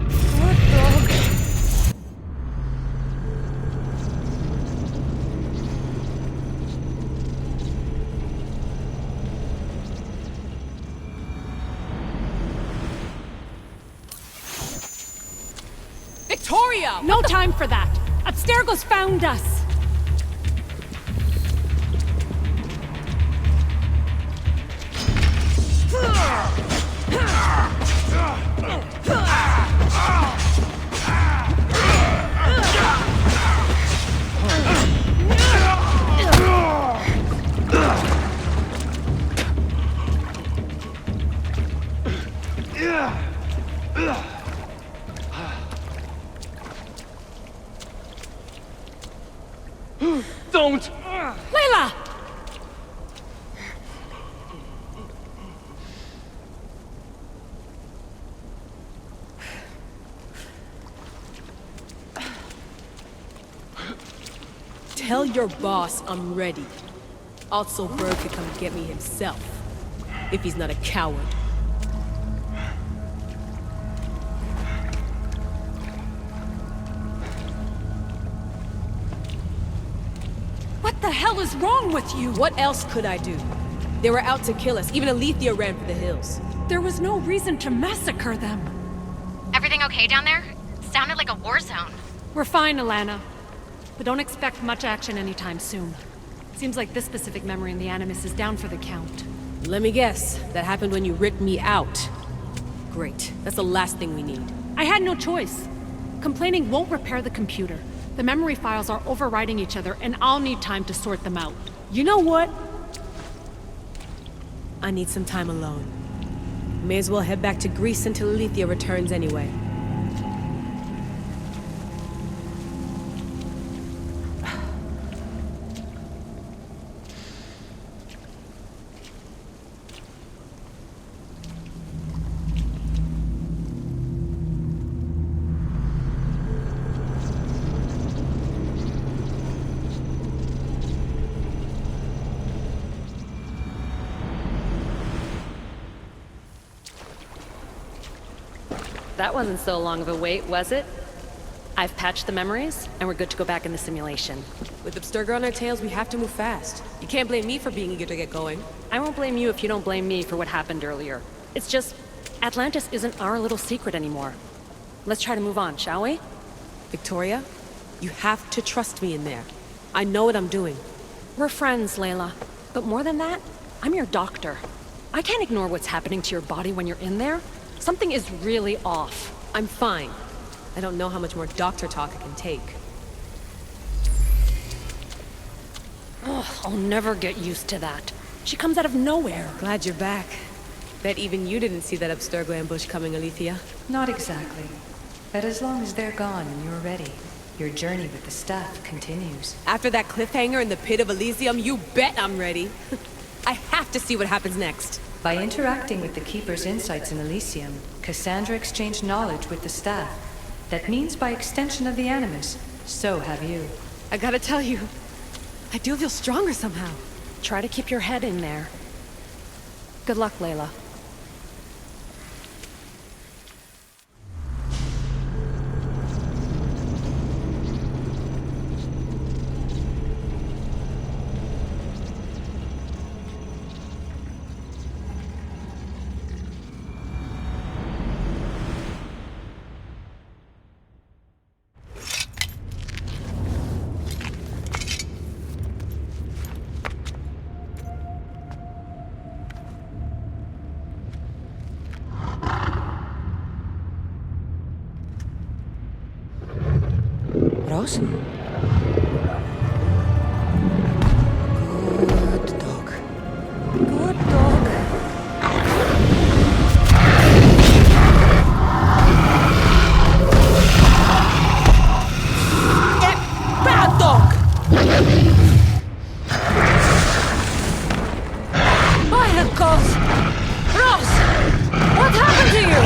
Good dog. Victoria! No time for that! Abstergo's found us! Don't! Layla! Tell your boss I'm ready. Also, Bird could come get me himself. If he's not a coward. What the hell is wrong with you? What else could I do? They were out to kill us. Even Alethea ran for the hills. There was no reason to massacre them. Everything okay down there? Sounded like a war zone. We're fine, Alana. But don't expect much action anytime soon. Seems like this specific memory in the Animus is down for the count. Let me guess. That happened when you ripped me out. Great. That's the last thing we need. I had no choice. Complaining won't repair the computer. The memory files are overriding each other, and I'll need time to sort them out. You know what? I need some time alone. May as well head back to Greece until Alethea returns anyway. That wasn't so long of a wait, was it? I've patched the memories, and we're good to go back in the simulation. With Abstergo on our tails, we have to move fast. You can't blame me for being eager to get going. I won't blame you if you don't blame me for what happened earlier. It's just, Atlantis isn't our little secret anymore. Let's try to move on, shall we? Victoria, you have to trust me in there. I know what I'm doing. We're friends, Layla. But more than that, I'm your doctor. I can't ignore what's happening to your body when you're in there. Something is really off. I'm fine. I don't know how much more doctor talk I can take. Ugh, I'll never get used to that. She comes out of nowhere. Glad you're back. Bet even you didn't see that Abstergo ambush coming, Alethea. Not exactly. But as long as they're gone and you're ready, your journey with the staff continues. After that cliffhanger in the pit of Elysium, you bet I'm ready. I have to see what happens next. By interacting with the Keeper's insights in Elysium, Cassandra exchanged knowledge with the staff. That means by extension of the Animus, so have you. I gotta tell you, I do feel stronger somehow. Try to keep your head in there. Good luck, Layla. Rose? Good dog. Good dog. Bad dog! By the gods! Ross! What happened to you?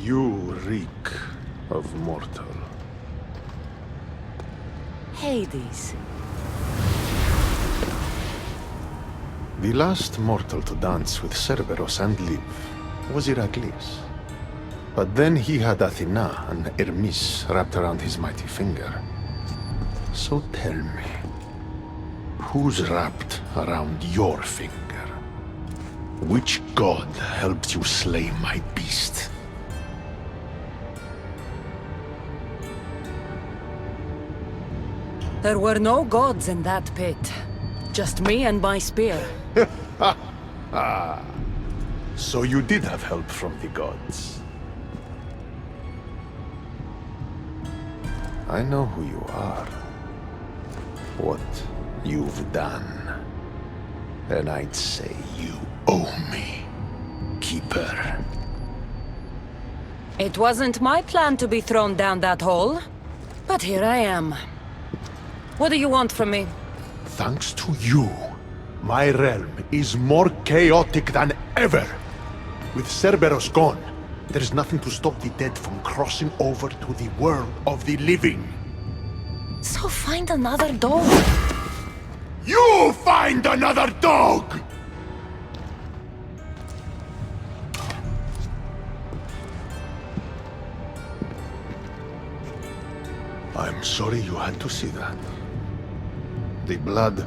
You reek of mortal. Hades. The last mortal to dance with Cerberus and live was Heracles. But then he had Athena and Hermes wrapped around his mighty finger. So tell me, who's wrapped around your finger? Which god helped you slay my beast? There were no gods in that pit. Just me and my spear. So you did have help from the gods. I know who you are. What you've done. And I'd say you owe me, Keeper. It wasn't my plan to be thrown down that hole. But here I am. What do you want from me? Thanks to you, my realm is more chaotic than ever. With Cerberus gone, there's nothing to stop the dead from crossing over to the world of the living. So find another dog. You find another dog! I'm sorry you had to see that. The blood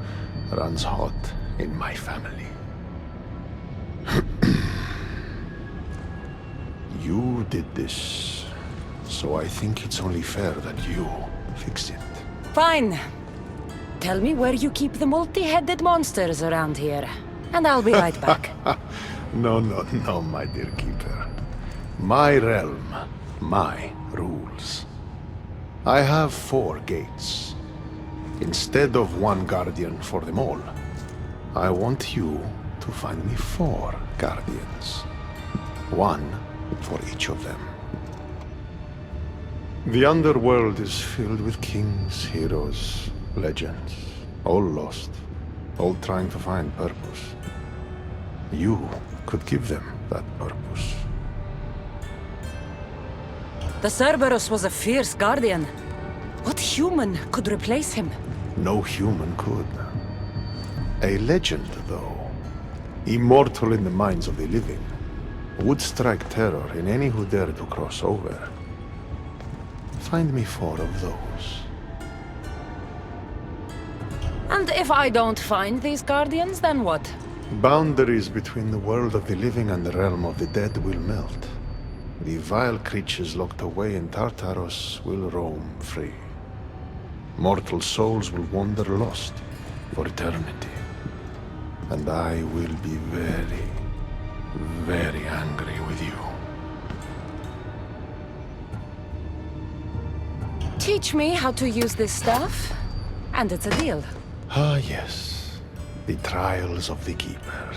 runs hot in my family. You did this, so I think it's only fair that you fix it. Fine. Tell me where you keep the multi-headed monsters around here, and I'll be right back. No, my dear Keeper. My realm, my rules. I have 4 gates. Instead of 1 guardian for them all, I want you to find me 4 guardians. 1 for each of them. The underworld is filled with kings, heroes, legends, all lost, all trying to find purpose. You could give them that purpose. The Cerberus was a fierce guardian. What human could replace him? No human could. A legend, though, immortal in the minds of the living, would strike terror in any who dare to cross over. Find me 4 of those. And if I don't find these guardians, then what? Boundaries between the world of the living and the realm of the dead will melt. The vile creatures locked away in Tartaros will roam free. Mortal souls will wander lost for eternity. And I will be very, very angry with you. Teach me how to use this stuff, and it's a deal. Ah, yes. The trials of the Keeper.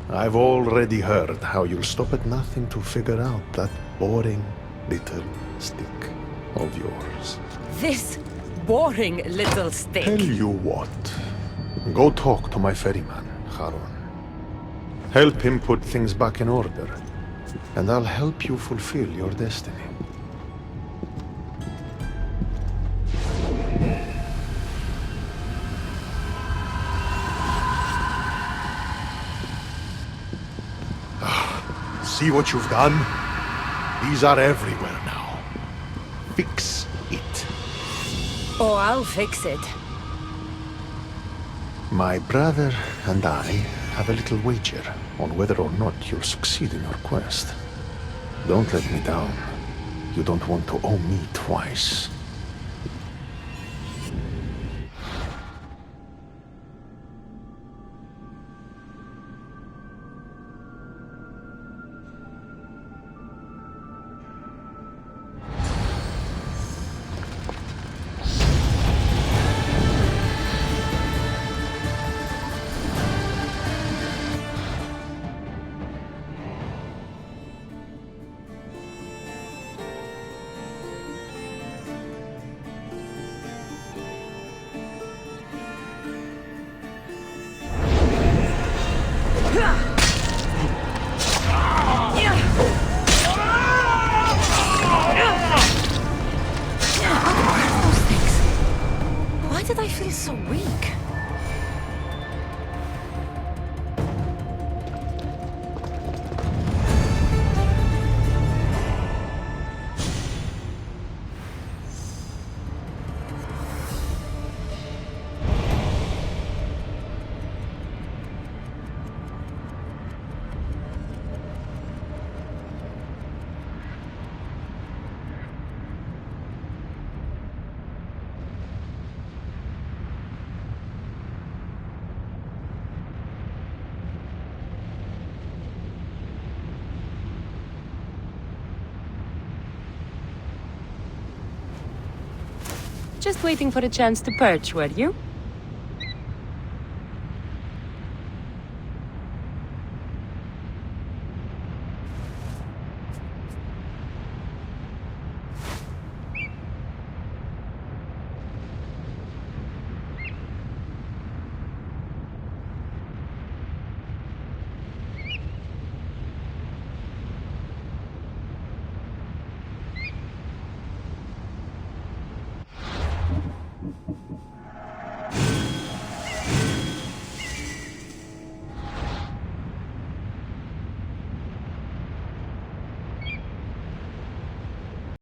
I've already heard how you'll stop at nothing to figure out that boring little stick of yours. This boring little stick. Tell you what. Go talk to my ferryman, Charon. Help him put things back in order, and I'll help you fulfill your destiny. See what you've done? These are everywhere now. Fix it. Oh, I'll fix it. My brother and I have a little wager on whether or not you'll succeed in your quest. Don't let me down. You don't want to owe me twice. Why did I feel so weak? just waiting for a chance to perch, were you?